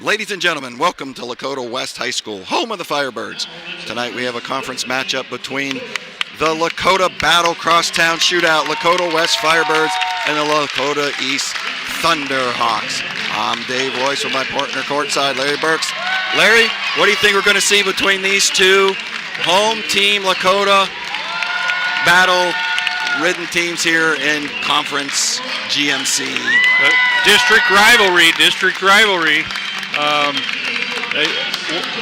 Ladies and gentlemen, welcome to Lakota West High School, home of the Firebirds. Tonight we have a conference matchup between the Lakota Battle Crosstown Shootout, Lakota West Firebirds, and the Lakota East Thunderhawks. I'm Dave Royce with my partner courtside, Larry Burks. Larry, what do you think we're going to see between these two home team Lakota battle-ridden teams here in Conference GMC? District rivalry.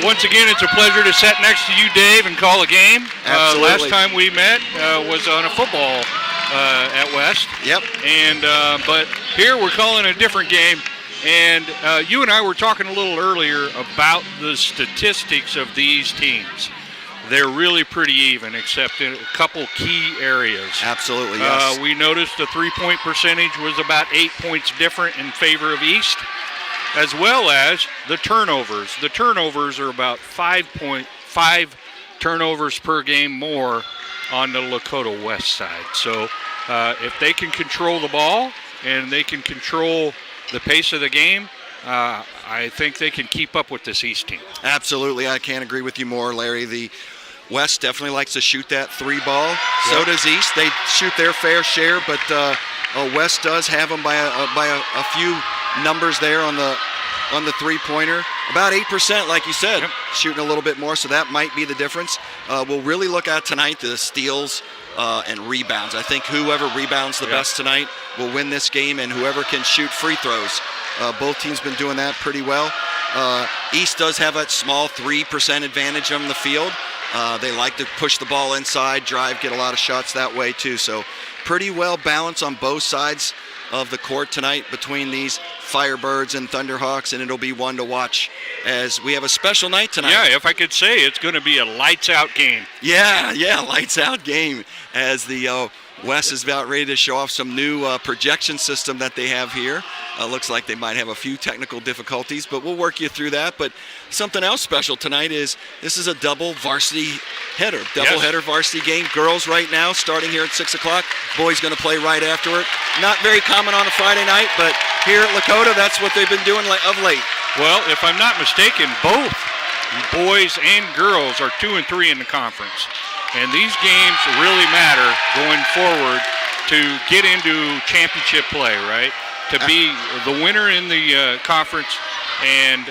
Once again, it's a pleasure to sit next to you, Dave, and call a game. Last time we met was on a football at West. Yep. And but here we're calling a different game. And you and I were talking a little earlier about the statistics of these teams. They're really pretty even, except in a couple key areas. Absolutely, yes. We noticed the three-point percentage was about 8 points different in favor of East, as well as the turnovers. The turnovers are about 5.5 turnovers per game more on the Lakota West side. So if they can control the ball and they can control the pace of the game, I think they can keep up with this East team. Absolutely. I can't agree with you more, Larry. The West definitely likes to shoot that three ball. So does East. They shoot their fair share, but West does have them by a few numbers there on the three-pointer. About 8%, like you said, shooting a little bit more, so that might be the difference. We'll really look at tonight the steals and rebounds. I think whoever rebounds the best tonight will win this game, and whoever can shoot free throws. Both teams been doing that pretty well. East does have that small 3% advantage on the field. They like to push the ball inside, drive, get a lot of shots that way too. So pretty well balanced on both sides of the court tonight between these Firebirds and Thunderhawks, and it'll be one to watch as we have a special night tonight. Yeah, if I could say, it's going to be a lights-out game. Yeah, lights-out game as the West is about ready to show off some new projection system that they have here. Looks like they might have a few technical difficulties, but we'll work you through that. But something else special tonight is this is a double varsity header, header varsity game. Girls right now starting here at 6 o'clock. Boys going to play right afterward. Not very common on a Friday night, but here at Lakota, that's what they've been doing of late. Well, if I'm not mistaken, both boys and girls are 2 and 3 in the conference. And these games really matter going forward to get into championship play, right? To be the winner in the conference and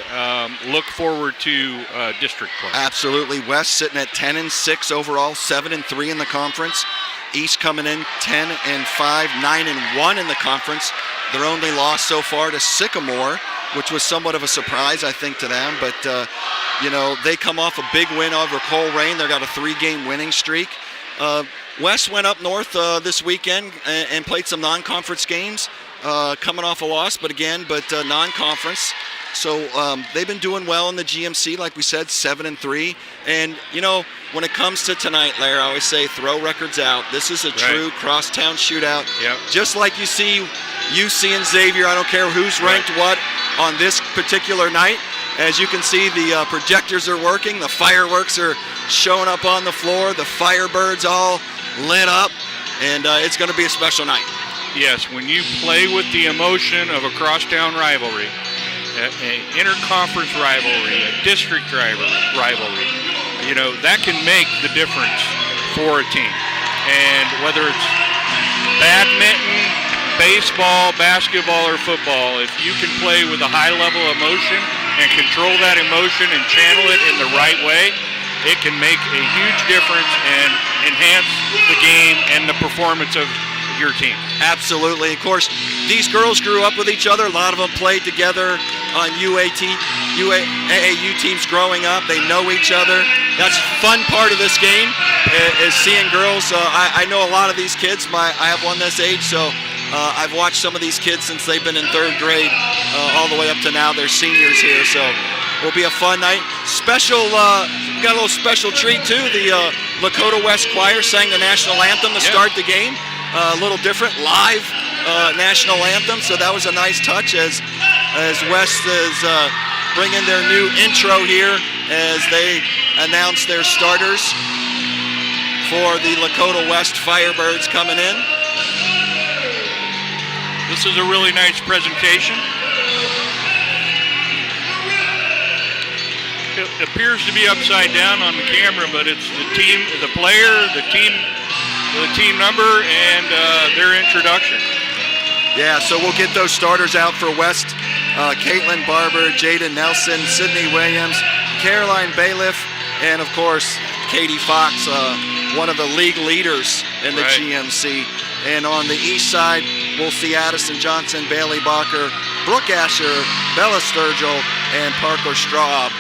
look forward to district play. Absolutely. West sitting at 10-6 overall, 7-3 in the conference. East coming in 10-5, 9-1 in the conference. Their only loss so far to Sycamore, which was somewhat of a surprise, I think, to them. But, they come off a big win over Coleraine. They've got a 3-game winning streak. West went up north this weekend and played some non-conference games, coming off a loss, but non-conference. So they've been doing well in the GMC, like we said, 7-3. And, when it comes to tonight, Larry, I always say throw records out. This is a true crosstown shootout. Yep. Just like you see UC and Xavier, I don't care who's ranked what on this particular night. As you can see, the projectors are working. The fireworks are showing up on the floor. The Firebirds all lit up. And it's going to be a special night. Yes, when you play with the emotion of a crosstown rivalry, an interconference rivalry, a district rivalry, that can make the difference for a team. And whether it's badminton, baseball, basketball, or football, if you can play with a high level of emotion and control that emotion and channel it in the right way, it can make a huge difference and enhance the game and the performance of your team. Absolutely. Of course, these girls grew up with each other. A lot of them played together on AAU teams growing up. They know each other. That's a fun part of this game is seeing girls. I know a lot of these kids. I have one this age, so I've watched some of these kids since they've been in 3rd grade all the way up to now. They're seniors here, so it'll be a fun night. Special, got a little special treat too. The Lakota West Choir sang the national anthem to start the game. A little different live national anthem, so that was a nice touch as West is bringing their new intro here as they announce their starters for the Lakota West Firebirds coming in. This is a really nice presentation. it appears to be upside down on the camera, but it's the team, the player, the team number, and their introduction. Yeah, so we'll get those starters out for West. Caitlin Barber, Jada Nelson, Sydney Williams, Caroline Bailiff, and of course, Katie Fox, one of the league leaders in the GMC. And on the east side, we'll see Addison Johnson, Bailey Bacher, Brooke Asher, Bella Sturgill, and Parker Straub.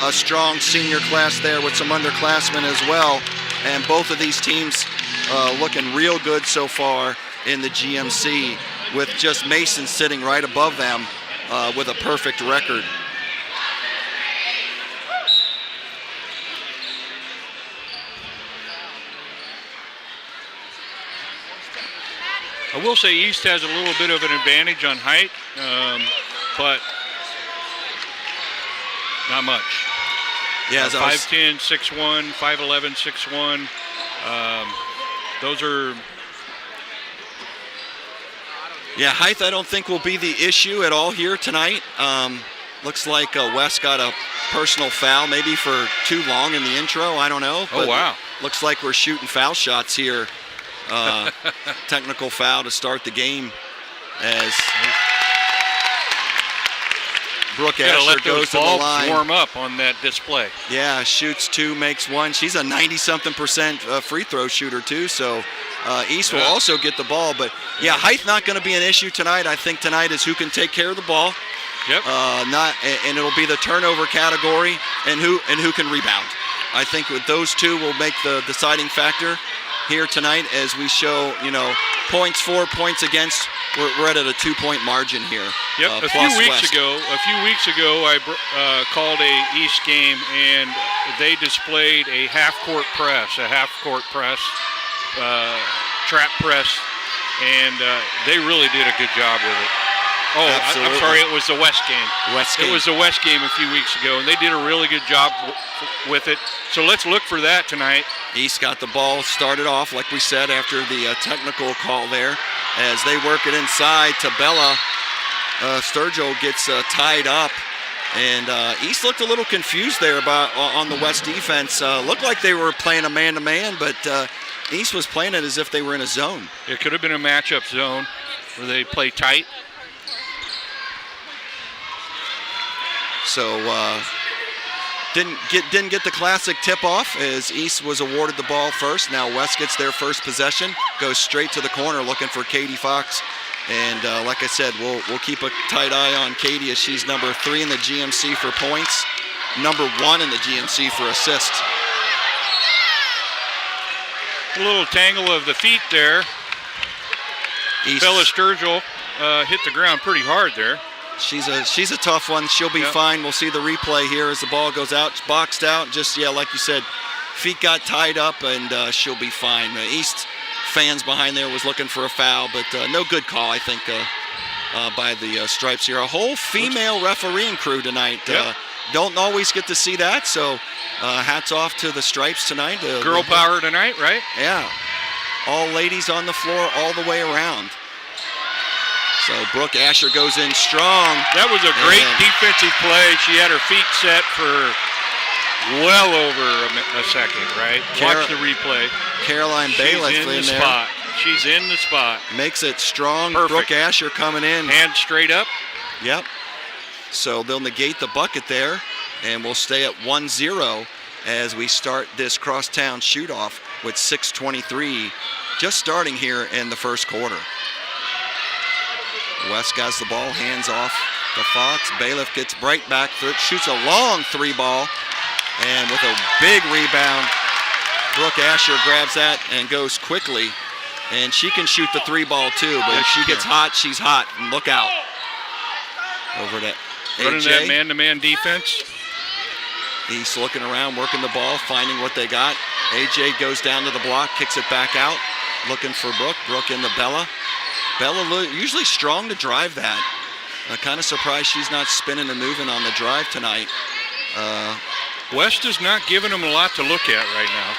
A strong senior class there with some underclassmen as well. And both of these teams looking real good so far in the GMC, with just Mason sitting right above them with a perfect record. I will say East has a little bit of an advantage on height, but not much. Yeah, 5'10", 6'1", 5'11", 6'1". Those are... Yeah, height I don't think will be the issue at all here tonight. Looks like West got a personal foul, maybe for too long in the intro. I don't know. Oh, wow. Looks like we're shooting foul shots here. Technical foul to start the game as Brooke Asher goes to the line. Warm up on that display. Yeah, shoots 2, makes 1. She's a 90-something% free throw shooter too, so East will also get the ball. But yeah, height not going to be an issue tonight. I think tonight is who can take care of the ball. Yep. And it'll be the turnover category and who can rebound. I think with those two will make the deciding factor here tonight as we show, points for, points against. We're at a 2-point margin here. Yep. A few weeks ago, I called a East game, and they displayed a half-court press, trap press, and they really did a good job with it. Oh, I'm sorry, it was the West game. It was the West game a few weeks ago, and they did a really good job with it. So let's look for that tonight. East got the ball started off, like we said, after the technical call there, as they work it inside to Bella. Sturgill gets tied up, and East looked a little confused there on the West defense. Looked like they were playing a man-to-man, but East was playing it as if they were in a zone. It could have been a matchup zone where they play tight. So didn't get the classic tip-off as East was awarded the ball first. Now West gets their first possession, goes straight to the corner looking for Katie Fox. And like I said, we'll keep a tight eye on Katie as she's number 3 in the GMC for points, number 1 in the GMC for assists. A little tangle of the feet there. Bella Sturgill hit the ground pretty hard there. She's a tough one. She'll be fine. We'll see the replay here as the ball goes out. It's boxed out. Just, like you said, feet got tied up, and she'll be fine. The East fans behind there was looking for a foul, but no good call, I think, by the Stripes here. A whole female refereeing crew tonight. Don't always get to see that, so hats off to the Stripes tonight. Girl power tonight, right? Yeah. All ladies on the floor all the way around. So Brooke Asher goes in strong. That was a great defensive play. She had her feet set for well over a second, right? Watch the replay. Caroline Bailiff in the spot. She's in the spot. Makes it strong. Perfect. Brooke Asher coming in. Hand straight up. Yep. So they'll negate the bucket there, and we'll stay at 1-0 as we start this crosstown shoot-off with 6:23 just starting here in the first quarter. West got the ball, hands off to Fox. Bailiff gets right back, shoots a long 3-ball, and with a big rebound, Brooke Asher grabs that and goes quickly. And she can shoot the 3-ball too, but if she gets hot, she's hot. And look out. Over to AJ. Running that man-to-man defense. East looking around, working the ball, finding what they got. AJ goes down to the block, kicks it back out, looking for Brooke. Brooke into Bella. Bella usually strong to drive that. Kind of surprised she's not spinning and moving on the drive tonight. West is not giving them a lot to look at right now.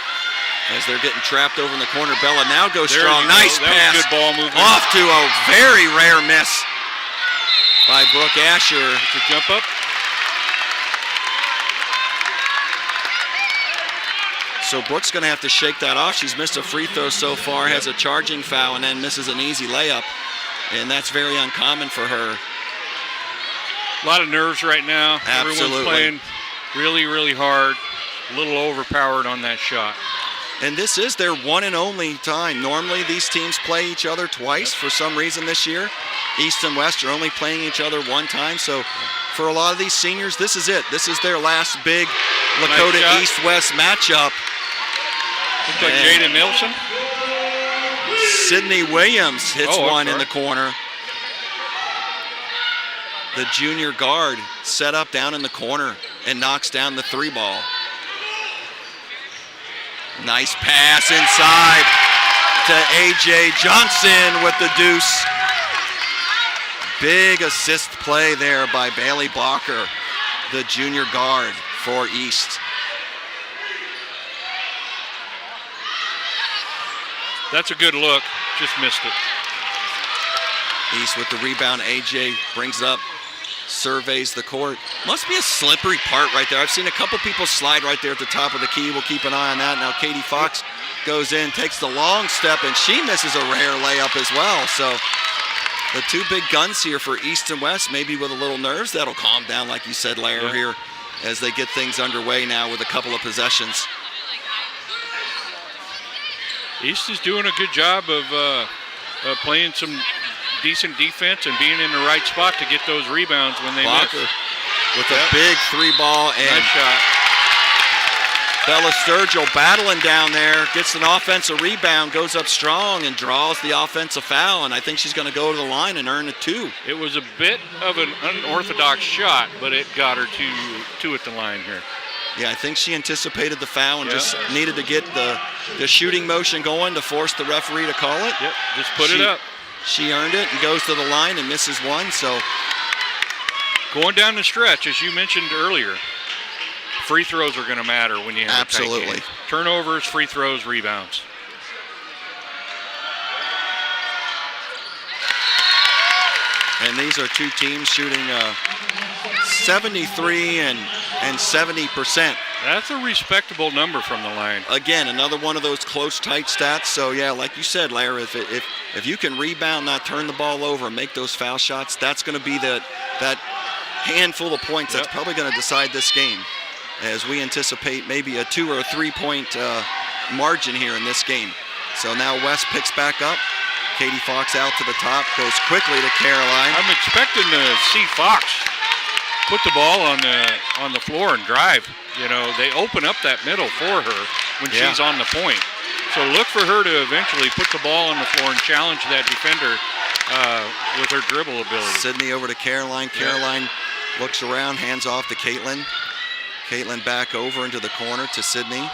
As they're getting trapped over in the corner. Bella now goes strong. Nice pass. That was good ball movement. Off to a very rare miss by Brooke Asher. It's a jump up. So Brooks going to have to shake that off. She's missed a free throw so far, has a charging foul, and then misses an easy layup. And that's very uncommon for her. A lot of nerves right now. Absolutely. Everyone's playing really, really hard. A little overpowered on that shot. And this is their one and only time. Normally these teams play each other twice. For some reason this year, East and West are only playing each other one time. So for a lot of these seniors, this is it. This is their last big Lakota East-West matchup. Looks like Jada Nilsson. Sydney Williams hits one in the corner. The junior guard set up down in the corner and knocks down the 3-ball. Nice pass inside to A.J. Johnson with the deuce. Big assist play there by Bailey Balker, the junior guard for East. That's a good look. Just missed it. East with the rebound. A.J. brings it up, surveys the court. Must be a slippery part right there. I've seen a couple people slide right there at the top of the key. We'll keep an eye on that. Now Katie Fox goes in, takes the long step, and she misses a rare layup as well. So the two big guns here for East and West, maybe with a little nerves. That'll calm down, like you said, Larry, here as they get things underway now with a couple of possessions. East is doing a good job of playing some decent defense and being in the right spot to get those rebounds when they miss. With a big 3-ball and nice shot. Bella Sturgill battling down there, gets an offensive rebound, goes up strong and draws the offensive foul, and I think she's going to go to the line and earn a 2. It was a bit of an unorthodox shot, but it got her two at the line here. Yeah, I think she anticipated the foul and just needed to get the shooting motion going to force the referee to call it. Yep, just put it up. She earned it and goes to the line and misses one. So going down the stretch, as you mentioned earlier, free throws are going to matter when you have a tight game. Turnovers, free throws, rebounds. And these are two teams shooting 73 and 70%. That's a respectable number from the line. Again, another one of those close, tight stats. So, yeah, like you said, Larry, if you can rebound, not turn the ball over, and make those foul shots, that's going to be that handful of points that's probably going to decide this game, as we anticipate maybe a 2 or a 3-point margin here in this game. So now West picks back up. Katie Fox out to the top, goes quickly to Caroline. I'm expecting to see Fox put the ball on the floor and drive. You know, they open up that middle for her when she's on the point. So look for her to eventually put the ball on the floor and challenge that defender with her dribble ability. Sydney over to Caroline. Caroline looks around, hands off to Caitlin. Caitlin back over into the corner to Sydney.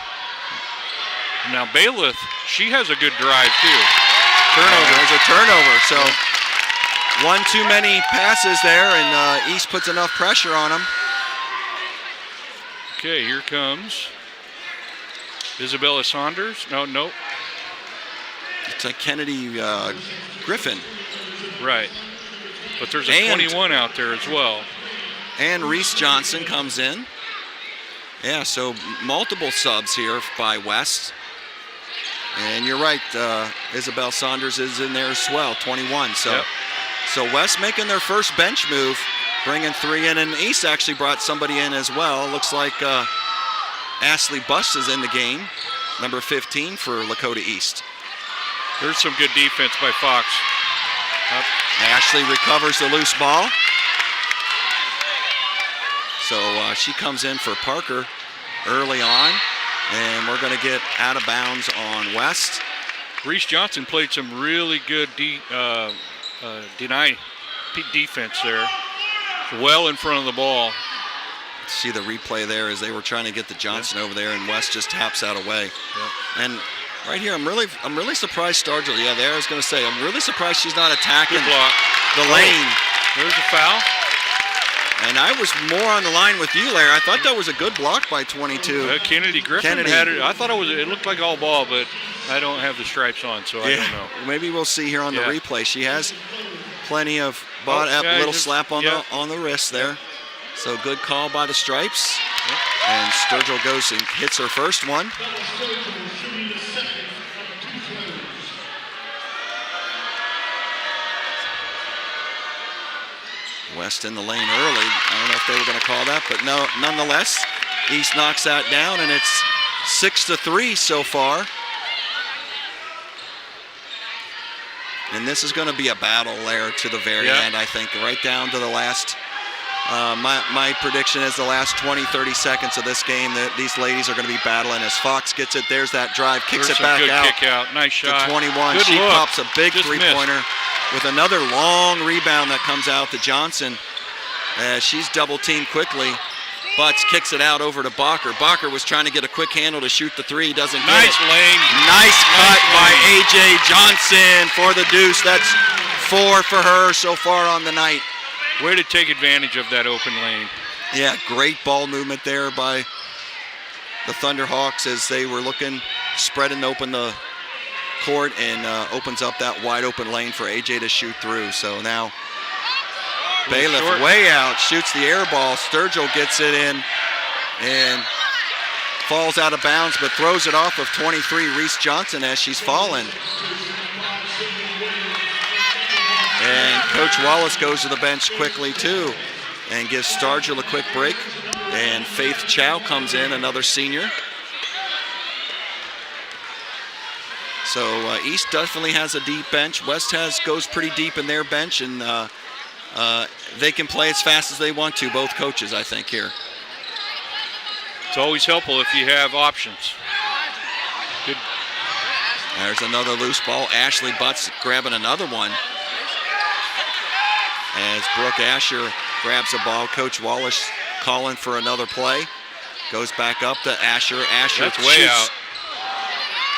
Now Bailiff, she has a good drive too. Turnover. There's a turnover. So one too many passes there, and East puts enough pressure on them. Okay, here comes Isabella Saunders. No. It's a Kennedy Griffin. Right. But there's a 21 out there as well. And Reese Johnson comes in. Yeah, so multiple subs here by West. And you're right, Isabel Saunders is in there as well, 21. So West making their first bench move, bringing 3 in, and East actually brought somebody in as well. Looks like Ashley Buss is in the game, number 15 for Lakota East. There's some good defense by Fox. Ashley recovers the loose ball. So she comes in for Parker early on. And we're going to get out of bounds on West. Reese Johnson played some really good deny defense there. Well in front of the ball. See the replay there as they were trying to get the Johnson over there, and West just taps that away. And right here, I'm really surprised Sturgill. Yeah, there I was going to say, I'm really surprised she's not attacking the lane. There's a foul. And I was more on the line with you, Larry. I thought that was a good block by 22. Kennedy Griffin had it. I thought it looked like all ball, but I don't have the stripes on, so I don't know. Maybe we'll see here on the replay. She has plenty of little slap on the wrist there. So good call by the Stripes. And Sturgill goes and hits her first one. West in the lane early. I don't know if they were going to call that, but no, nonetheless, East knocks that down, and it's 6-3 so far. And this is going to be a battle there to the very end, I think, right down to the last. My prediction is the last 20, 30 seconds of this game that these ladies are going to be battling. As Fox gets it, there's that drive, kicks it back good out. Kick out. Nice shot. To 21. Good she look. pops a big Just three-pointer with another long rebound that comes out to Johnson. As she's double-teamed quickly. Butts kicks it out over to Bacher. Bacher was trying to get a quick handle to shoot the three. Doesn't get it. Nice lane. Nice cut by A.J. Johnson for the deuce. That's 4 for her so far on the night. Way to take advantage of that open lane. Yeah, great ball movement there by the Thunderhawks as they were looking, spreading open the court, and opens up that wide open lane for A.J. to shoot through. So now Bailiff way out, shoots the air ball. Sturgill gets it in and falls out of bounds, but throws it off of 23, Reese Johnson, as she's fallen. And Coach Wallace goes to the bench quickly too and gives Sturgill a quick break. And Faith Chow comes in, another senior. So East definitely has a deep bench. West goes pretty deep in their bench, and they can play as fast as they want to, both coaches, I think, here. It's always helpful if you have options. Good. There's another loose ball. Ashley Butts grabbing another one. As Brooke Asher grabs the ball, Coach Wallace calling for another play. Goes back up to Asher. Asher That's way out.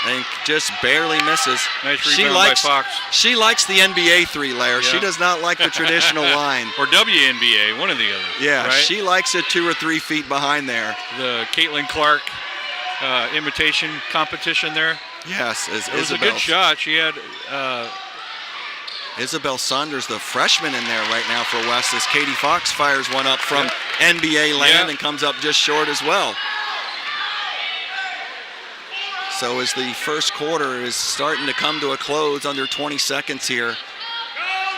And just barely misses. Nice rebound by Fox. She likes the NBA three, Larry. Yeah. She does not like the traditional line. Or WNBA, one or the other. Yeah, right? She likes it 2 or 3 feet behind there. The Caitlin Clark imitation competition there. Yes, it was a good shot. She had Isabel Saunders, the freshman, in there right now for West, as Katie Fox fires one up from NBA land and comes up just short as well. So as the first quarter is starting to come to a close, under 20 seconds here,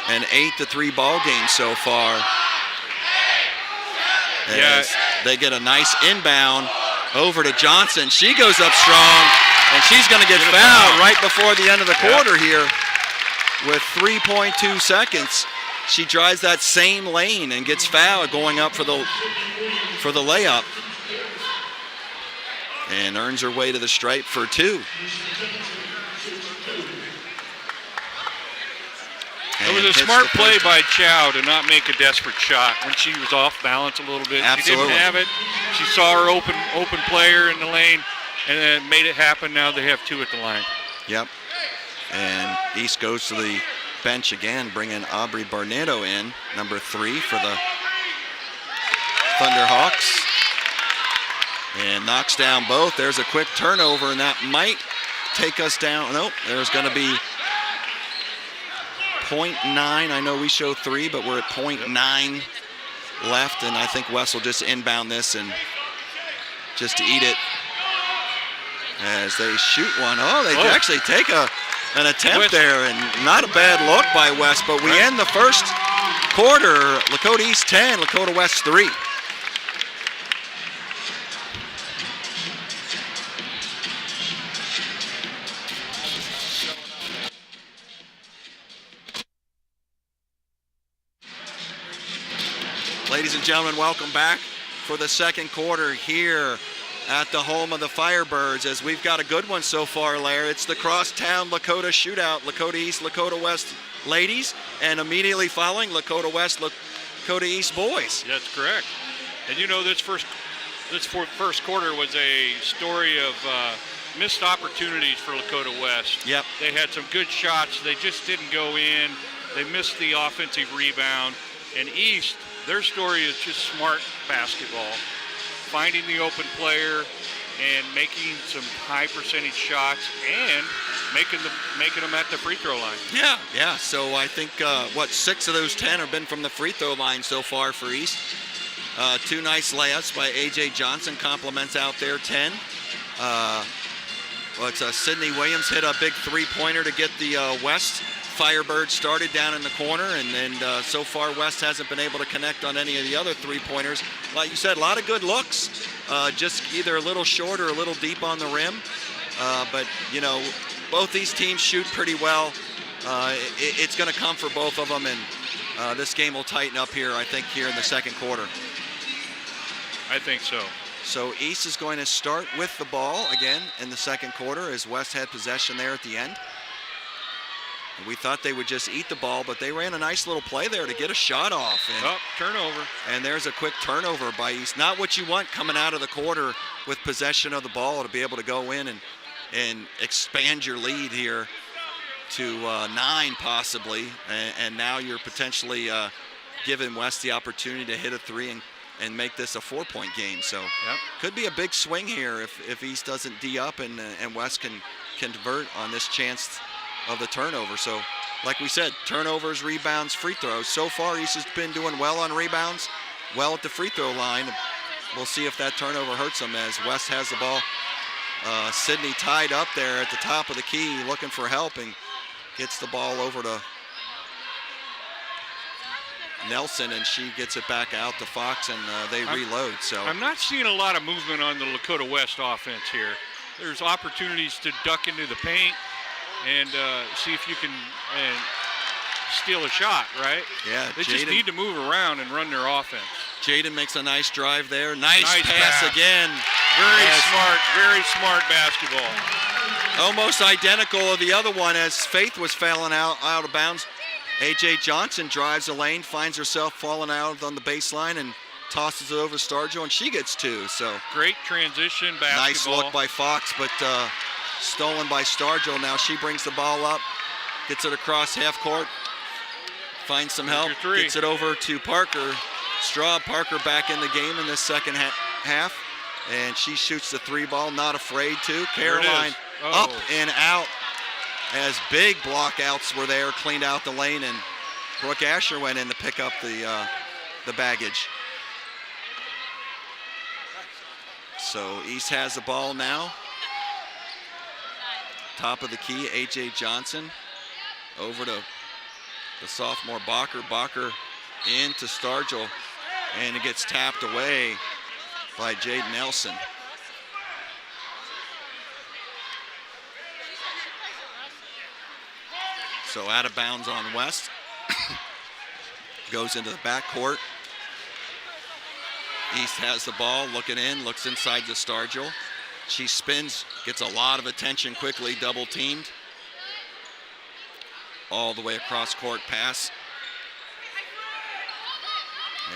an 8-3 ball game so far. As they get a nice inbound over to Johnson. She goes up strong, and she's going to get fouled right before the end of the quarter here with 3.2 seconds. She drives that same lane and gets fouled going up for the layup. And earns her way to the stripe for 2. It was a smart play by Chow to not make a desperate shot when she was off balance a little bit. Absolutely. She didn't have it. She saw her open player in the lane and then made it happen. Now they have 2 at the line. Yep. And East goes to the bench again, bringing Aubrey Barnetto in, number 3 for the Thunderhawks. And knocks down both. There's a quick turnover, and that might take us down. Nope, there's going to be 0.9. I know we show 3, but we're at 0.9 left, and I think West will just inbound this and just eat it as they shoot one. Oh, they actually take an attempt there, and not a bad look by West, but we end the first quarter, Lakota East 10, Lakota West 3. Ladies and gentlemen, welcome back for the second quarter here at the home of the Firebirds, as we've got a good one so far, Larry. It's the crosstown Lakota shootout, Lakota East, Lakota West ladies, and immediately following Lakota West, Lakota East boys. That's correct. And you know, this first quarter was a story of missed opportunities for Lakota West. Yep. They had some good shots. They just didn't go in. They missed the offensive rebound. And East, their story is just smart basketball, finding the open player and making some high percentage shots and making them at the free throw line. Yeah. So I think 6 of those 10 have been from the free throw line so far for East. Two nice layups by A.J. Johnson, compliments out there, 10. Sydney Williams hit a big three-pointer to get the West Firebirds started down in the corner, and so far West hasn't been able to connect on any of the other three-pointers. Like you said, a lot of good looks, just either a little short or a little deep on the rim. But, you know, both these teams shoot pretty well. It's going to come for both of them, and this game will tighten up here, I think, here in the second quarter. I think so. So East is going to start with the ball again in the second quarter as West had possession there at the end. And we thought they would just eat the ball, but they ran a nice little play there to get a shot off. And, turnover. And there's a quick turnover by East. Not what you want coming out of the quarter with possession of the ball, to be able to go in and expand your lead here to 9 possibly. And now you're potentially giving West the opportunity to hit a 3 and make this a 4-point game. So could be a big swing here if East doesn't D up and West can convert on this chance of the turnover. So like we said, turnovers, rebounds, free throws. So far East has been doing well on rebounds, well at the free throw line. We'll see if that turnover hurts them as West has the ball. Sydney tied up there at the top of the key looking for help and gets the ball over to Nelson, and she gets it back out to Fox, and they reload. So I'm not seeing a lot of movement on the Lakota West offense here. There's opportunities to duck into the paint and see if you can steal a shot, right? Yeah, they just need to move around and run their offense. Jaden makes a nice drive there. Nice pass again. Very smart basketball. Almost identical of the other one as Faith was failing out of bounds. A.J. Johnson drives the lane, finds herself falling out on the baseline and tosses it over to Stargell, and she gets 2. So great transition basketball. Nice look by Fox, but stolen by Stargell. Now she brings the ball up, gets it across half court, finds some help, gets it over to Parker. Parker back in the game in this second half, and she shoots the 3 ball, not afraid to. Caroline up and out as big block outs were there, cleaned out the lane, and Brooke Asher went in to pick up the baggage. So East has the ball now. Top of the key, A.J. Johnson over to the sophomore Bacher. Bacher into Stargell, and it gets tapped away by Jade Nelson. So out of bounds on West. Goes into the backcourt. East has the ball, looking in, looks inside to Stargell. She spins, gets a lot of attention quickly, double teamed. All the way across court pass.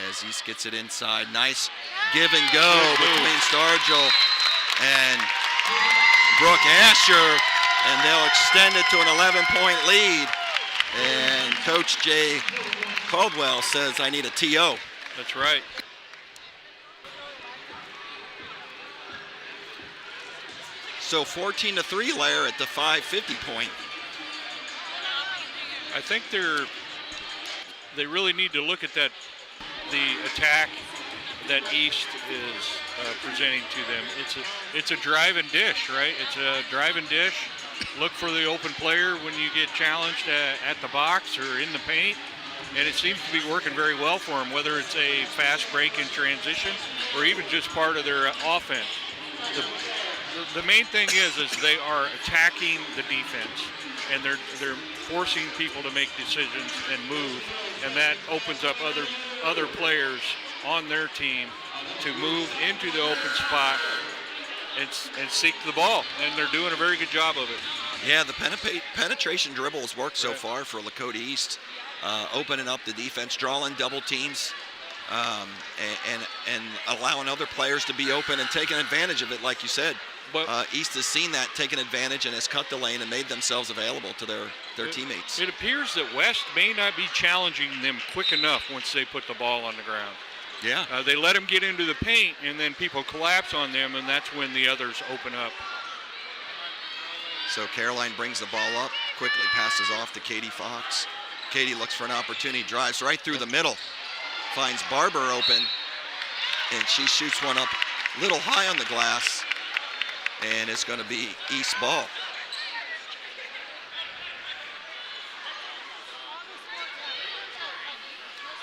As East gets it inside. Nice give and go between Stargell and Brooke Asher. And they'll extend it to an 11-point lead. And Coach Jay Caldwell says, I need a TO. That's right. So 14-3, Lair, at the 5:50 point. I think they really need to look at the attack that East is presenting to them. It's a drive and dish, right? It's a drive and dish. Look for the open player when you get challenged at the box or in the paint, and it seems to be working very well for them, whether it's a fast break in transition or even just part of their offense. The main thing is they are attacking the defense, and they're forcing people to make decisions and move, and that opens up other players on their team to move into the open spot and seek the ball, and they're doing a very good job of it. Yeah, the penetration dribble has worked so far for Lakota East, opening up the defense, drawing double teams, and allowing other players to be open and taking advantage of it, like you said. But East has seen that, taken advantage, and has cut the lane and made themselves available to their teammates. It appears that West may not be challenging them quick enough once they put the ball on the ground. Yeah. They let them get into the paint, and then people collapse on them, and that's when the others open up. So Caroline brings the ball up, quickly passes off to Katie Fox. Katie looks for an opportunity, drives right through the middle, finds Barber open, And she shoots one up a little high on the glass, and it's going to be East ball.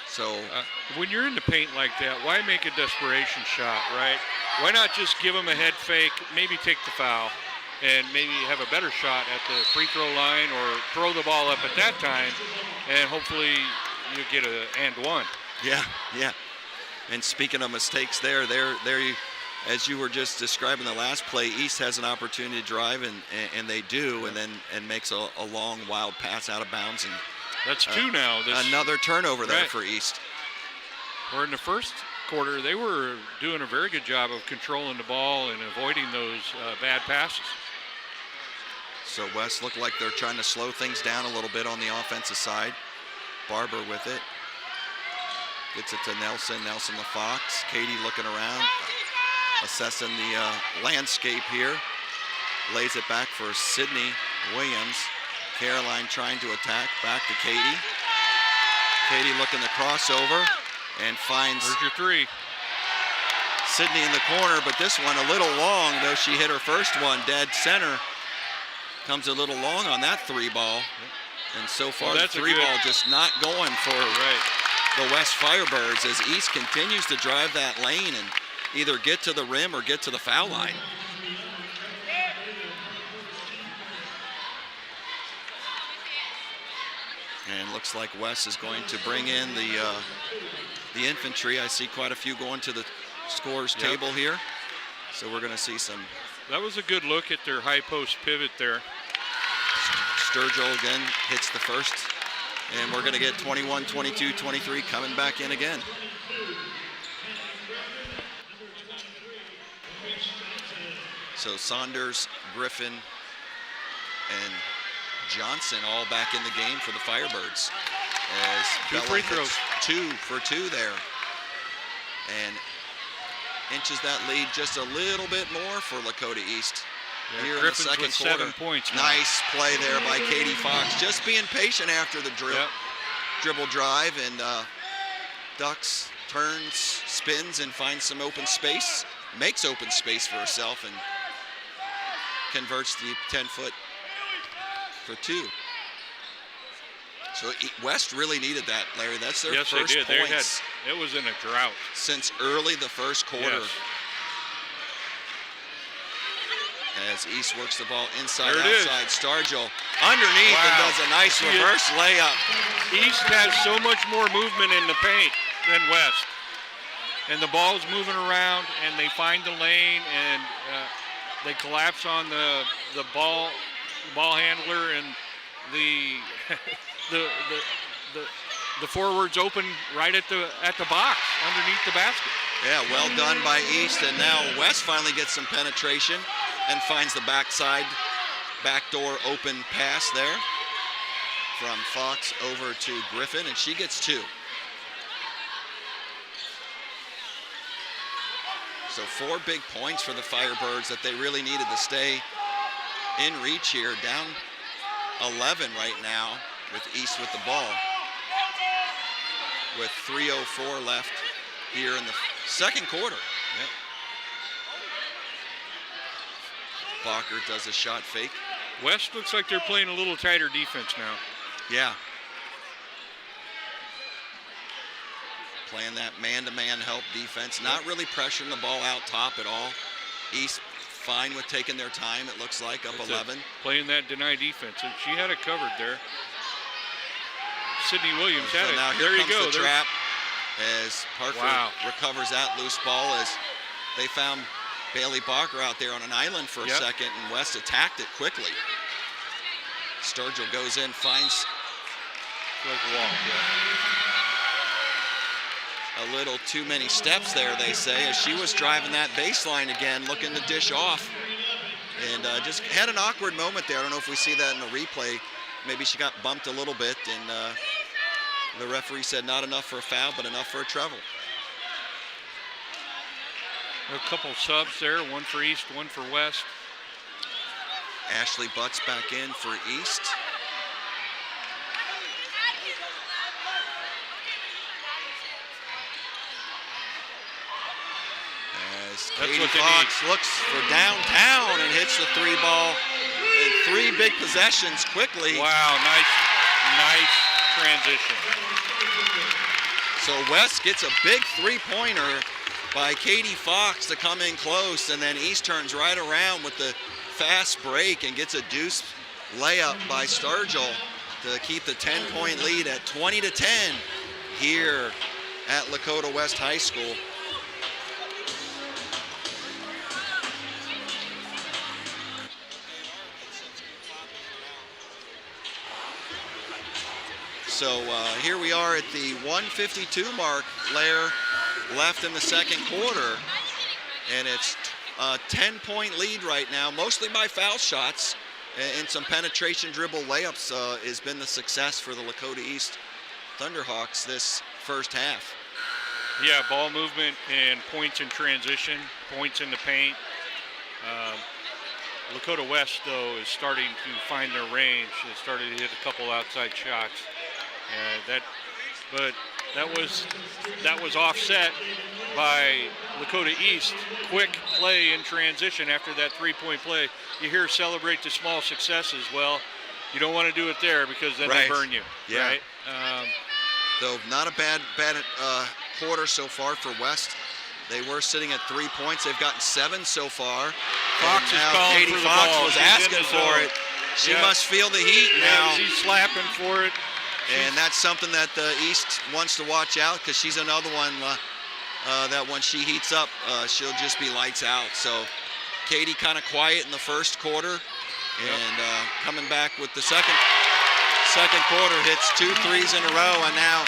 So when you're in the paint like that, why make a desperation shot, right? Why not just give them a head fake, maybe take the foul, and maybe have a better shot at the free throw line or throw the ball up at that time, and hopefully you get an and one. Yeah. And speaking of mistakes there, as you were just describing the last play, East has an opportunity to drive, and they do, and makes a long, wild pass out of bounds. And that's two now. Another turnover there for East. Where in the first quarter, they were doing a very good job of controlling the ball and avoiding those bad passes. So West look like they're trying to slow things down a little bit on the offensive side. Barber with it. Gets it to Nelson. Nelson the Fox. Katie looking around, assessing the landscape here. Lays it back for Sydney Williams. Caroline trying to attack. Back to Katie. Katie looking the crossover and finds. There's your three. Sydney in the corner, but this one a little long, though she hit her first one dead center. Comes a little long on that three ball. And so far the three ball just not going for the West Firebirds as East continues to drive that lane and either get to the rim or get to the foul line. And looks like West is going to bring in the infantry. I see quite a few going to the scores table here. So we're going to see some. That was a good look at their high post pivot there. Sturgill again hits the first. And we're going to get 21, 22, 23 coming back in again. So Saunders, Griffin, and Johnson all back in the game for the Firebirds. As two free throws. 2 for 2 there. And inches that lead just a little bit more for Lakota East. Here Griffin's in the second with quarter. 7 points now. Nice play there by Katie Fox. Just being patient after the dribble drive, and ducks, turns, spins, and finds some open space. Makes open space for herself and converts the 10-foot for 2. So West really needed that, Larry. That's their first points. It was in a drought since early the first quarter. Yes. As East works the ball inside, outside. Stargell underneath and does a nice reverse layup. East has so much more movement in the paint than West. And the ball's moving around, and they find the lane, and they collapse on the ball handler, and the forwards open right at the box underneath the basket. Yeah, well done by East, and now West finally gets some penetration and finds the backdoor open pass there from Fox over to Griffin, and she gets 2. So 4 big points for the Firebirds that they really needed to stay in reach here. Down 11 right now with East with the ball, with 3:04 left here in the second quarter. Bacher does a shot fake. West looks like they're playing a little tighter defense now. Yeah. Playing that man-to-man help defense. Not really pressuring the ball out top at all. East fine with taking their time, it looks like, up 11. Playing that deny defense, and she had it covered there. Sydney Williams had it. Now here there comes you go. The trap as Parker recovers that loose ball as they found Bailey Bacher out there on an island for a second, and West attacked it quickly. Sturgill goes in, finds like a wall, a little too many steps there, they say, as she was driving that baseline again, looking to dish off. And just had an awkward moment there. I don't know if we see that in the replay. Maybe she got bumped a little bit, and the referee said not enough for a foul, but enough for a travel. A couple subs there, one for East, one for West. Ashley Butts back in for East. That's Katie what they Fox need. looks for downtown and hits the 3 ball in 3 big possessions quickly. Wow, nice transition. So West gets a big 3-pointer by Katie Fox to come in close, and then East turns right around with the fast break and gets a deuce layup by Sturgill to keep the 10-point lead at 20-10 here at Lakota West High School. So here we are at the 1:52 mark, Lair, left in the second quarter, and it's a 10-point lead right now, mostly by foul shots and some penetration dribble layups has been the success for the Lakota East Thunderhawks this first half. Yeah, ball movement and points in transition, points in the paint. Lakota West, though, is starting to find their range. They started to hit a couple outside shots. But that was offset by Lakota East. Quick play in transition after that 3-point play. You hear celebrate the small successes. Well, you don't want to do it there because then they burn you. Yeah. Right? Though not a bad quarter so far for West. They were sitting at 3 points. They've gotten 7 so far. Fox is calling Katie for the Fox ball. was She's asking in the for zone. it. She must feel the heat Yeah, now. she's slapping for it. And that's something that the East wants to watch out, because she's another one that when she heats up, she'll just be lights out. So Katie kind of quiet in the first quarter, and coming back with the second quarter, hits 2 threes in a row, and now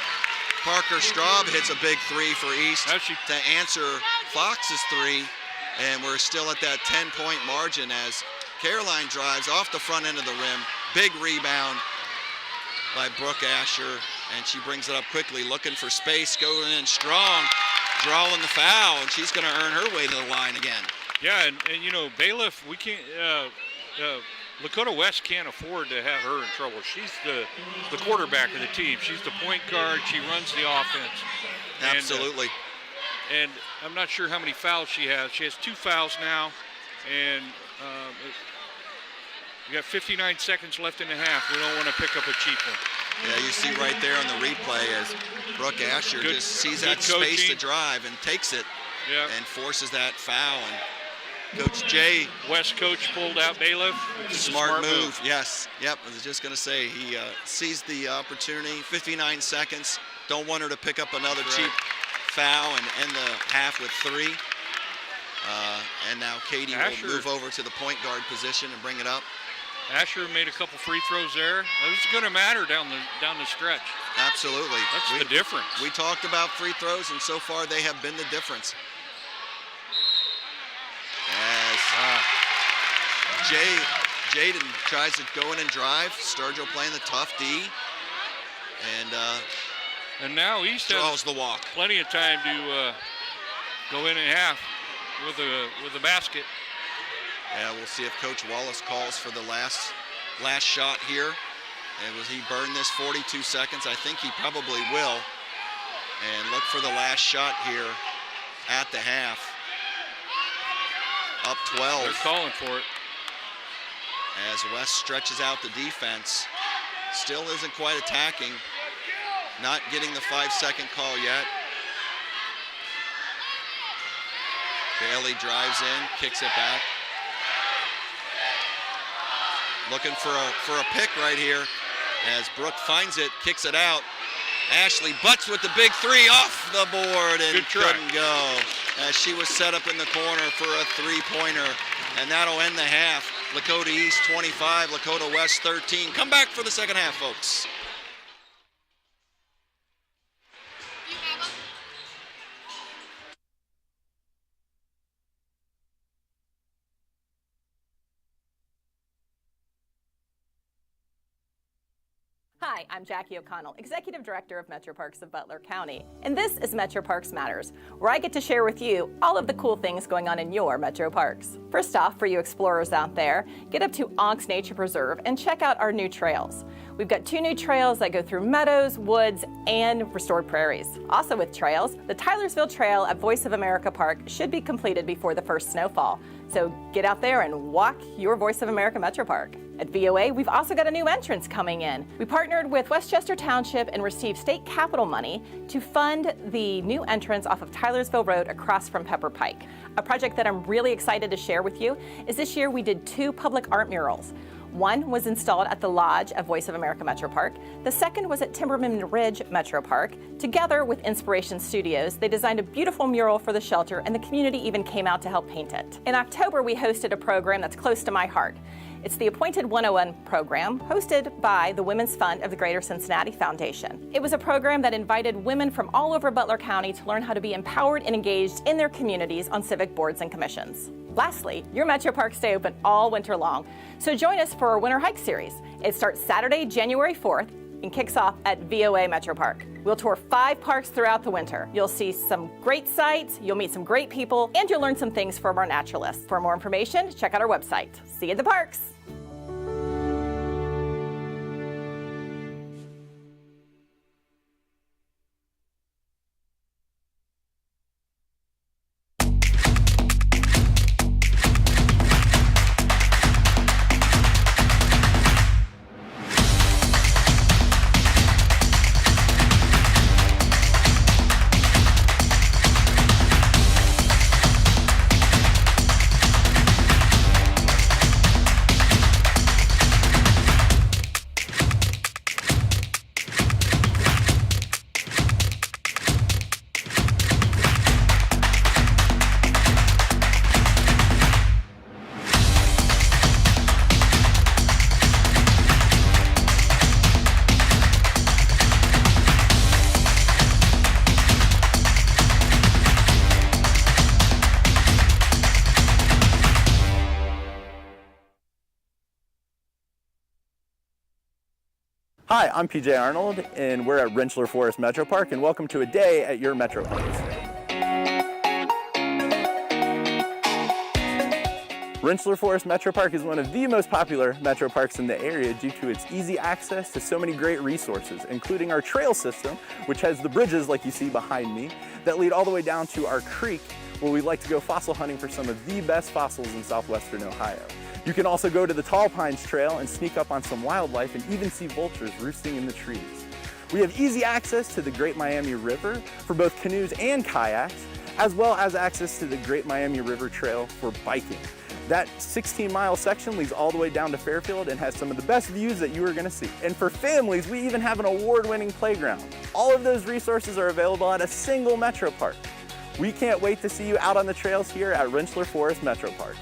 Parker Straub hits a big 3 for East to answer Fox's 3, and we're still at that 10-point margin as Caroline drives off the front end of the rim. Big rebound by Brooke Asher, and she brings it up quickly, looking for space, going in strong, drawing the foul, and she's going to earn her way to the line again. Yeah, and you know, Bailiff, we can't. Lakota West can't afford to have her in trouble. She's the quarterback of the team. She's the point guard. She runs the offense. Absolutely. And I'm not sure how many fouls she has. She has 2 fouls now, and we got 59 seconds left in the half. We don't want to pick up a cheap one. Yeah, you see right there on the replay as Brooke Asher just sees that space to drive and takes it and forces that foul. And Coach Jay, West coach, pulled out Bailiff. Smart move. Yes. Yep. I was just going to say he sees the opportunity. 59 seconds. Don't want her to pick up another cheap foul and end the half with 3. And now Katie will move over to the point guard position and bring it up. Asher made a couple free throws there. It was going to matter down the stretch. Absolutely. That's the difference. We talked about free throws, and so far they have been the difference. As Jaden tries to go in and drive. Sturgill playing the tough D. And now East draws the walk. Plenty of time to go in at half with a basket. Yeah, we'll see if Coach Wallace calls for the last shot here. And will he burn this 42 seconds? I think he probably will. And look for the last shot here at the half. Up 12. They're calling for it. As West stretches out the defense. Still isn't quite attacking. Not getting the 5-second call yet. Bailey drives in, kicks it back. Looking for a pick right here as Brooke finds it, kicks it out. Ashley butts with the big 3 off the board and couldn't go as she was set up in the corner for a 3-pointer. And that'll end the half. Lakota East 25, Lakota West 13. Come back for the second half, folks. Hi, I'm Jackie O'Connell, Executive Director of Metro Parks of Butler County, and this is Metro Parks Matters, where I get to share with you all of the cool things going on in your Metro Parks. First off, for you explorers out there, get up to Onks Nature Preserve and check out our new trails. We've got 2 new trails that go through meadows, woods, and restored prairies. Also with trails, the Tylersville Trail at Voice of America Park should be completed before the first snowfall. So get out there and walk your Voice of America Metro Park. At VOA, we've also got a new entrance coming in. We partnered with Westchester Township and received state capital money to fund the new entrance off of Tylersville Road across from Pepper Pike. A project that I'm really excited to share with you is this year we did 2 public art murals. One was installed at the Lodge at Voice of America Metro Park. The second was at Timberman Ridge Metro Park. Together with Inspiration Studios, they designed a beautiful mural for the shelter, and the community even came out to help paint it. In October, we hosted a program that's close to my heart. It's the Appointed 101 program, hosted by the Women's Fund of the Greater Cincinnati Foundation. It was a program that invited women from all over Butler County to learn how to be empowered and engaged in their communities on civic boards and commissions. Lastly, your Metro Parks stay open all winter long, so join us for our Winter Hike Series. It starts Saturday, January 4th, and kicks off at VOA Metro Park. We'll tour 5 parks throughout the winter. You'll see some great sights, you'll meet some great people, and you'll learn some things from our naturalists. For more information, check out our website. See you at the parks. Hi, I'm PJ Arnold, and we're at Rentschler Forest Metro Park, and welcome to a day at your Metro Parks. Rentschler Forest Metro Park is one of the most popular metro parks in the area due to its easy access to so many great resources, including our trail system, which has the bridges like you see behind me, that lead all the way down to our creek, where we like to go fossil hunting for some of the best fossils in southwestern Ohio. You can also go to the Tall Pines Trail and sneak up on some wildlife and even see vultures roosting in the trees. We have easy access to the Great Miami River for both canoes and kayaks, as well as access to the Great Miami River Trail for biking. That 16-mile section leads all the way down to Fairfield and has some of the best views that you are going to see. And for families, we even have an award-winning playground. All of those resources are available at a single metro park. We can't wait to see you out on the trails here at Rentschler Forest Metro Park.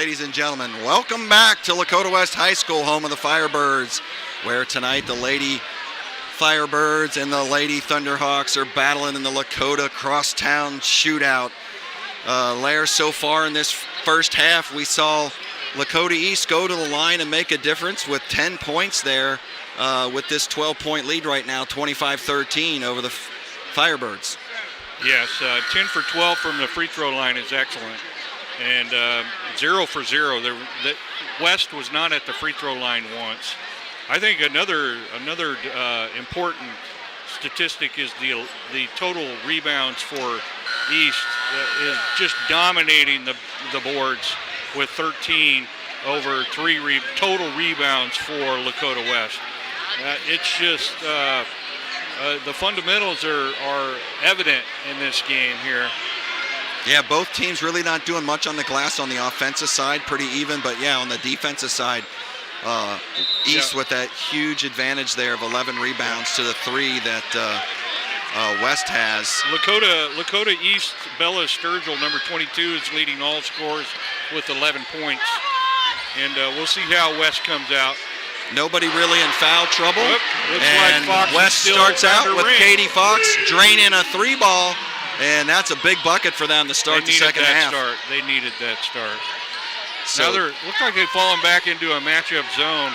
ladies and gentlemen, welcome back to Lakota West High School, home of the Firebirds, where tonight the Lady Firebirds and the Lady Thunderhawks are battling in the Lakota Crosstown Shootout. Lair, so far in this first half, we saw Lakota East go to the line and make a difference with 10 points there with this 12-point lead right now, 25-13 over the Firebirds. Yes, 10 for 12 from the free throw line is excellent. And 0 for 0. The West was not at the free throw line once. I think another important statistic is the total rebounds for East is just dominating the boards with 13 over 3 total rebounds for Lakota West. It's just the fundamentals are evident in this game here. Yeah, both teams really not doing much on the glass on the offensive side, pretty even, but yeah, on the defensive side, East with that huge advantage there of 11 rebounds to the 3 that West has. Lakota East, Bella Sturgill, number 22, is leading all scores with 11 points. And we'll see how West comes out. Nobody really in foul trouble. And like West starts out with Katie Fox draining a 3-ball. And that's a big bucket for them to start the second half. They needed that start. So, now looks like they've fallen back into a matchup zone.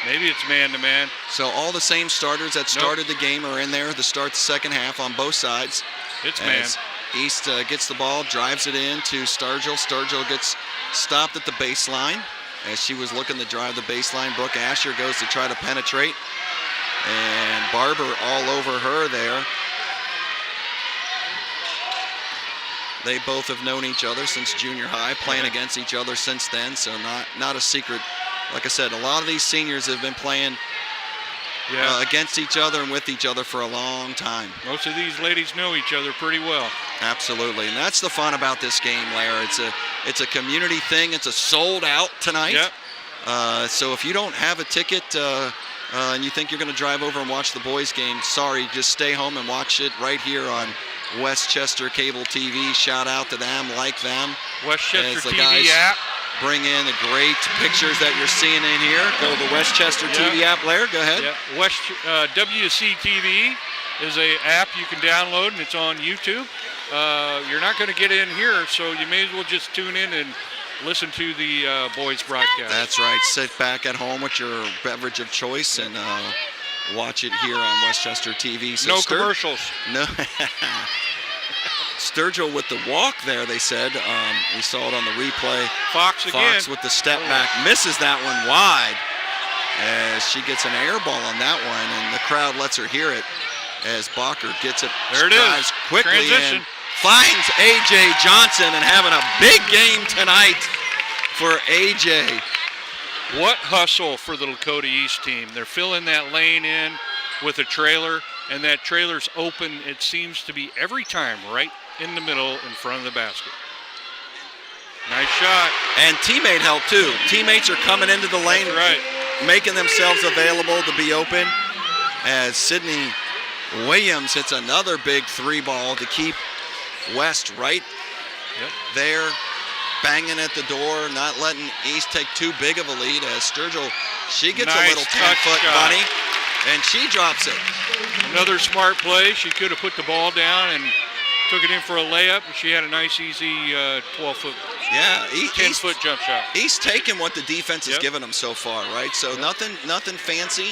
Maybe it's man-to-man. So all the same starters that started the game are in there to start the second half on both sides. It's man. East gets the ball, drives it in to Sturgill. Sturgill gets stopped at the baseline. As she was looking to drive the baseline, Brooke Asher goes to try to penetrate. And Barber all over her there. They both have known each other since junior high, playing against each other since then, so not a secret. Like I said, a lot of these seniors have been playing against each other and with each other for a long time. Most of these ladies know each other pretty well. Absolutely, and that's the fun about this game, Lair. It's a community thing. It's a sold out tonight. Yep. So if you don't have a ticket and you think you're going to drive over and watch the boys game, sorry, just stay home and watch it right here on Westchester Cable TV. Shout out to them, like them. Westchester TV app. Bring in the great pictures that you're seeing in here. Go to the Westchester TV app, Lair. Go ahead. Yeah. WC TV is an app you can download, and it's on YouTube. You're not going to get in here, so you may as well just tune in and listen to the boys broadcast. That's right. Sit back at home with your beverage of choice and watch it here on Westchester TV. So no commercials. No. Sturgill with the walk there, they said. We saw it on the replay. Fox again. Fox with the step back. Misses that one wide as she gets an air ball on that one, and the crowd lets her hear it as Bacher gets it. There it is. Quickly Transition. in. Finds A.J. Johnson and having a big game tonight for A.J. What hustle for the Lakota East team. They're filling that lane in with a trailer, and that trailer's open, it seems to be every time, right in the middle in front of the basket. Nice shot. And teammate help too. Teammates are coming into the lane, making themselves available to be open, as Sydney Williams hits another big 3-ball to keep West right there, banging at the door, not letting East take too big of a lead, as Sturgill, she gets a little 10-foot bunny, and she drops it. Another smart play. She could have put the ball down and took it in for a layup, but she had a nice, easy 12-foot, 10-foot jump shot. East taking what the defense has given them so far, right? So nothing fancy.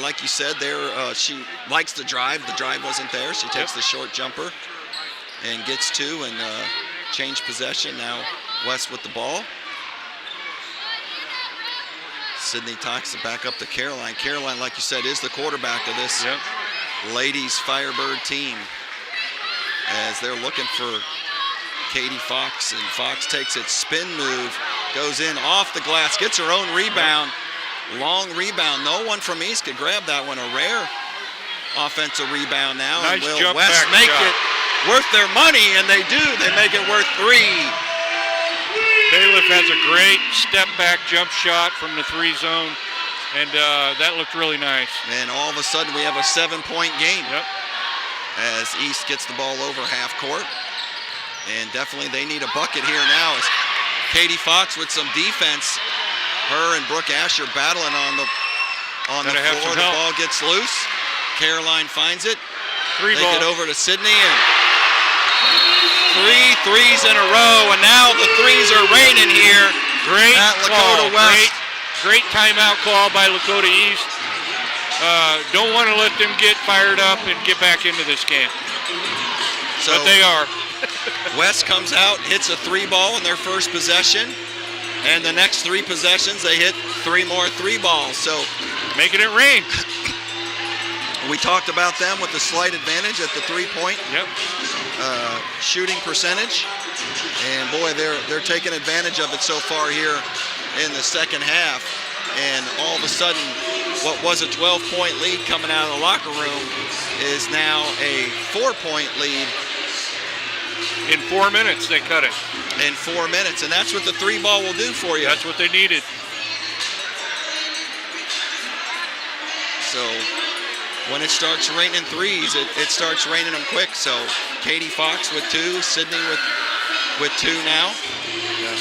Like you said there, she likes to drive. The drive wasn't there. She takes the short jumper and gets 2 and change possession. Now West with the ball. Sydney talks to back up to Caroline. Caroline, like you said, is the quarterback of this ladies Firebird team, as they're looking for Katie Fox, and Fox takes it, spin move, goes in off the glass, gets her own rebound. Long rebound. No one from East could grab that one. A rare offensive rebound now. Nice and will jump West back make shot. it worth their money? And they do. They make it worth 3. Bailiff has a great step-back jump shot from the 3 zone, and that looked really nice. And all of a sudden, we have a 7-point game. Yep. As East gets the ball over half court. And definitely they need a bucket here now. As Katie Fox with some defense. Her and Brooke Asher battling on the floor. The ball gets loose. Caroline finds it. They get over to Sydney, and 3 threes in a row, and now the threes are raining here. Great at Lakota West. Great timeout call by Lakota East. Don't want to let them get fired up and get back into this game. So but they are. West comes out, hits a 3-ball in their first possession, and the next 3 possessions they hit 3 more 3-balls. So making it rain. We talked about them with the slight advantage at the 3-point shooting percentage, and boy, they're taking advantage of it so far here in the second half. And all of a sudden, what was a 12-point lead coming out of the locker room is now a 4-point lead. In 4 minutes, they cut it. In 4 minutes, and that's what the 3-ball will do for you. That's what they needed. So when it starts raining threes, it starts raining them quick. So Katie Fox with 2, Sydney with 2 now. Yeah.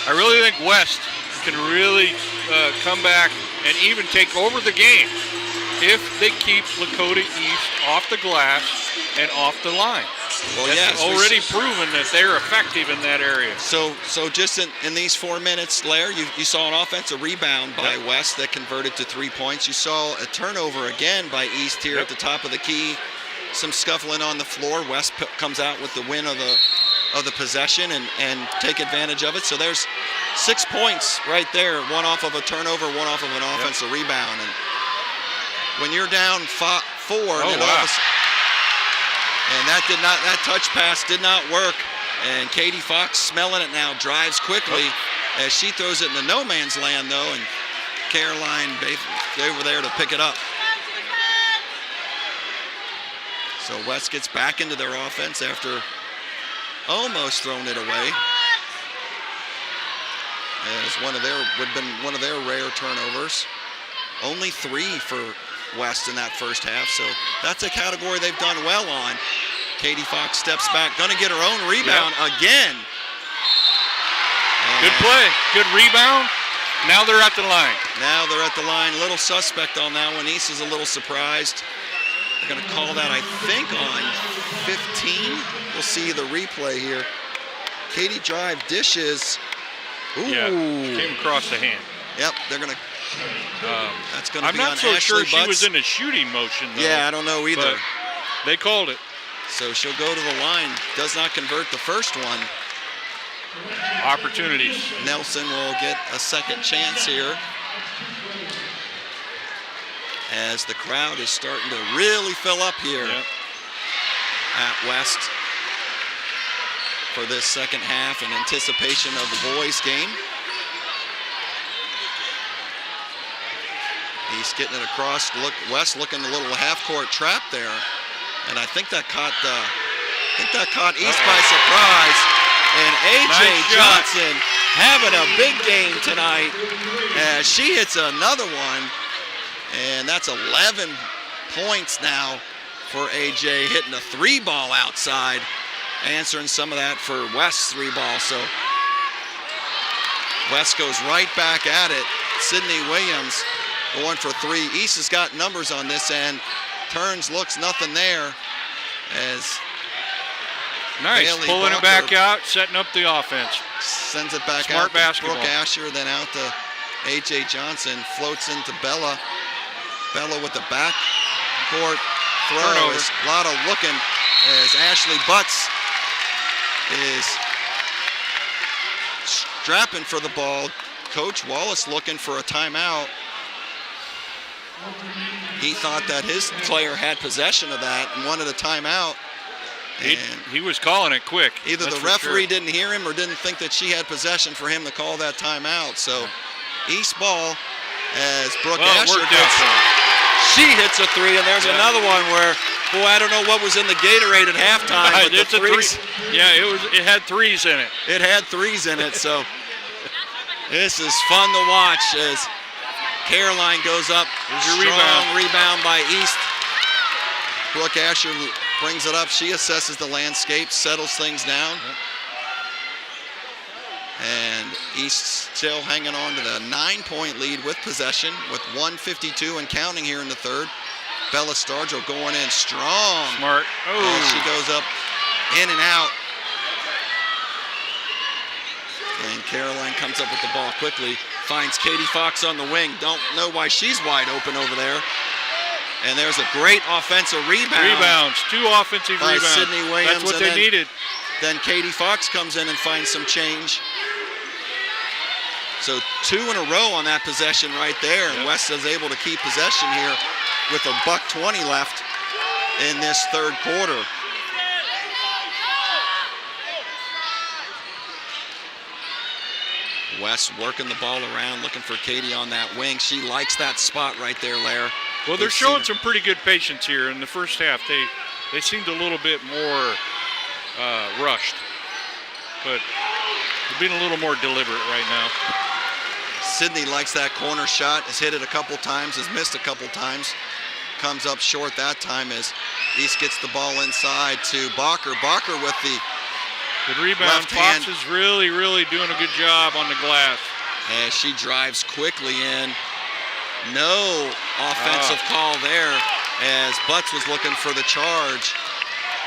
I really think West can really come back and even take over the game if they keep Lakota East off the glass and off the line. Well, that's already proven that they're effective in that area. So just in these 4 minutes, Lair, you saw an offensive rebound by West that converted to 3 points. You saw a turnover again by East here at the top of the key. Some scuffling on the floor. West comes out with the win of the possession and take advantage of it. So there's 6 points right there, one off of a turnover, one off of an offensive rebound. And when you're down 4, and that touch pass did not work. And Katie Fox, smelling it now, drives quickly as she throws it into no man's land, though, and Caroline over there to pick it up. So West gets back into their offense after almost throwing it away. As would have been one of their rare turnovers. Only 3 for West in that first half, so that's a category they've done well on. Katie Fox steps back, gonna get her own rebound again. Good play, good rebound. Now they're at the line. Now they're at the line. Little suspect on that one. East is a little surprised. They're gonna call that, I think, on 15. We'll see the replay here. Katie drive dishes. Ooh. Yeah, came across the hand. Yep, they're gonna. That's gonna I'm be on not so Ashley sure she Butts. was in a shooting motion, though. Yeah, I don't know either. But they called it. So she'll go to the line. Does not convert the first one. Opportunities. Nelson will get a second chance here, as the crowd is starting to really fill up here at West for this second half in anticipation of the boys' game. He's getting it across. West looking a little half-court trap there, and I think that caught East by surprise. And A.J. Johnson having a big game tonight as she hits another one, and that's 11 points now for A.J. hitting a 3-ball outside, answering some of that for West's 3-ball. So West goes right back at it. Sydney Williams going for 3. East has got numbers on this end. Turns, looks, nothing there. As nice, Bailey pulling it back out, setting up the offense. Sends it back Smart out basketball. to Brooke Asher, then out to A.J. Johnson. Floats into Bella. Bella with the back court throw. Turnover. A lot of looking as Ashley Butts is strapping for the ball. Coach Wallace looking for a timeout. He thought that his player had possession of that and wanted a timeout. He was calling it quick. Either the referee didn't hear him or didn't think that she had possession for him to call that timeout. So East ball as Brooke Asher gets it. She hits a 3, and there's another one where, boy, I don't know what was in the Gatorade at halftime, but the threes. Yeah, it had 3s in it. It had 3s in it, so this is fun to watch as Caroline goes up. There's your rebound by East. Brooke Asher brings it up. She assesses the landscape, settles things down. And East still hanging on to the 9-point lead with possession with 1:52 and counting here in the third. Bella Stargell going in strong. Smart. Oh. And she goes up in and out. And Caroline comes up with the ball quickly. Finds Katie Fox on the wing. Don't know why she's wide open over there. And there's a great offensive rebound. Rebounds. 2 offensive by rebounds. Sydney Williams. That's what and they needed. Then Katie Fox comes in and finds some change. So 2 in a row on that possession right there. And West is able to keep possession here with a $1:20 left in this third quarter. West working the ball around, looking for Katie on that wing. She likes that spot right there, Lair. Well, they're showing some pretty good patience here in the first half. They seemed a little bit more rushed, but they're being a little more deliberate right now. Sydney likes that corner shot, has hit it a couple times, has missed a couple times. Comes up short that time as East gets the ball inside to Bacher. Bacher with the good rebound. left hand. Fox is really, really doing a good job on the glass. As she drives quickly in. No offensive call there as Butts was looking for the charge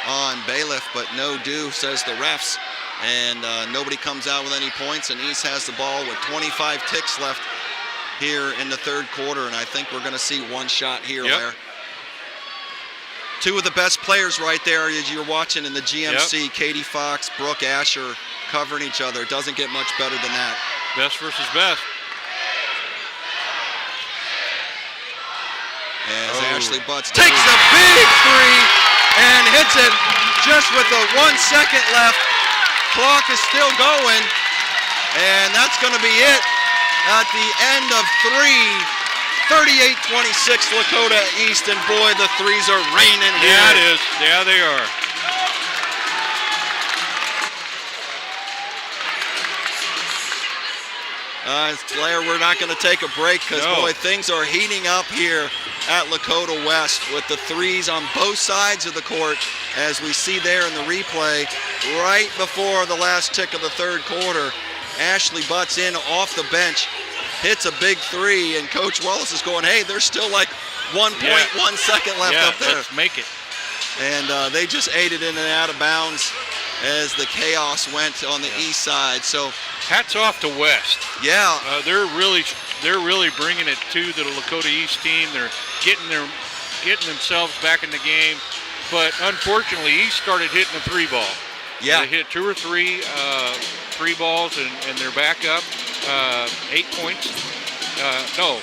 on Bailiff, but no do, says the refs. And nobody comes out with any points, and East has the ball with 25 ticks left here in the third quarter, and I think we're going to see one shot here, Lair. 2 of the best players right there as you're watching in the GMC, Katie Fox, Brooke Asher covering each other. It doesn't get much better than that. Best versus best. As Ashley Butts takes a big 3 and hits it just with a 1 second left. Clock is still going, and that's going to be it at the end of 3. 38-26 Lakota East, and boy, the threes are raining here. Yeah, it is. Yeah, they are. Lair, we're not going to take a break because, boy, things are heating up here at Lakota West with the threes on both sides of the court, as we see there in the replay right before the last tick of the third quarter. Ashley Butts in off the bench, hits a big 3, and Coach Wallace is going, hey, there's still like 1.1 second left up there. Let's make it. And they just ate it in and out of bounds as the chaos went on the east side. So hats off to West. Yeah. They're really bringing it to the Lakota East team. They're getting themselves back in the game. But unfortunately, East started hitting a 3-ball. Yeah. They hit 2 or 3 3 balls, and they're back up 8 points. 12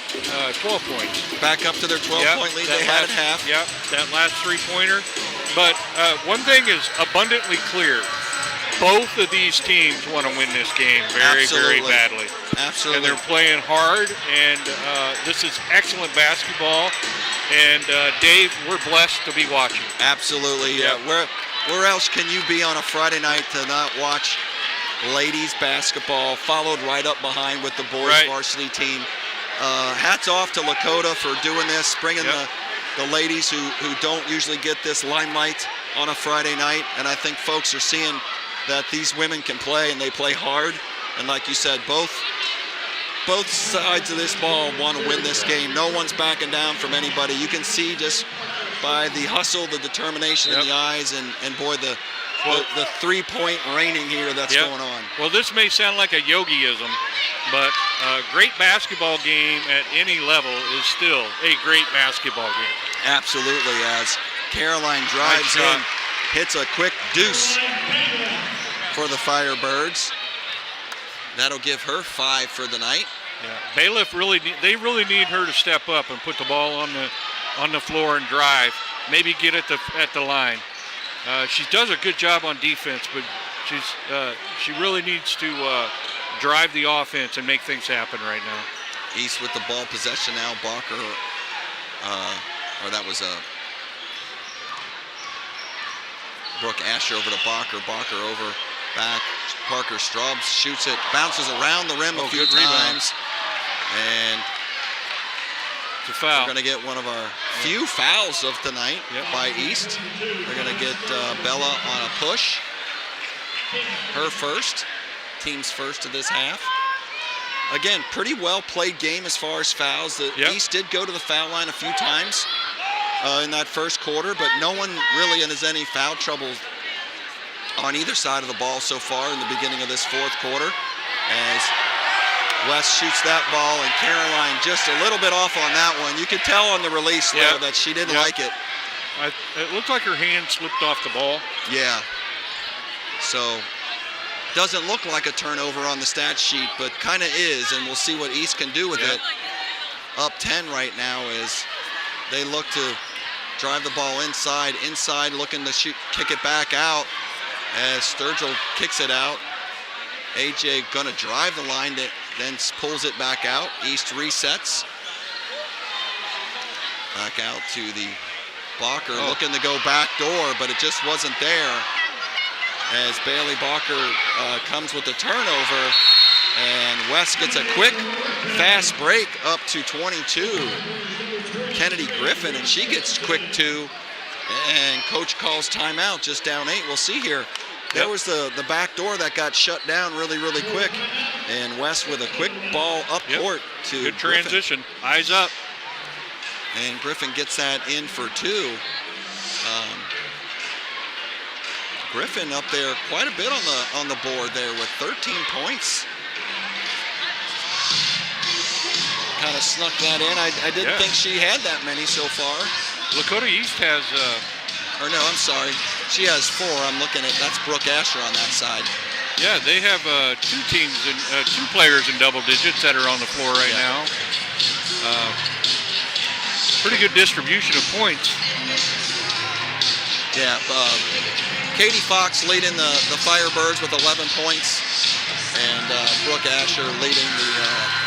points. Back up to their 12-point lead they had at half. Yep, that last 3-pointer. But one thing is abundantly clear. Both of these teams want to win this game very, very badly. Absolutely. And they're playing hard, and this is excellent basketball. And Dave, we're blessed to be watching. Absolutely, yeah. Where else can you be on a Friday night to not watch ladies basketball, followed right up behind with the boys varsity team? Hats off to Lakota for doing this, bringing the ladies who don't usually get this limelight on a Friday night. And I think folks are seeing that these women can play, and they play hard. And like you said, both sides of this ball want to win this game. No one's backing down from anybody. You can see just by the hustle, the determination in the eyes, and boy, the 3-point raining here that's going on. Well, this may sound like a yogiism, but a great basketball game at any level is still a great basketball game. Absolutely, as Caroline drives in, hits a quick deuce for the Firebirds. That'll give her 5 for the night. Yeah, Bailiff really need her to step up and put the ball on the floor and drive. Maybe get at the line. She does a good job on defense, but she really needs to drive the offense and make things happen right now. East with the ball possession now. Bacher, or that was Brooke Asher over to Bacher. Bacher over back. Parker Straubs shoots it, bounces around the rim a few times, and it's a foul. We're going to get one of our few fouls of tonight by East. We're going to get Bella on a push, her first. team's first of this half. Again, pretty well played game as far as fouls. The East did go to the foul line a few times in that first quarter, but no one really has any foul trouble on either side of the ball so far in the beginning of this fourth quarter. As West shoots that ball, and Caroline just a little bit off on that one. You could tell on the release though that she didn't like it. It looked like her hand slipped off the ball. Yeah. So doesn't look like a turnover on the stat sheet, but kind of is, and we'll see what East can do with it. Up 10 right now as they look to drive the ball inside, looking to kick it back out as Sturgill kicks it out. AJ gonna drive the line, then pulls it back out. East resets. Back out to the Balker, looking to go back door, but it just wasn't there. As Bailey Balker comes with the turnover, and West gets a quick, fast break up to 22. Kennedy Griffin, and she gets quick 2, and coach calls timeout, just down 8. We'll see here. There was the back door that got shut down really, really quick, and West with a quick ball up court to Good transition, Griffin. Eyes up. And Griffin gets that in for 2. Griffin up there quite a bit on the board there with 13 points. Kind of snuck that in. I didn't think she had that many so far. Lakota East has... or no, I'm sorry. She has 4. I'm looking at, that's Brooke Asher on that side. Yeah, they have 2 teams and 2 players in double digits that are on the floor right now. Pretty good distribution of points. Yeah, Katie Fox leading the Firebirds with 11 points, and Brooke Asher leading the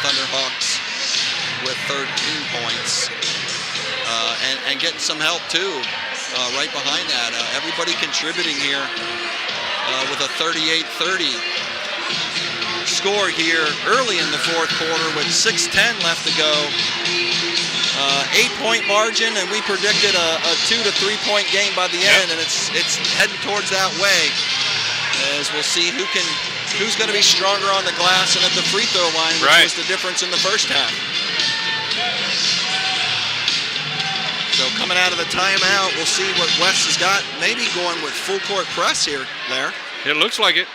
Thunderhawks with 13 points, and getting some help too right behind that. Everybody contributing here with a 38-30 score here early in the fourth quarter with 6:10 left to go. 8-point margin, and we predicted a 2 to 3 point game by the end, and it's heading towards that way. As we'll see who's going to be stronger on the glass and at the free throw line, which was the difference in the first half. So coming out of the timeout, we'll see what West has got. Maybe going with full court press here, Blair. It looks like it.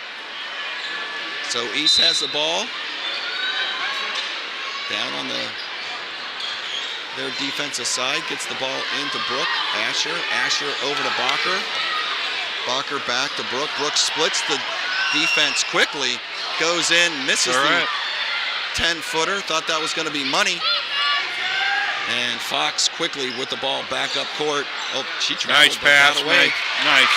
So East has the ball down on their defensive side, gets the ball into Brooke Asher. Asher over to Balker. Balker back to Brooke. Brooke splits the defense quickly, goes in, misses the 10-footer. Thought that was going to be money. And Fox quickly with the ball back up court. Oh, she traveled. Nice pass, nice.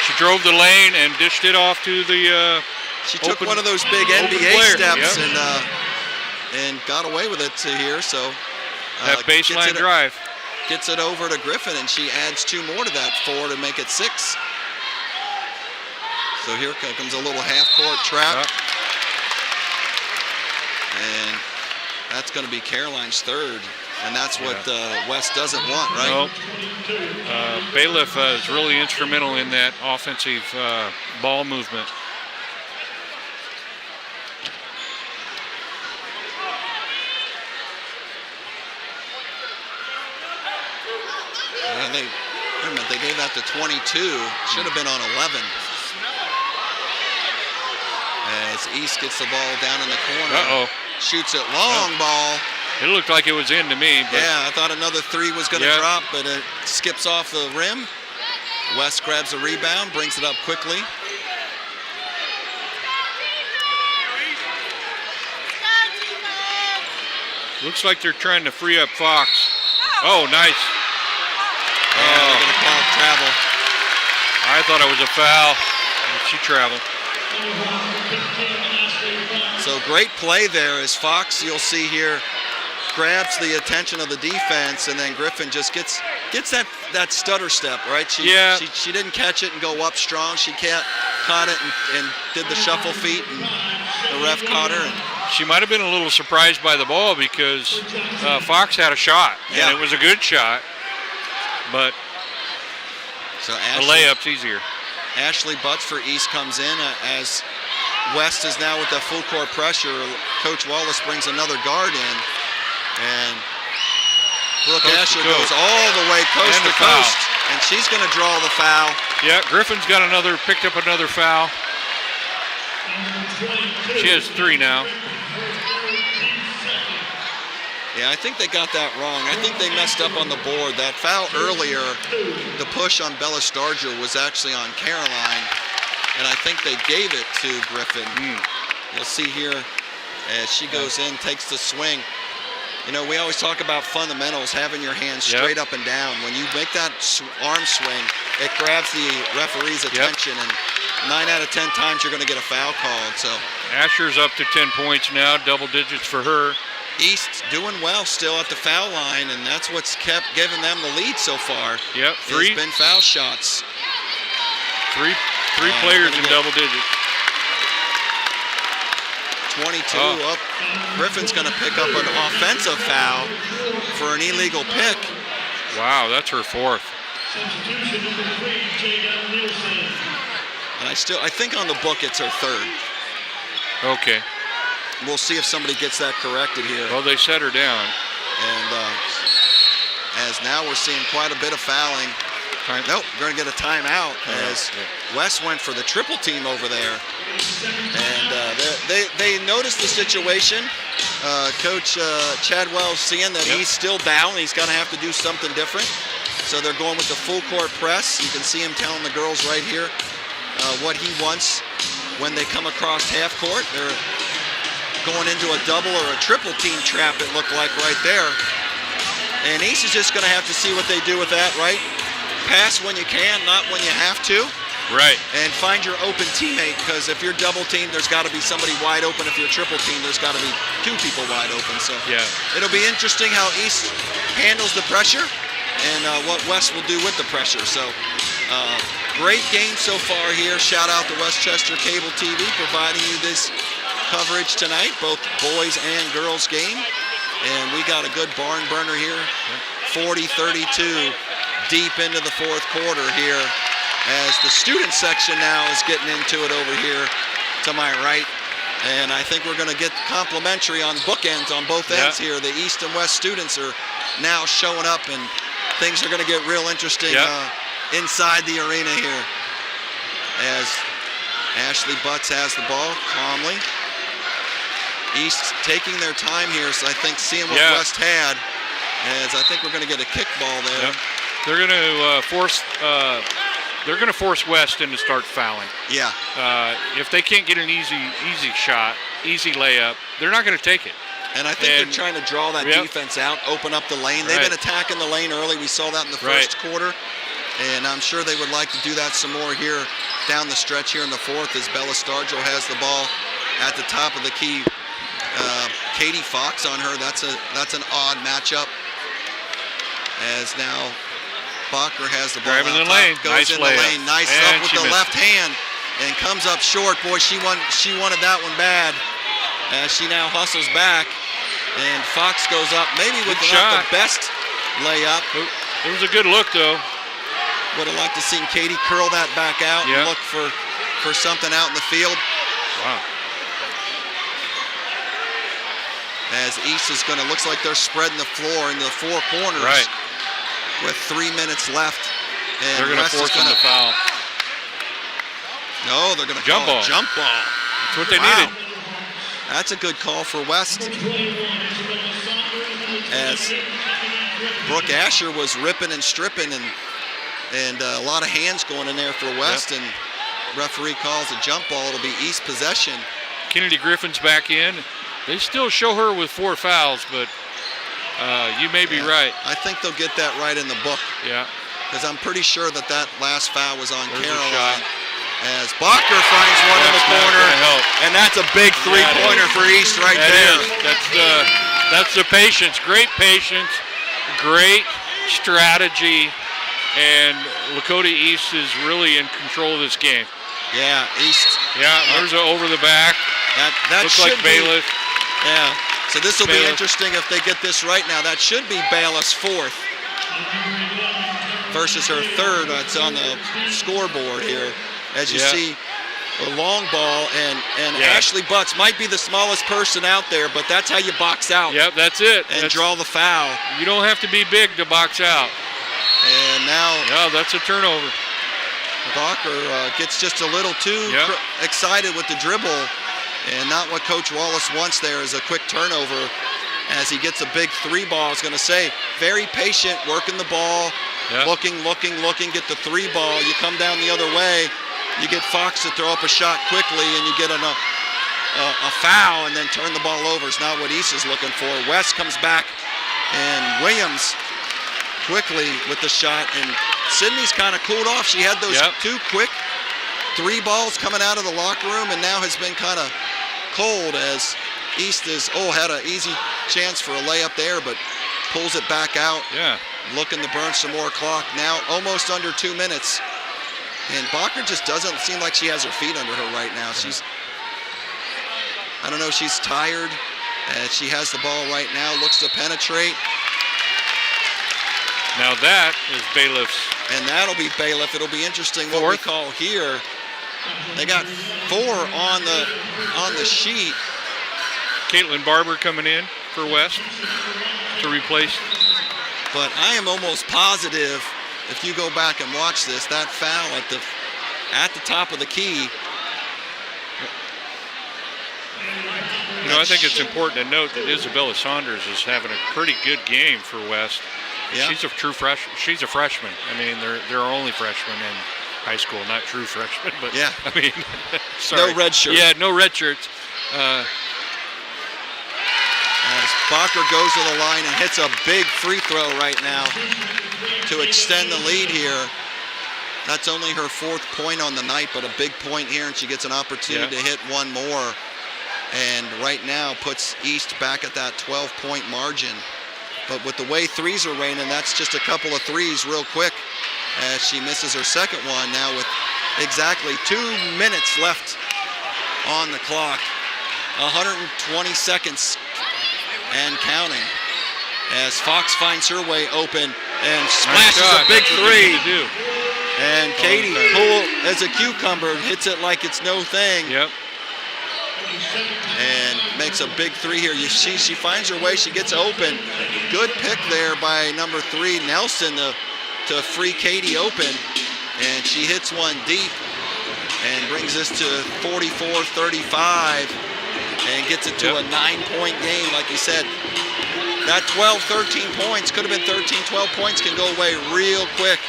She drove the lane and dished it off to the She took one of those big NBA steps and got away with it to here. So that baseline drive. Gets it over to Griffin, and she adds 2 more to that 4 to make it 6. So here comes a little half-court trap. And that's going to be Caroline's 3rd. And that's what West doesn't want, right? Nope. Bailiff is really instrumental in that offensive ball movement. They gave that to 22. Should have been on 11. As East gets the ball down in the corner. Shoots it long ball. It looked like it was in to me. But I thought another 3 was going to drop, but it skips off the rim. West grabs the rebound, brings it up quickly. Looks like they're trying to free up Fox. Oh, nice. They're going to call travel. I thought it was a foul. She traveled. So great play there as Fox, you'll see here, grabs the attention of the defense, and then Griffin just gets that stutter step, right? She didn't catch it and go up strong. She caught it and did the shuffle feet, and the ref caught her. And she might have been a little surprised by the ball because Fox had a shot, and it was a good shot. But so the layup's easier. Ashley Butts for East comes in as West is now with the full court pressure. Coach Wallace brings another guard in, and Brooke Asher goes all the way coast to coast, and she's going to draw the foul. Yeah, Griffin's picked up another foul. She has 3 now. Yeah, I think they got that wrong. I think they messed up on the board. That foul earlier, the push on Bella Starger was actually on Caroline, and I think they gave it to Griffin. You'll see here as she goes in, takes the swing. You know, we always talk about fundamentals, having your hands straight up and down. When you make that arm swing, it grabs the referee's attention, and 9 out of 10 times you're going to get a foul called. So Asher's up to 10 points now, double digits for her. East doing well still at the foul line, and that's what's kept giving them the lead so far. Yep, 3. It's been foul shots. 3 players in double digits. 22 up. Griffin's going to pick up an offensive foul for an illegal pick. Wow, that's her 4th. And I think on the book it's her 3rd. Okay. We'll see if somebody gets that corrected here. Well, they set her down. And as now we're seeing quite a bit of fouling. Nope, we're going to get a timeout as West went for the triple team over there. And they noticed the situation. Coach Chadwell's seeing that he's still down. He's going to have to do something different. So they're going with the full court press. You can see him telling the girls right here what he wants when they come across half court. They're going into a double or a triple team trap, it looked like right there. And East is just going to have to see what they do with that, right? Pass when you can, not when you have to. Right. And find your open teammate, because if you're double teamed, there's got to be somebody wide open. If you're triple teamed, there's got to be 2 people wide open. So it'll be interesting how East handles the pressure and what West will do with the pressure. So great game so far here. Shout out to Westchester Cable TV providing you this coverage tonight, both boys and girls game. And we got a good barn burner here. 40-32 deep into the 4th quarter here, as the student section now is getting into it over here to my right. And I think we're going to get complimentary on bookends on both ends here. The East and West students are now showing up, and things are going to get real interesting inside the arena here. As Ashley Butts has the ball calmly. East taking their time here, so I think seeing what West had, as I think we're going to get a kickball there. They're going to force. They're going to force West into start fouling. Yeah. If they can't get an easy shot, easy layup, they're not going to take it. And I think they're trying to draw that defense out, open up the lane. They've been attacking the lane early. We saw that in the first quarter. And I'm sure they would like to do that some more here down the stretch here in the 4th, as Bella Stargell has the ball at the top of the key. Katie Fox on her. That's an odd matchup. As now Bacher has the ball. Driving the lane. Goes in the lane. Nice and up with the left hand, and comes up short. Boy, she wanted that one bad. As she now hustles back, and Fox goes up, maybe with not the best layup. It was a good look though. Would have liked to see Katie curl that back out and look for something out in the field. Wow. As East is going to, looks like they're spreading the floor in the 4 corners. Right. With 3 minutes left. And they're going to force them to foul. No, they're going to jump call ball. A jump ball. That's what they needed. That's a good call for West. As Brooke Asher was ripping and stripping, and a lot of hands going in there for West, and referee calls a jump ball. It'll be East possession. Kennedy Griffin's back in. They still show her with 4 fouls, but you may be right. I think they'll get that right in the book. Yeah. Because I'm pretty sure that last foul was on Caroline. As Bacher finds one in the corner, and that's a big 3-pointer for East right there. That's the patience, great patience, great strategy, and Lakota East is really in control of this game. Yeah, East. Yeah, there's an over the back. That looks should like Bailiff. Yeah, so this will be interesting if they get this right now. That should be Bailiff's 4th versus her 3rd. It's on the scoreboard here. as you see the long ball, and Ashley Butts might be the smallest person out there, but that's how you box out. Yep, that's it. And draw the foul. You don't have to be big to box out. And now that's a turnover. Bacher gets just a little too excited with the dribble, and not what Coach Wallace wants there is a quick turnover as he gets a big three ball. I was going to say, very patient, working the ball, looking, get the three ball. You come down the other way, you get Fox to throw up a shot quickly, and you get a foul and then turn the ball over. It's not what East is looking for. West comes back, and Williams quickly with the shot, and Sydney's kind of cooled off. She had those two quick three balls coming out of the locker room, and now has been kind of cold as East is, had an easy chance for a layup there, but pulls it back out. Yeah. Looking to burn some more clock. Now almost under 2 minutes. And Bacher just doesn't seem like she has her feet under her right now. I don't know, she's tired. She has the ball right now, looks to penetrate. Now that is Bailiff's. And that'll be Bailiff. It'll be interesting what we call here. They got 4 on the sheet. Caitlin Barber coming in for West to replace. But I am almost positive, if you go back and watch this, that foul at the top of the key. You know, I think it's important to note that Isabella Saunders is having a pretty good game for West. Yeah. She's a true freshman. She's a freshman. I mean, they're only freshmen in high school, not true freshmen, but I mean, sorry. No red shirts. Yeah, no red shirts. As Bacher goes to the line and hits a big free throw right now to extend the lead here. That's only her 4th point on the night, but a big point here, and she gets an opportunity to hit one more. And right now puts East back at that 12-point margin. But with the way threes are raining, that's just a couple of threes real quick as she misses her second one now with exactly 2 minutes left on the clock. 120 seconds and counting as Fox finds her way open and smashes a big three. And Katie, cool as a cucumber, hits it like it's no thing. Yep. And makes a big three here. You see, she finds her way. She gets open. Good pick there by number 3, Nelson, to free Katie open. And she hits one deep and brings this to 44-35 and gets it to a 9-point game. Like you said, that 12-13 points, could have been 13-12 points, can go away real quick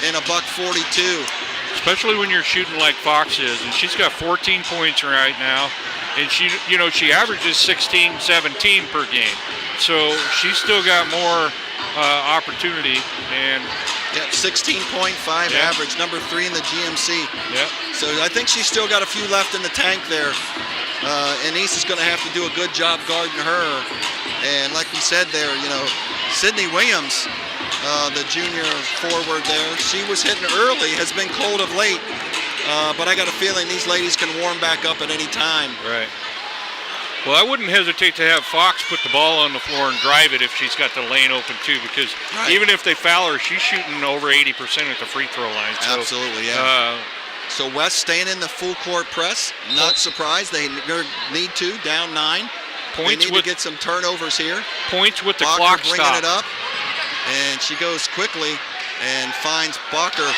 in a $1:42. Especially when you're shooting like Fox is, and she's got 14 points right now, and she averages 16, 17 per game. So she's still got more opportunity. And 16.5 average, number 3 in the GMC. So I think she's still got a few left in the tank there. And East is going to have to do a good job guarding her. And like we said there, Sydney Williams, the junior forward there, she was hitting early, has been cold of late. But I got a feeling these ladies can warm back up at any time. Right. Well, I wouldn't hesitate to have Fox put the ball on the floor and drive it if she's got the lane open too, because even if they foul her, she's shooting over 80% at the free throw line. So, absolutely, so West staying in the full court press. Not surprised. They need to, down 9. They need to get some turnovers here. Points with the Bacher clock bringing stop. it up. And she goes quickly and finds Bacher.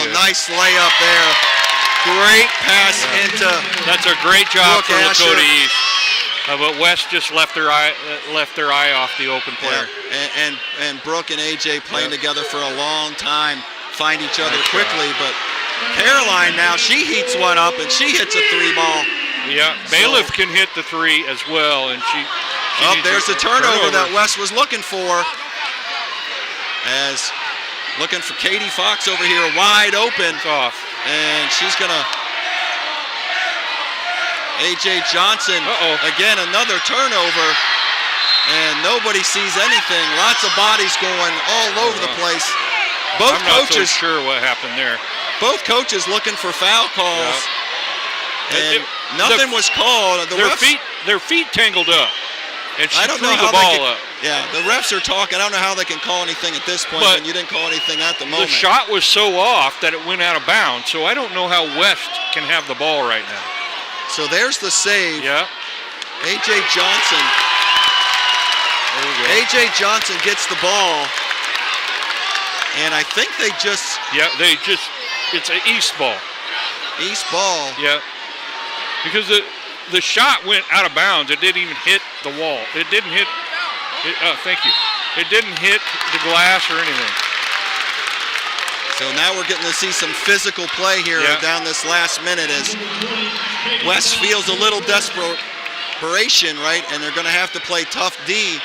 Nice layup there. Great pass into. That's a great job for Lakota East. But West just left their eye off the open player. And Brooke and AJ playing together for a long time, find each other quickly. But Caroline now, she heats one up and she hits a 3-ball. Yeah, Bailiff can hit the 3 as well, and she there's the turnover that West was looking for. As looking for Katie Fox over here, wide open. It's off. And she's gonna, AJ Johnson, again another turnover, and nobody sees anything. Lots of bodies going all over the place. Both I'm coaches, not so sure what happened there. Both coaches looking for foul calls, and nothing was called. Their feet tangled up, and she I don't threw know the how ball up. Yeah, the refs are talking. I don't know how they can call anything at this point, but you didn't call anything at the moment. The shot was so off that it went out of bounds, so I don't know how West can have the ball right now. So there's the save. Yeah. A.J. Johnson. There we go. A.J. Johnson gets the ball, and I think they just... Yeah, it's an East ball. East ball. Yeah. Because the shot went out of bounds. It didn't even hit the wall. It didn't hit... thank you. It didn't hit the glass or anything. So now we're getting to see some physical play here down this last minute as West feels a little desperation, right? And they're going to have to play tough D.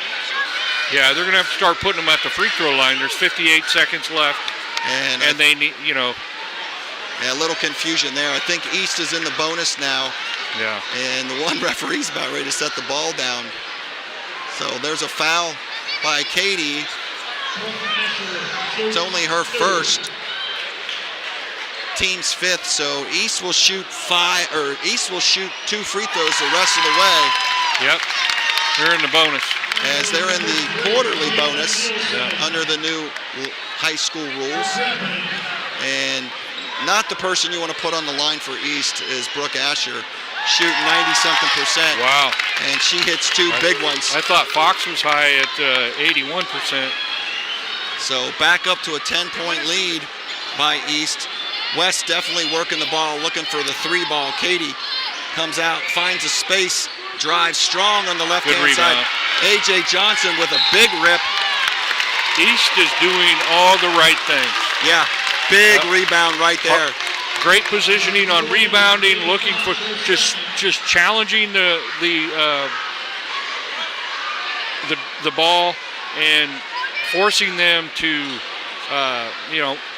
Yeah, they're going to have to start putting them at the free throw line. There's 58 seconds left. And they need, Yeah, a little confusion there. I think East is in the bonus now. Yeah. And the one referee's about ready to set the ball down. So there's a foul by Katie. It's only her first. Team's fifth, so East will shoot 2 free throws the rest of the way. Yep. They're in the bonus. As they're in the quarterly bonus under the new high school rules. And not the person you want to put on the line for East is Brooke Asher, shooting 90-something%. Wow. And she hits 2 big ones. I thought Fox was high at 81%. So back up to a 10-point lead by East. West definitely working the ball, looking for the 3 ball. Katie comes out, finds a space, drives strong on the left-hand side. A.J. Johnson with a big rip. East is doing all the right things. Yeah, big rebound right there. Great positioning on rebounding, looking for just challenging the ball and forcing them to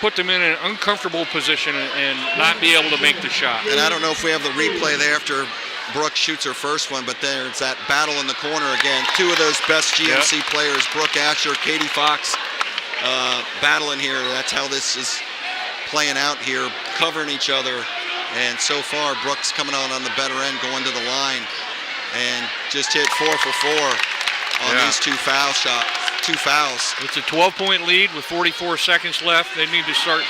put them in an uncomfortable position and not be able to make the shot. And I don't know if we have the replay there after Brooke shoots her first one, but there's that battle in the corner again. 2 of those best GMC players, Brooke Asher, Katie Fox, battling here. That's how this is playing out here, covering each other. And so far, Brooke's coming on the better end, going to the line, and just hit 4 for 4 on these 2 foul shots. 2 fouls. It's a 12-point lead with 44 seconds left. They need to start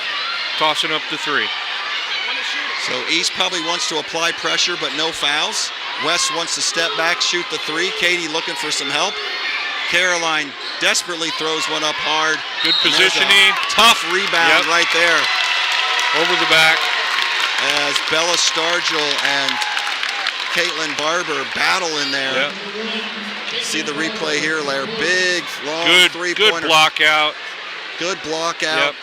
tossing up the 3. So East probably wants to apply pressure, but no fouls. West wants to step back, shoot the 3. Katie looking for some help. Caroline desperately throws one up hard. Good positioning. Tough rebound right there. Over the back. As Bella Stargell and Caitlin Barber battle in there. See the replay here, Larry. Big, long three-pointer. Good block out. Good block out.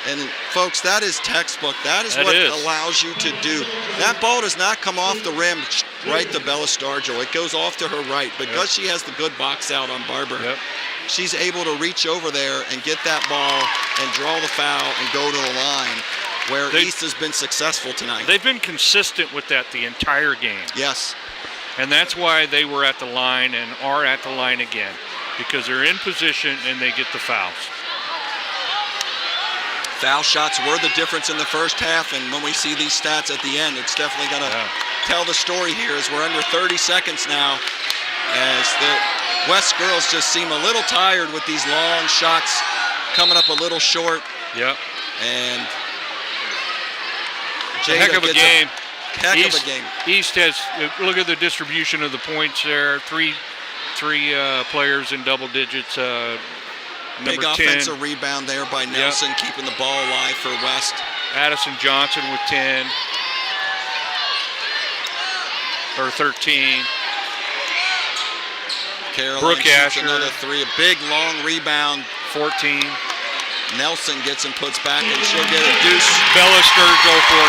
And folks, that is textbook. That is what allows you to do. That ball does not come off the rim right to Bella Stargell. It goes off to her right. Because she has the good box out on Barber, she's able to reach over there and get that ball and draw the foul and go to the line, where East has been successful tonight. They've been consistent with that the entire game. Yes. And that's why they were at the line and are at the line again, because they're in position and they get the fouls. Foul shots were the difference in the first half, and when we see these stats at the end, it's definitely going to tell the story here as we're under 30 seconds now, as the West girls just seem a little tired with these long shots coming up a little short. And Jada heck of a game. Heck of a game. East has, look at the distribution of the points there. Three players in double digits. Big offensive rebound there by Nelson, keeping the ball alive for West. Addison Johnson with 10. Or 13. Caroline Brooke shoots Asher. Another 3. A big, long rebound. 14. Nelson gets and puts back, and she'll get a deuce. Bella Sturgill, 14.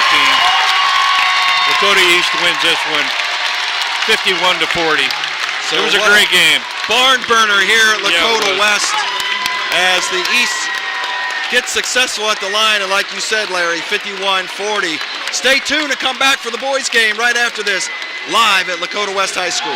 Lakota East wins this one, 51-40. So it was a great game. Barn burner here at Lakota West as the East gets successful at the line, and like you said, Larry, 51-40. Stay tuned to come back for the boys game right after this, live at Lakota West High School.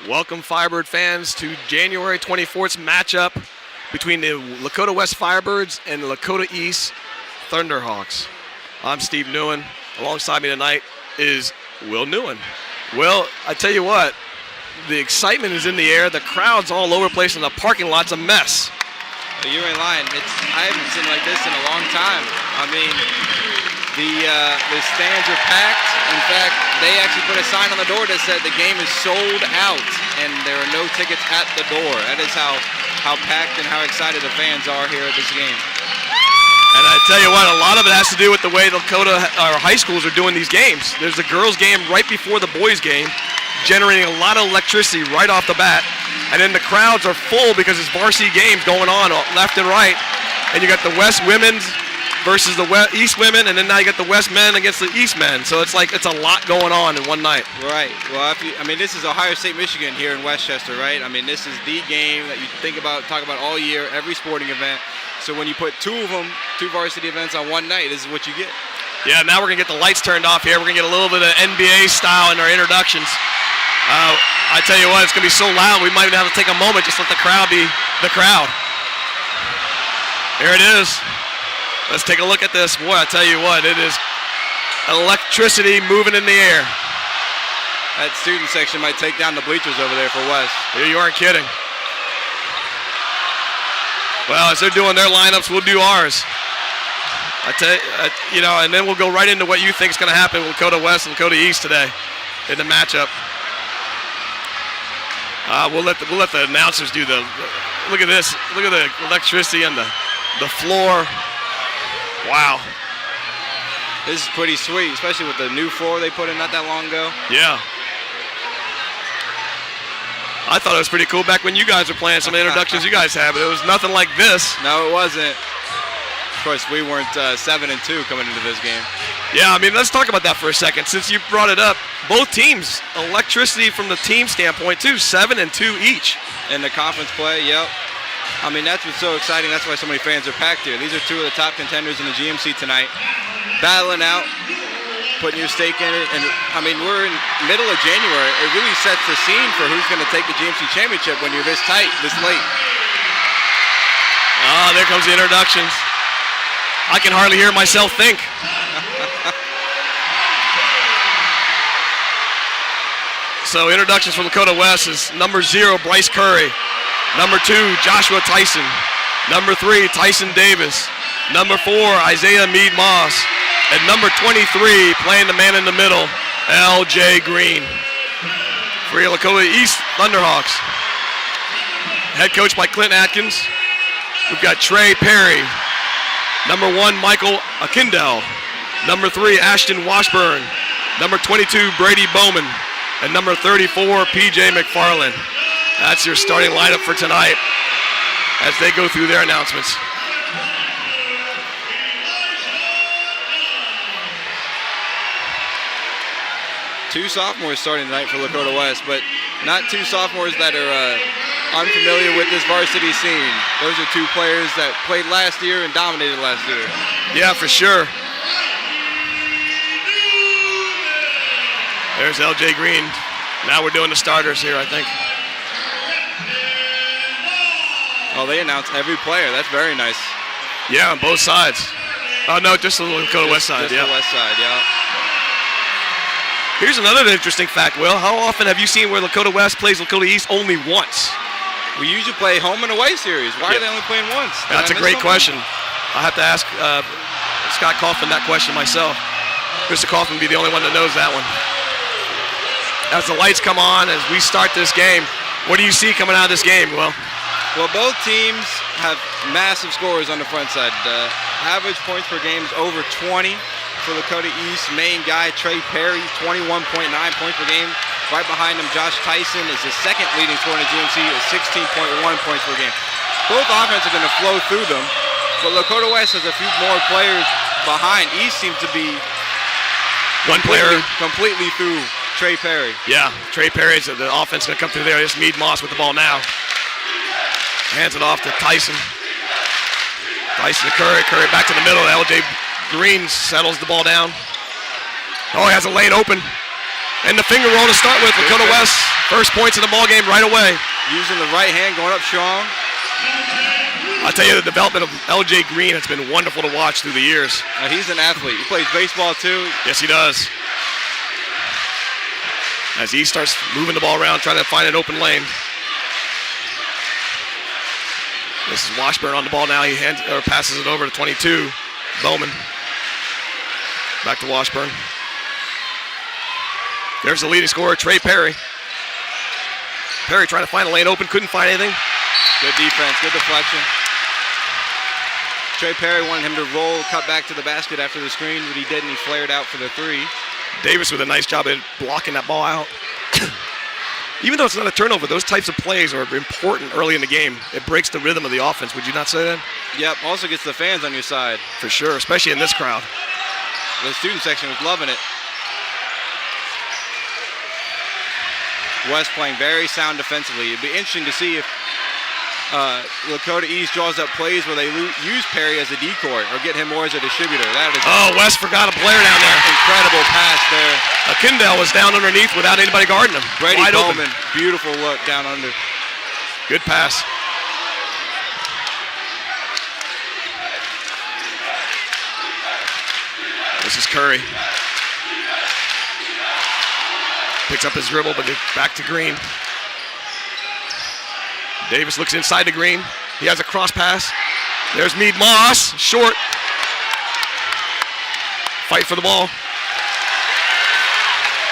Welcome, Firebird fans, to January 24th's matchup between the Lakota West Firebirds and the Lakota East Thunderhawks. I'm Steve Newen. Alongside me tonight is Will Newen. Will, I tell you what, the excitement is in the air. The crowd's all over the place, and the parking lot's a mess. You ain't lying. I haven't seen like this in a long time. I mean, the stands are packed. In fact, they actually put a sign on the door that said the game is sold out, and there are no tickets at the door. That is how packed and how excited the fans are here at this game. And I tell you what, a lot of it has to do with the way the Lakota high schools are doing these games. There's a girls' game right before the boys' game, generating a lot of electricity right off the bat. And then the crowds are full because it's varsity games going on left and right. And you got the West women's versus the East women, and then now you got the West men against the East men. So it's like it's a lot going on in one night. Right. Well, this is Ohio State, Michigan here in Westchester, right? I mean, this is the game that you talk about all year, every sporting event. So when you put two varsity events on one night, this is what you get. Yeah, now we're going to get the lights turned off here. We're going to get a little bit of NBA style in our introductions. I tell you what, it's going to be so loud, we might even have to take a moment, just let the crowd be the crowd. Here it is. Let's take a look at this. Boy, I tell you what, it is electricity moving in the air. That student section might take down the bleachers over there for West. You aren't kidding. Well, as they're doing their lineups, we'll do ours. I tell you, and then we'll go right into what you think is going to happen with Lakota West and Lakota East today in the matchup. We'll let the announcers do the. Look at this. Look at the electricity on the floor. Wow. This is pretty sweet, especially with the new floor they put in not that long ago. Yeah. I thought it was pretty cool back when you guys were playing some of the introductions you guys had, but it was nothing like this. No, it wasn't. Of course, we weren't 7-2 coming into this game. Yeah, I mean, let's talk about that for a second. Since you brought it up, both teams, electricity from the team standpoint too, 7-2 each. In the conference play, yep. I mean, that's what's so exciting. That's why so many fans are packed here. These are two of the top contenders in the GMC tonight. Battling out, putting your stake in it. And, I mean, we're in middle of January. It really sets the scene for who's going to take the GMC championship when you're this tight, this late. There comes the introductions. I can hardly hear myself think. So introductions from Lakota West is number 0, Bryce Curry. Number 2, Joshua Tyson. Number 3, Tyson Davis. Number 4, Isaiah Meade Moss. And number 23, playing the man in the middle, L.J. Green. For your Lakota East Thunderhawks. Head coach by Clint Atkins. We've got Trey Perry. Number 1, Michael Akindel. Number 3, Ashton Washburn. Number 22, Brady Bowman. And number 34, P.J. McFarland. That's your starting lineup for tonight as they go through their announcements. Two sophomores starting tonight for Lakota West, but not two sophomores that are unfamiliar with this varsity scene. Those are two players that played last year and dominated last year. Yeah, for sure. There's L.J. Green. Now we're doing the starters here, I think. Oh, they announced every player. That's very nice. Yeah, on both sides. Oh, no, just the Lakota West side. Just yeah. the West side, yeah. Here's another interesting fact, Will. How often have you seen where Lakota West plays Lakota East only once? We usually play home and away series. Why are they only playing once? That's a great question. I'll have to ask Scott Kaufman that question myself. Mr. Kaufman would be the only one that knows that one. As the lights come on, as we start this game, what do you see coming out of this game, Will? Well, both teams have massive scores on the front side. Average points per game is over 20 for Lakota East. Main guy, Trey Perry, 21.9 points per game. Right behind him, Josh Tyson is the second leading scorer in the GMC at 16.1 points per game. Both offenses are going to flow through them, but Lakota West has a few more players behind. East seems to be one player completely through Trey Perry. Yeah, Trey Perry's the offense going to come through there. It's Meade Moss with the ball now. Hands it off to Tyson. Tyson to Curry. Curry back to the middle. L.J. Green settles the ball down. Oh, he has a lane open. And the finger roll to start with. Lakota West, first points in the ball game right away. Using the right hand, going up strong. I'll tell you, the development of LJ Green has been wonderful to watch through the years. He's an athlete. He plays baseball too. Yes, he does. As he starts moving the ball around, trying to find an open lane. This is Washburn on the ball now. He passes it over to 22, Bowman. Back to Washburn. There's the leading scorer, Trey Perry. Perry trying to find a lane open, couldn't find anything. Good defense, good deflection. Trey Perry wanted him to roll, cut back to the basket after the screen, but he didn't. He flared out for the three. Davis with a nice job at blocking that ball out. Even though it's not a turnover, those types of plays are important early in the game. It breaks the rhythm of the offense. Would you not say that? Yep, also gets the fans on your side. For sure, especially in this crowd. The student section was loving it. West playing very sound defensively. It'd be interesting to see if Lakota East draws up plays where they use Perry as a decoy or get him more as a distributor. That is West forgot a player down there. Incredible pass there. Kindell was down underneath without anybody guarding him. Brady Wide Bowman, open. beautiful look down under. Good pass. This is Curry. Picks up his dribble, but back to Green. Davis looks inside to Green. He has a cross pass. There's Meade Moss, short. Fight for the ball.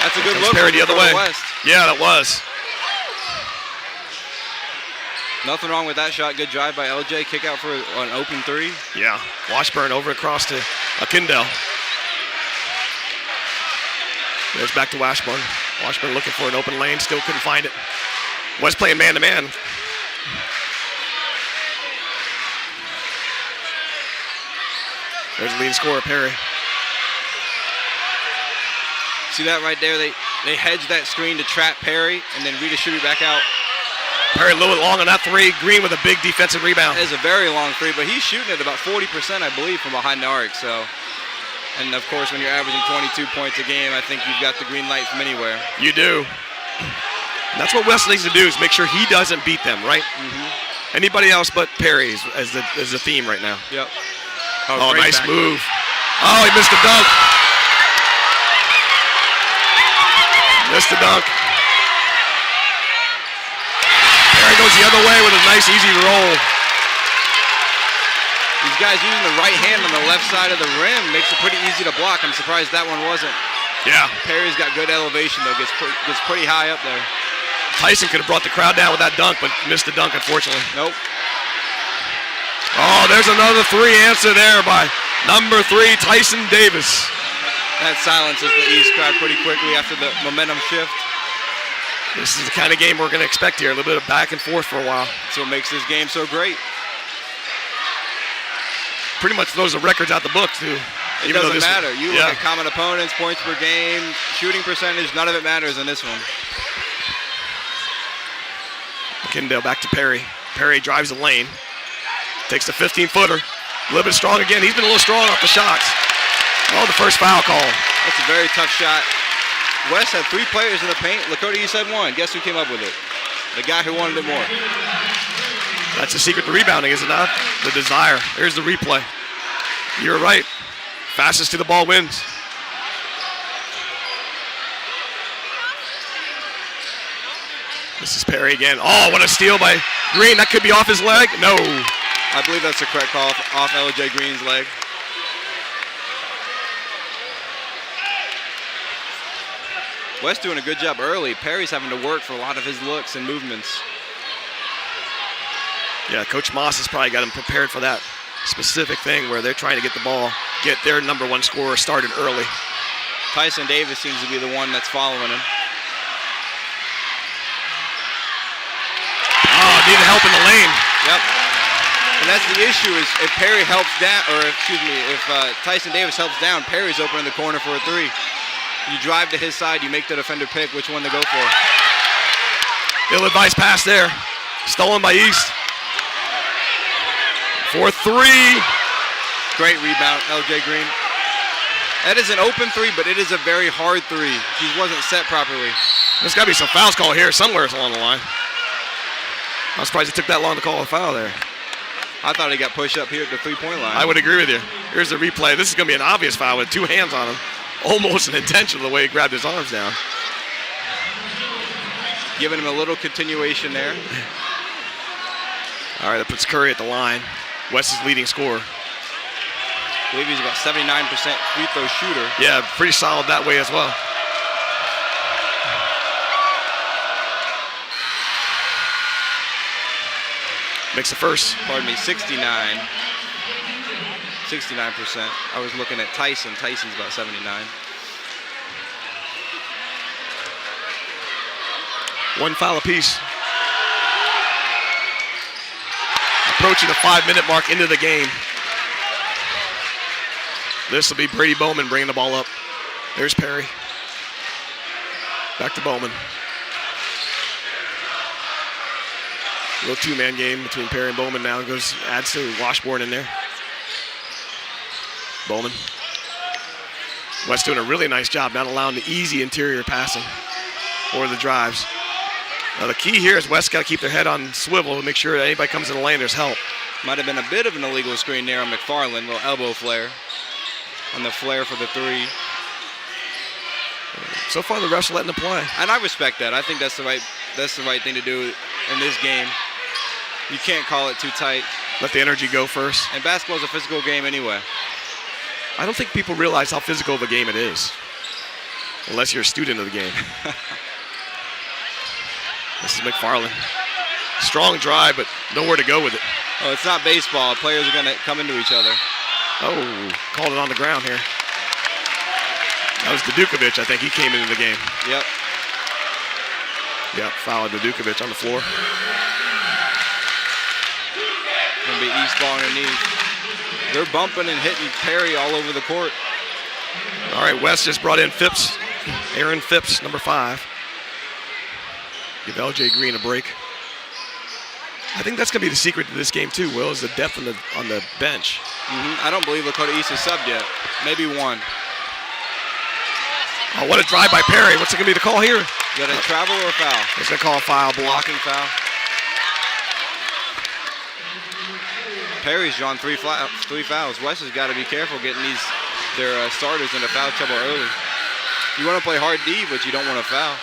That's a good look. Perry the other way. West. Yeah, that was. Nothing wrong with that shot. Good drive by LJ. Kick out for an open three. Yeah. Washburn over across to Kindell. There's back to Washburn. Washburn looking for an open lane. Still couldn't find it. West playing man-to-man. There's the leading scorer, Perry. See that right there? They hedged that screen to trap Perry and then redistribute back out. Perry a little bit long on that three. Green with a big defensive rebound. That is a very long three, but he's shooting at about 40%, I believe, from behind the arc. So, and of course, when you're averaging 22 points a game, I think you've got the green light from anywhere. You do. And that's what West needs to do, is make sure he doesn't beat them, right? Mm-hmm. Anybody else but Perry is the theme right now. Yep. Oh, nice move. Oh, he missed the dunk. Missed the dunk. Perry goes the other way with a nice, easy roll. These guys using the right hand on the left side of the rim makes it pretty easy to block. I'm surprised that one wasn't. Yeah. Perry's got good elevation, though. Gets pretty high up there. Tyson could have brought the crowd down with that dunk, but missed the dunk, unfortunately. Nope. Oh, there's another three answer there by number 3, Tyson Davis. That silences the East crowd pretty quickly after the momentum shift. This is the kind of game we're going to expect here. A little bit of back and forth for a while. That's what makes this game so great. Pretty much throws the records out the book, too. It doesn't matter. You look at common opponents, points per game, shooting percentage, none of it matters in this one. Kindell back to Perry. Perry drives the lane. Takes the 15-footer. A little bit strong again. He's been a little strong off the shots. Oh, the first foul call. That's a very tough shot. West had 3 players in the paint. Lakota East had 1. Guess who came up with it? The guy who wanted it more. That's the secret to rebounding, is it not? The desire. Here's the replay. You're right. Fastest to the ball wins. This is Perry again. Oh, what a steal by Green. That could be off his leg. No. I believe that's the correct call off LJ Green's leg. West doing a good job early. Perry's having to work for a lot of his looks and movements. Yeah, Coach Moss has probably got him prepared for that specific thing where they're trying to get the ball, get their number 1 scorer started early. Tyson Davis seems to be the one that's following him. Oh, needed help in the lane. Yep. And that's the issue, is if Perry helps down, or excuse me, if Tyson Davis helps down, Perry's open in the corner for a 3. You drive to his side, you make the defender pick which one to go for. Ill-advised pass there. Stolen by East. For 3. Great rebound, LJ Green. That is an open three, but it is a very hard three. He wasn't set properly. There's got to be some fouls called here somewhere along the line. I'm surprised it took that long to call a foul there. I thought he got pushed up here at the three-point line. I would agree with you. Here's the replay. This is going to be an obvious foul with 2 hands on him. Almost an intentional the way he grabbed his arms down. Giving him a little continuation there. All right, that puts Curry at the line. West's leading scorer. I believe he's about 79% free throw shooter. Yeah, pretty solid that way as well. Makes the first. Pardon me, 69%. I was looking at Tyson. Tyson's about 79. One foul apiece. Approaching the 5-minute mark into the game. This will be Brady Bowman bringing the ball up. There's Perry. Back to Bowman. A little 2-man game between Perry and Bowman now. Adds to Washburn in there. Bowman. West doing a really nice job not allowing the easy interior passing or the drives. Now the key here is West got to keep their head on swivel to make sure that anybody comes in the lane, there's help. Might have been a bit of an illegal screen there on McFarland. Little elbow flare on the flare for the three. So far the refs are letting them play. And I respect that. I think that's the right thing to do in this game. You can't call it too tight. Let the energy go first. And basketball's a physical game anyway. I don't think people realize how physical of a game it is, unless you're a student of the game. This is McFarland. Strong drive, but nowhere to go with it. Oh, it's not baseball. Players are going to come into each other. Oh, called it on the ground here. That was Dudukovic, I think. He came into the game. Yep. Yep, foul Dudukovic on the floor. Going to be East ball underneath. They're bumping and hitting Perry all over the court. All right, West just brought in Phipps. Aaron Phipps, number 5. Give LJ Green a break. I think that's going to be the secret to this game too, Will, is the depth on the bench. I don't believe Lakota East is subbed yet. Maybe one. Oh, what a drive by Perry. What's it going to be the call here? Is that a travel or a foul? It's going to call a foul, Blocking foul. Perry's drawn three fouls. West has got to be careful getting their starters into foul trouble early. You want to play hard D, but you don't want to foul.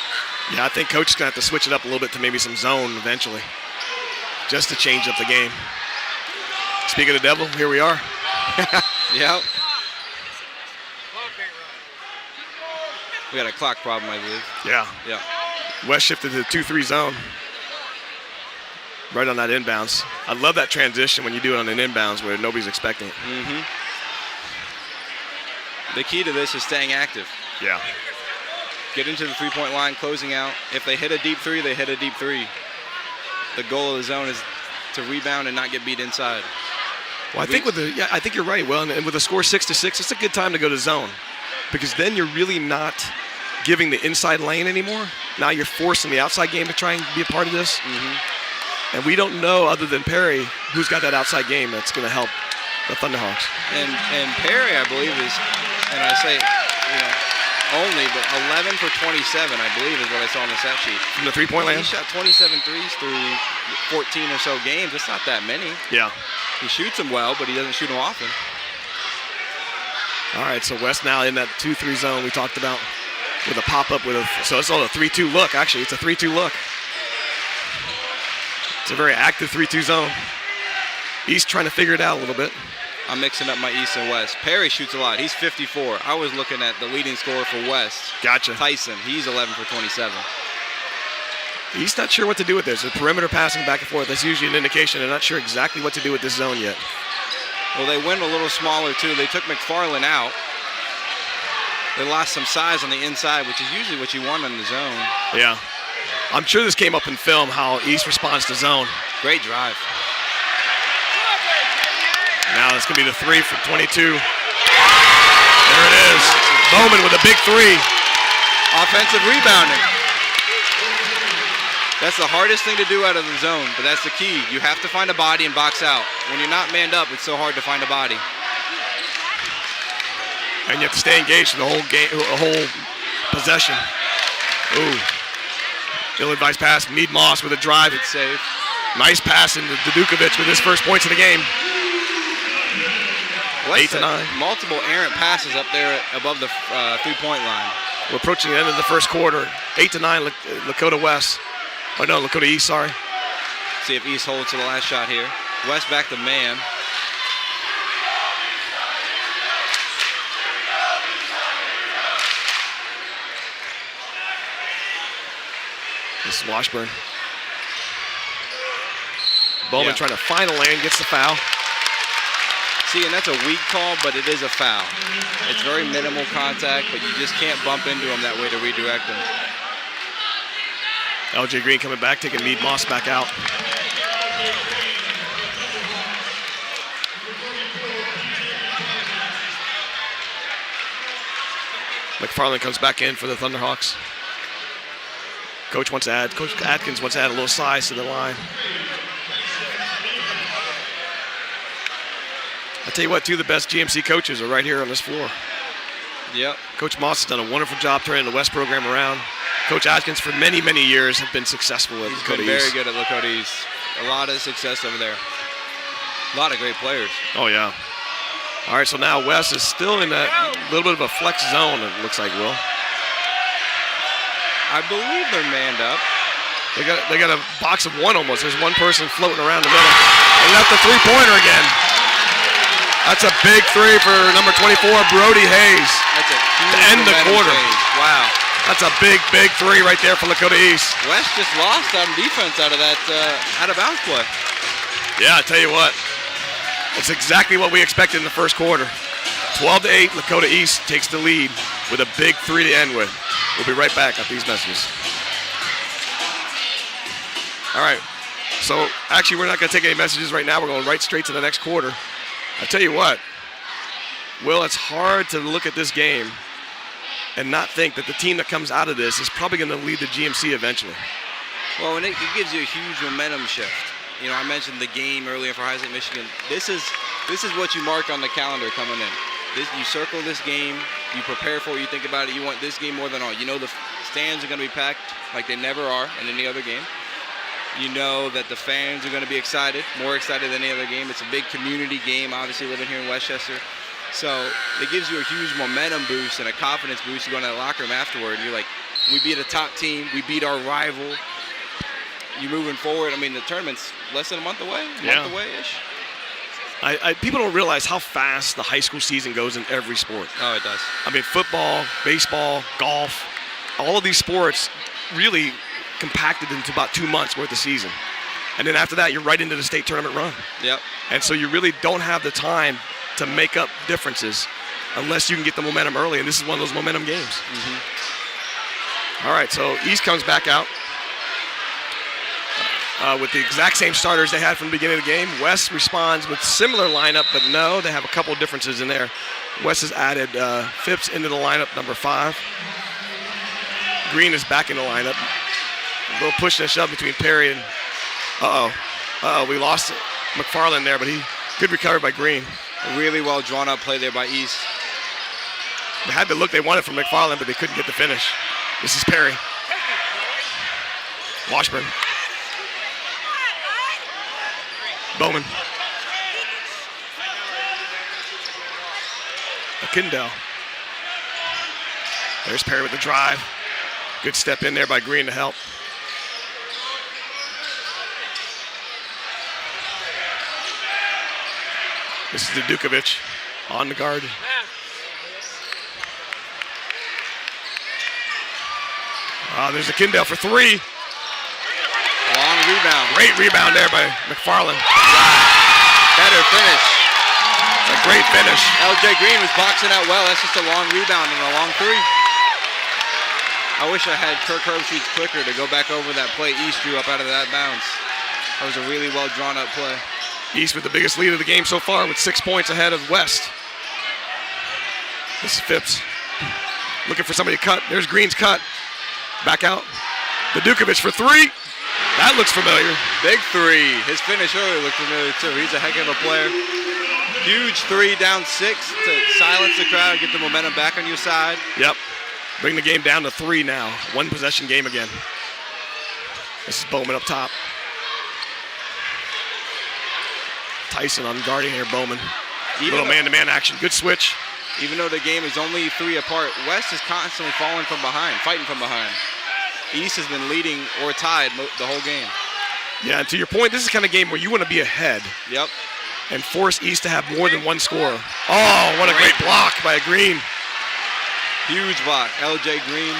Yeah, I think Coach is going to have to switch it up a little bit to maybe some zone eventually, just to change up the game. Speaking of the devil, here we are. Yep. We got a clock problem, I believe. Yeah. Yeah. West shifted to the 2-3 zone. Right on that inbounds. I love that transition when you do it on an inbounds where nobody's expecting it. The key to this is staying active. Yeah. Get into the three-point line, closing out. If they hit a deep three, they hit a deep three. The goal of the zone is to rebound and not get beat inside. Well, I think you're right, Will. And with the score 6-6, it's a good time to go to zone, because then you're really not giving the inside lane anymore. Now you're forcing the outside game to try and be a part of this. And we don't know, other than Perry, who's got that outside game that's going to help the Thunderhawks. And Perry, I believe, is, and I say, only, but 11 for 27, I believe, is what I saw on the stat sheet. From the three-point land? He shot 27 threes through 14 or so games. It's not that many. Yeah. He shoots them well, but he doesn't shoot them often. All right, so West now in that 2-3 zone we talked about with a pop-up so it's all a 3-2 look, actually. It's a 3-2 look. It's a very active 3-2 zone. East trying to figure it out a little bit. I'm mixing up my East and West. Perry shoots a lot. He's 54. I was looking at the leading scorer for West. Gotcha. Tyson. He's 11 for 27. He's not sure what to do with this. The perimeter passing back and forth, that's usually an indication they're not sure exactly what to do with this zone yet. Well, they went a little smaller, too. They took McFarland out. They lost some size on the inside, which is usually what you want in the zone. Yeah. I'm sure this came up in film, how East responds to zone. Great drive. Now it's going to be the 3 for 22. There it is. Bowman with a big 3. Offensive rebounding. That's the hardest thing to do out of the zone, but that's the key. You have to find a body and box out. When you're not manned up, it's so hard to find a body. And you have to stay engaged for the whole game, the whole possession. Ooh. Ill-advised pass. Mead Moss with a drive. Good save. Nice pass into Dukovic with his first points of the game. West 8 to 9. Multiple errant passes up there above the three-point line. We're approaching the end of the first quarter. 8 to 9, Lakota West. Oh no, Lakota East, sorry. See if East holds to the last shot here. West back to man. This is Washburn. Bowman Yeah. trying to find a lane, gets the foul. See, and that's a weak call, but it is a foul. It's very minimal contact, but you just can't bump into him that way to redirect him. LJ Green coming back, taking Mead Moss back out. McFarland comes back in for the Thunderhawks. Coach Atkins wants to add a little size to the line. I tell you what, two of the best GMC coaches are right here on this floor. Yep. Coach Moss has done a wonderful job turning the West program around. Coach Atkins, for many, many years, have been successful at He's Lakota been very East. good at Lakota East. A lot of success over there. A lot of great players. Oh, yeah. All right, so now West is still in that little bit of a flex zone, it looks like, Will. I believe they're manned up. They got a box of one almost. There's one person floating around the middle. They left the three-pointer again. That's a big three for number 24, Brody Hayes. That's a huge To end the momentum quarter. change. Wow. That's a big, big three right there for Lakota East. West just lost on defense out of that out-of-bounds play. Yeah, I tell you what. It's exactly what we expected in the first quarter. 12-8, Lakota East takes the lead with a big three to end with. We'll be right back after these messages. All right. So, actually, we're not going to take any messages right now. We're going right straight to the next quarter. I tell you what, Will, it's hard to look at this game and not think that the team that comes out of this is probably going to lead the GMC eventually. Well, and it gives you a huge momentum shift. You know, I mentioned the game earlier for High State Michigan. This is what you mark on the calendar coming in. You circle this game, you prepare for it, you think about it, you want this game more than all. You know the stands are going to be packed like they never are in any other game. You know that the fans are going to be excited, more excited than any other game. It's a big community game, obviously, living here in Westchester. So it gives you a huge momentum boost and a confidence boost. You go into the locker room afterward, and you're like, we beat a top team, we beat our rival. You moving forward. I mean, the tournament's less than a month away, month away-ish. People don't realize how fast the high school season goes in every sport. Oh, it does. I mean, football, baseball, golf, all of these sports really compacted into about 2 months worth of season. And then after that, you're right into the state tournament run. Yep. And so you really don't have the time to make up differences unless you can get the momentum early. And this is one of those momentum games. Mm-hmm. All right, so East comes back out with the exact same starters they had from the beginning of the game. West responds with similar lineup, but no, they have a couple differences in there. West has added Phipps into the lineup, number 5. Green is back in the lineup. A little push and shove between Perry and we lost McFarland there, but he good recovery by Green. A really well drawn up play there by East. They had the look they wanted from McFarland, but they couldn't get the finish. This is Perry. Washburn. Bowman. Akindale. There's Perry with the drive. Good step in there by Green to help. This is the Dukovic on the guard. There's a Kindale for 3. Long rebound. Great rebound there by McFarland. Better finish. A great finish. LJ Green was boxing out well. That's just a long rebound and a long 3. I wish I had Kirk Herbstreet's clicker to go back over that play East drew up out of that bounce. That was a really well drawn up play. East with the biggest lead of the game so far with 6 points ahead of West. This is Phipps. Looking for somebody to cut. There's Green's cut. Back out. The Dukovic for 3. That looks familiar. Big 3. His finish earlier looked familiar too. He's a heck of a player. Huge three, down 6 to silence the crowd, get the momentum back on your side. Yep. Bring the game down to 3 now. 1 possession game again. This is Bowman up top. Tyson on guarding here, Bowman. Little man-to-man action. Good switch. Even though the game is only 3 apart, West is constantly falling from behind, fighting from behind. East has been leading or tied the whole game. Yeah, and to your point, this is the kind of game where you want to be ahead. Yep. And force East to have more than one score. Oh, what a great block by Green. Huge block. LJ Green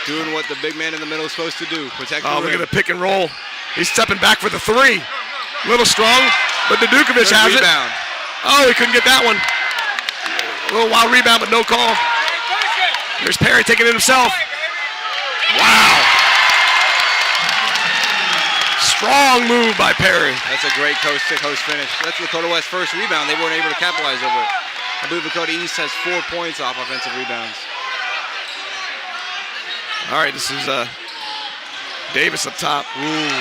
doing what the big man in the middle is supposed to do. Protect the rim. Look at the pick and roll. He's stepping back for the 3. Little strong, but Dudukovic has rebound. it. Oh, he couldn't get that one. A little wild rebound, but no call. Here's Perry taking it himself. Wow. Strong move by Perry. That's a great coast-to-coast finish. That's Lakota West's first rebound. They weren't able to capitalize over it. I believe Lakota East has 4 points off offensive rebounds. All right, this is Davis up top. Ooh.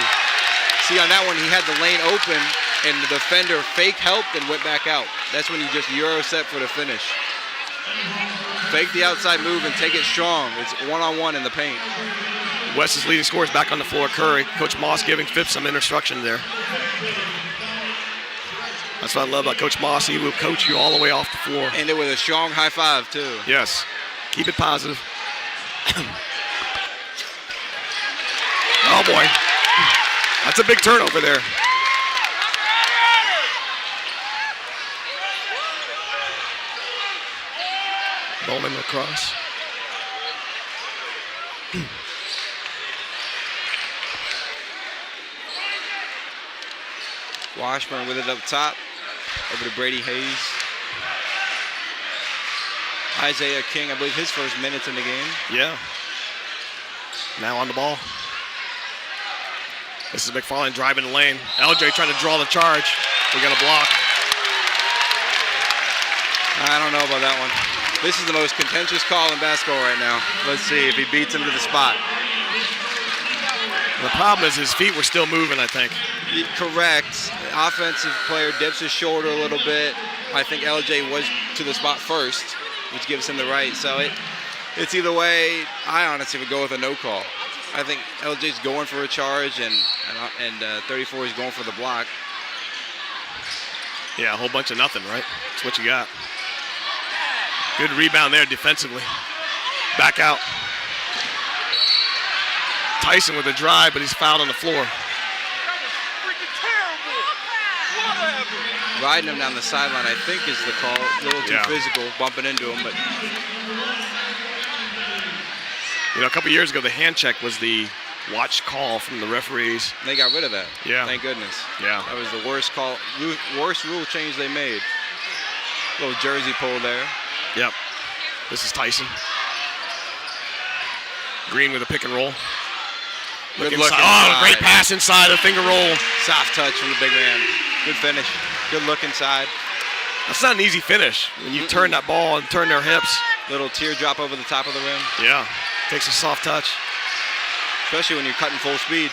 See, on that one, he had the lane open, and the defender fake helped and went back out. That's when you just Euro set for the finish. Fake the outside move and take it strong. It's one-on-one in the paint. West's leading scorers back on the floor. Curry. Coach Moss giving Phipps some instruction there. That's what I love about Coach Moss. He will coach you all the way off the floor. And it was a strong high five, too. Yes. Keep it positive. Oh, boy. That's a big turnover there. Bowman across. Washburn with it up top. Over to Brady Hayes. Isaiah King, I believe his first minutes in the game. Yeah. Now on the ball. This is McFarland driving the lane. LJ trying to draw the charge. We got a block. I don't know about that one. This is the most contentious call in basketball right now. Let's see if he beats him to the spot. The problem is his feet were still moving, I think. Correct. Offensive player dips his shoulder a little bit. I think LJ was to the spot first, which gives him the right. So it's either way. I honestly would go with a no call. I think LJ's going for a charge and 34 is going for the block. Yeah, a whole bunch of nothing, right? That's what you got. Good rebound there defensively. Back out. Tyson with a drive, but he's fouled on the floor. Riding him down the sideline, I think, is the call. A little too physical, bumping into him, but. You know, a couple years ago, the hand check was the watch call from the referees. They got rid of that. Yeah. Thank goodness. Yeah. That was the worst call, worst rule change they made. Little jersey pull there. Yep. This is Tyson. Green with a pick and roll. Good look look inside. inside. Oh, great pass inside, a finger roll. Soft touch from the big man. Good finish. Good look inside. That's not an easy finish when you turn that ball and turn their hips. Little teardrop over the top of the rim. Yeah. Takes a soft touch. Especially when you're cutting full speed.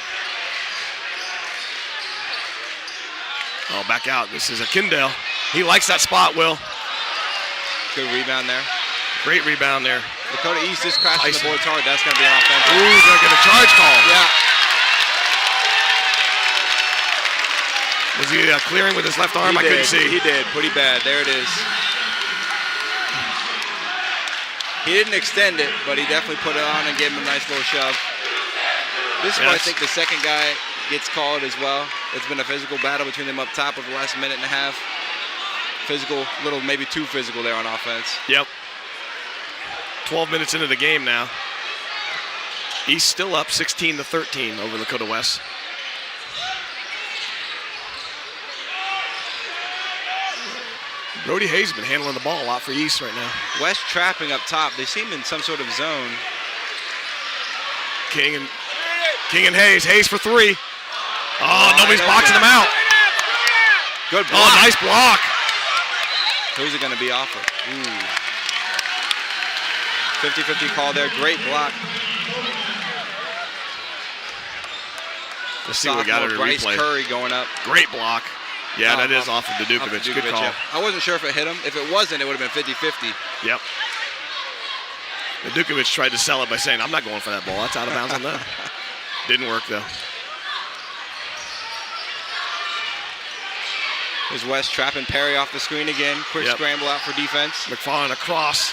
Oh, back out. This is a Kindell. He likes that spot, Will. Good rebound there. Great rebound there. Lakota East is crashing Tyson. the boards hard. That's going to be an offensive. Ooh, they're going to charge call. Yeah. Was he clearing with his left arm? I couldn't see. He did. Pretty bad. There it is. He didn't extend it, but he definitely put it on and gave him a nice little shove. This is where I think the second guy gets called as well. It's been a physical battle between them up top over the last minute and a half. Physical, little maybe too physical there on offense. Yep. 12 minutes into the game now. East still up 16-13 over Lakota West. Brody Hayes has been handling the ball a lot for East right now. West trapping up top. They seem in some sort of zone. King and Hayes. Hayes for 3. Oh, nobody's boxing him out. Good block. Oh, nice block. Who's it going to be off of? 50-50 call there. Great block. Let's see what we got at a Bryce replay. Curry going up. Great block. Yeah, that is off of Dukovic. Good call. Yeah. I wasn't sure if it hit him. If it wasn't, it would have been 50-50. Yep. Dukovic tried to sell it by saying, I'm not going for that ball. That's out of bounds on that. Didn't work, though. There's West trapping Perry off the screen again. Quick scramble out for defense. McFarland across.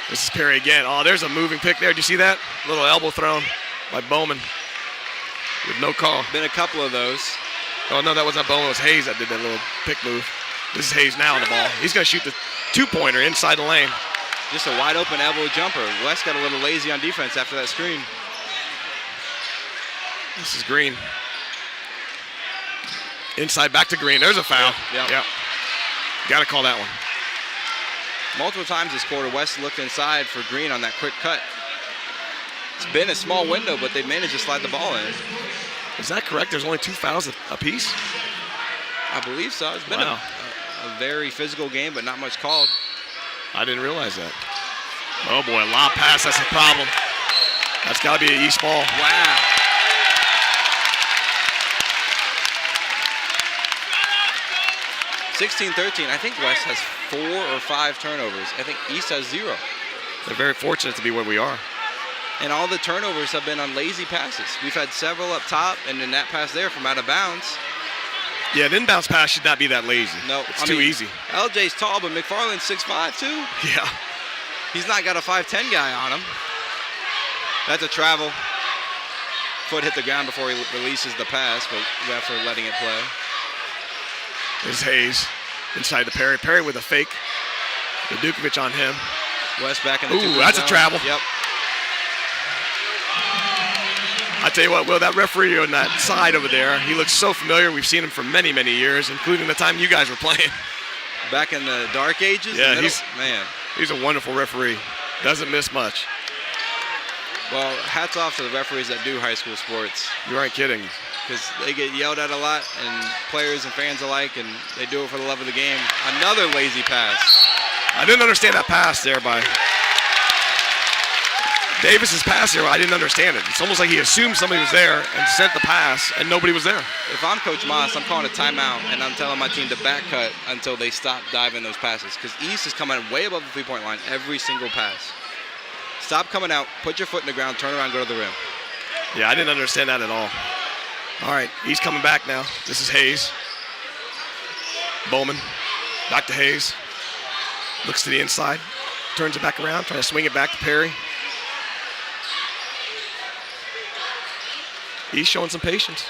This is Perry again. Oh, there's a moving pick there. Did you see that? Little elbow thrown by Bowman with no call. Been a couple of those. Oh, no, that wasn't Bowman. It was Hayes that did that little pick move. This is Hayes now on the ball. He's going to shoot the two-pointer inside the lane. Just a wide-open elbow jumper. West got a little lazy on defense after that screen. This is Green. Inside back to Green. There's a foul. Yep. Got to call that one. Multiple times this quarter, West looked inside for Green on that quick cut. It's been a small window, but they managed to slide the ball in. Is that correct? There's only 2 fouls apiece? I believe so. It's been a very physical game, but not much called. I didn't realize that. Oh, boy, lob pass. That's a problem. That's got to be an East ball. Wow. (16-13). I think West has 4 or 5 turnovers. I think East has 0. They're very fortunate to be where we are. And all the turnovers have been on lazy passes. We've had several up top, and then that pass there from out of bounds. Yeah, an inbounds pass should not be that lazy. No, it's too easy. LJ's tall, but McFarland's 6'5", too. Yeah. He's not got a 5'10" guy on him. That's a travel. Foot hit the ground before he releases the pass, but ref for letting it play. There's Hayes inside to Perry. Perry with a fake. The Dukovic on him. West back in the Ooh, that's zone. a travel. Yep. I tell you what, Will, that referee on that side over there, he looks so familiar. We've seen him for many, many years, including the time you guys were playing. Back in the dark ages? Yeah, he's a wonderful referee. Doesn't miss much. Well, hats off to the referees that do high school sports. You aren't kidding. Because they get yelled at a lot, and players and fans alike, and they do it for the love of the game. Another lazy pass. I didn't understand that pass there by Davis's pass here. I didn't understand it. It's almost like he assumed somebody was there and sent the pass, and nobody was there. If I'm Coach Moss, I'm calling a timeout, and I'm telling my team to back cut until they stop diving those passes. Because East is coming way above the three-point line every single pass. Stop coming out, put your foot in the ground, turn around, go to the rim. Yeah, I didn't understand that at all. All right, he's coming back now. This is Hayes. Bowman, back to Hayes. Looks to the inside, turns it back around, trying to swing it back to Perry. He's showing some patience.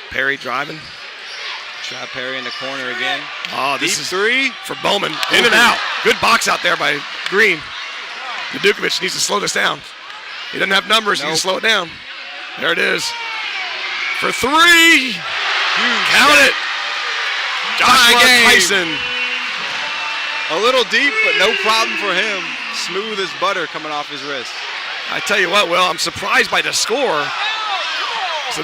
Perry driving. Trap Perry in the corner again. Oh, this Deep is three for Bowman. In and out. Good box out there by Green. Dukovic needs to slow this down. He doesn't have numbers. He needs to slow it down. There it is. For 3. Count it. Joshua Tyson. A little deep, but no problem for him. Smooth as butter coming off his wrist. I tell you what, Will, I'm surprised by the score. So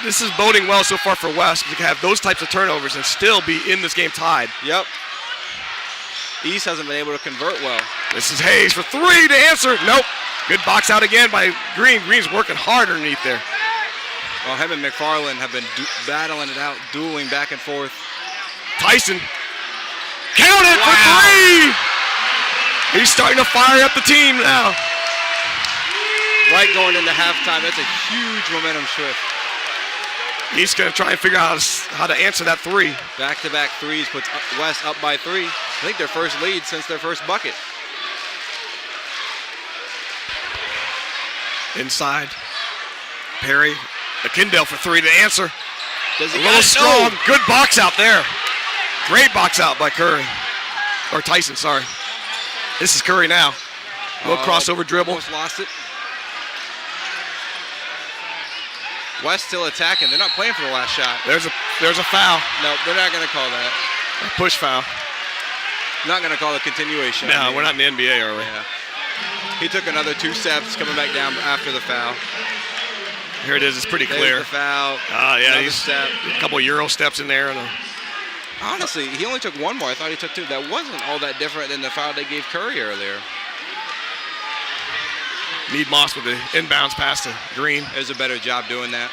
this is boding well so far for West, because they can have those types of turnovers and still be in this game tied. Yep. East hasn't been able to convert well. This is Hayes for 3 to answer. Nope. Good box out again by Green. Green's working hard underneath there. Well, him and McFarland have been battling it out, dueling back and forth. Tyson. Count it for 3. He's starting to fire up the team now. Right going into halftime, that's a huge momentum shift. He's going to try and figure out how to answer that 3. Back-to-back threes puts West up by 3. I think their first lead since their first bucket. Inside. Perry. Akindale for 3 to answer. Does he a little strong. Good box out there. Great box out by Curry. Or Tyson, sorry. This is Curry now. A little crossover dribble. Almost lost it. West still attacking. They're not playing for the last shot. There's a foul. No, they're not going to call that. A push foul. Not going to call a continuation. No, we're not in the NBA, are we? Yeah. He took another 2 steps coming back down after the foul. Here it is. It's pretty There's clear. The foul. Yeah, he's step. A couple Euro steps in there. Honestly, he only took 1 more. I thought he took 2. That wasn't all that different than the foul they gave Curry earlier. Mead Moss with the inbounds pass to Green. There's a better job doing that.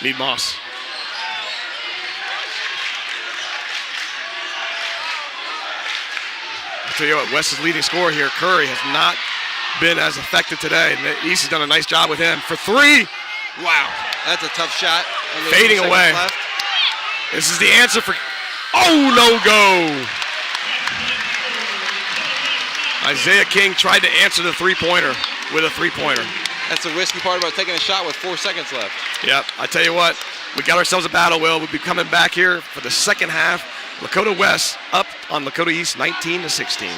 Mead Moss. I'll tell you what, West's leading scorer here, Curry, has not been as effective today. And the East has done a nice job with him. For three, wow. That's a tough shot. Fading away. Left. This is the answer for, oh, no go. Isaiah King tried to answer the three-pointer with a three-pointer. That's the risky part about taking a shot with 4 seconds left. Yep, I tell you what, we got ourselves a battle, Will. We'll be coming back here for the second half. Lakota West up on Lakota East 19-16.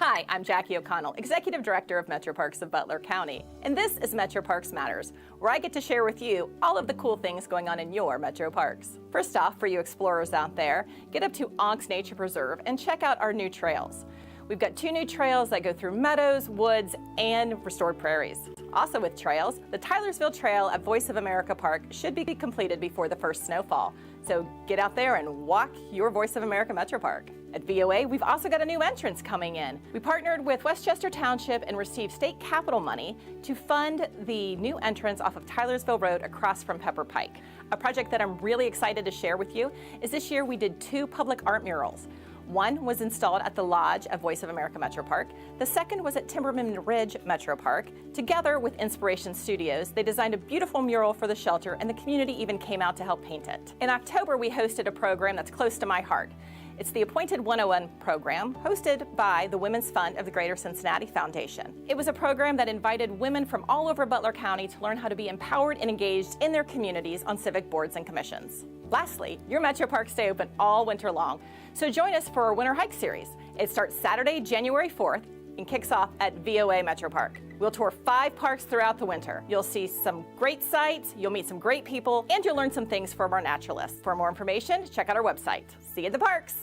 Hi, I'm Jackie O'Connell, Executive Director of Metro Parks of Butler County. And this is Metro Parks Matters, where I get to share with you all of the cool things going on in your Metro Parks. First off, for you explorers out there, get up to Onks Nature Preserve and check out our new trails. We've got 2 new trails that go through meadows, woods, and restored prairies. Also with trails, the Tylersville Trail at Voice of America Park should be completed before the first snowfall. So get out there and walk your Voice of America Metro Park. At VOA, we've also got a new entrance coming in. We partnered with Westchester Township and received state capital money to fund the new entrance off of Tylersville Road across from Pepper Pike. A project that I'm really excited to share with you is this year we did 2 public art murals. One was installed at the Lodge at Voice of America Metro Park. The second was at Timberman Ridge Metro Park. Together with Inspiration Studios, they designed a beautiful mural for the shelter, and the community even came out to help paint it. In October, we hosted a program that's close to my heart. It's the Appointed 101 program, hosted by the Women's Fund of the Greater Cincinnati Foundation. It was a program that invited women from all over Butler County to learn how to be empowered and engaged in their communities on civic boards and commissions. Lastly, your Metro Parks stay open all winter long, so join us for our Winter Hike Series. It starts Saturday, January 4th, and kicks off at VOA Metro Park. We'll tour 5 parks throughout the winter. You'll see some great sights, you'll meet some great people, and you'll learn some things from our naturalists. For more information, check out our website. See you at the parks.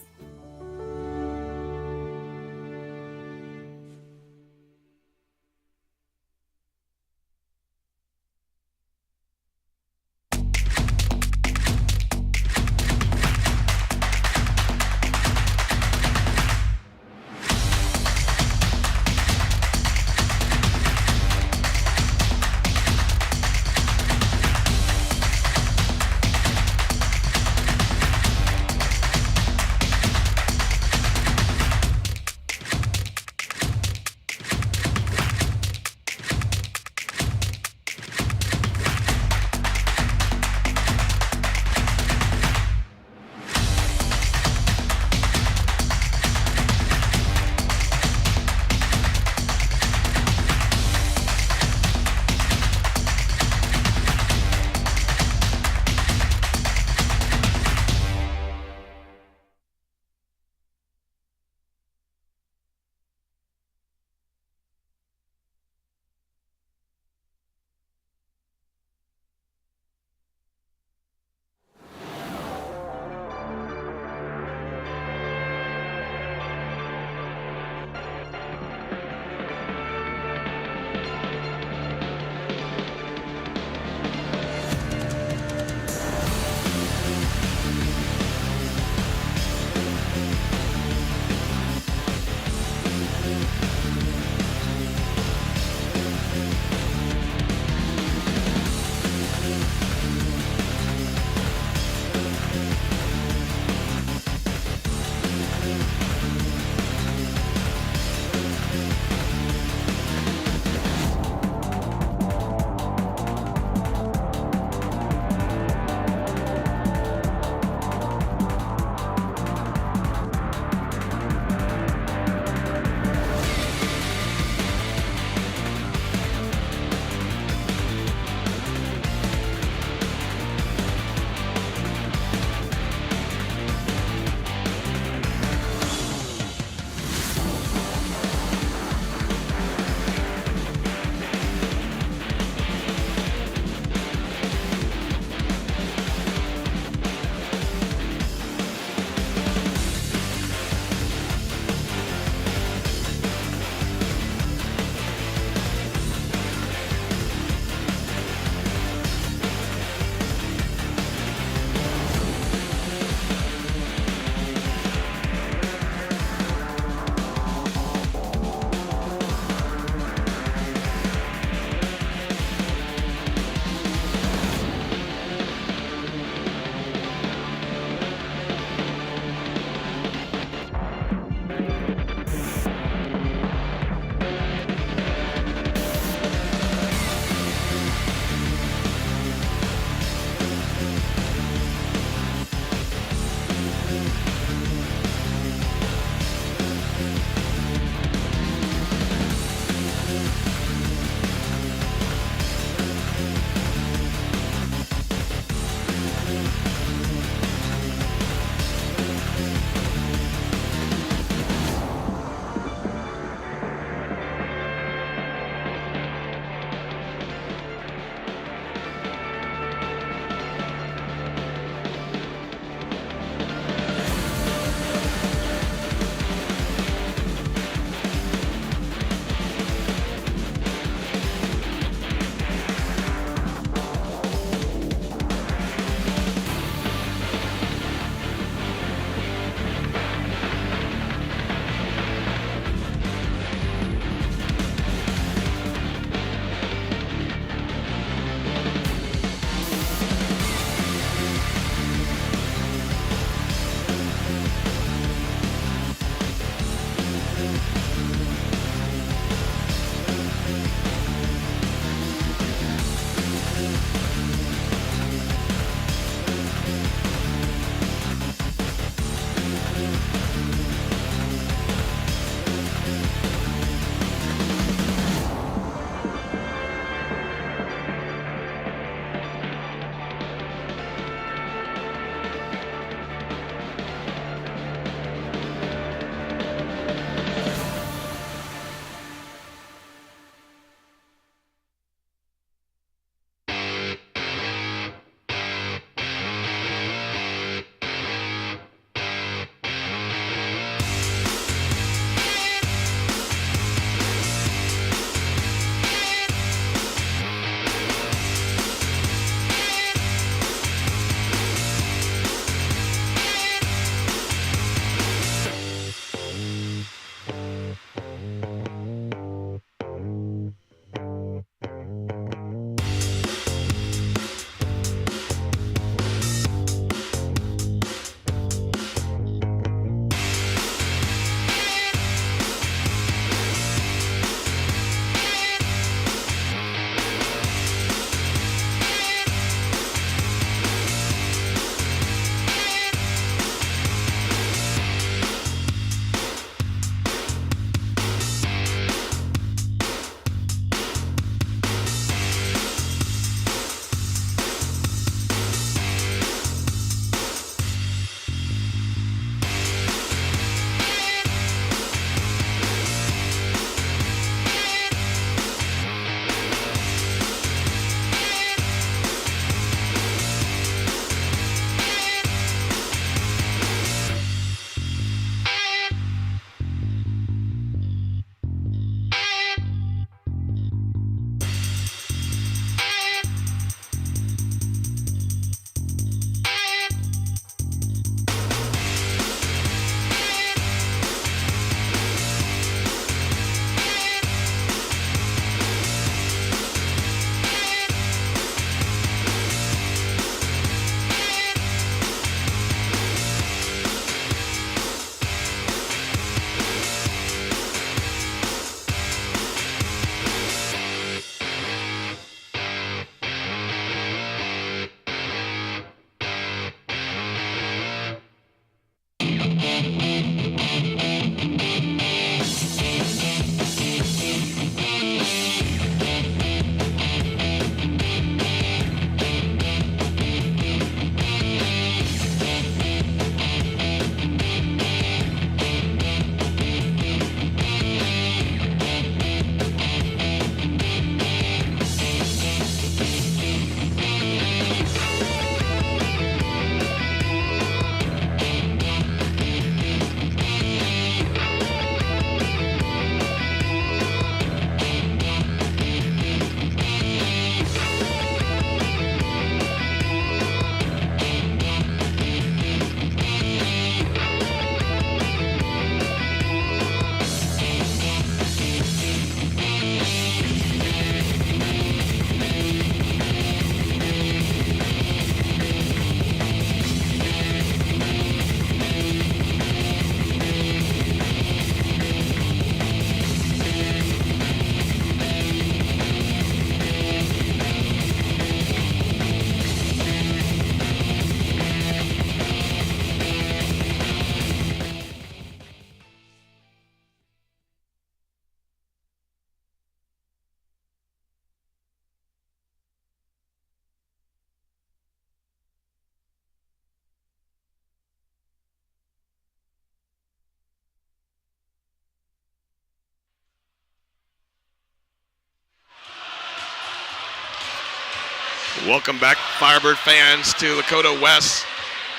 Welcome back, Firebird fans, to Lakota West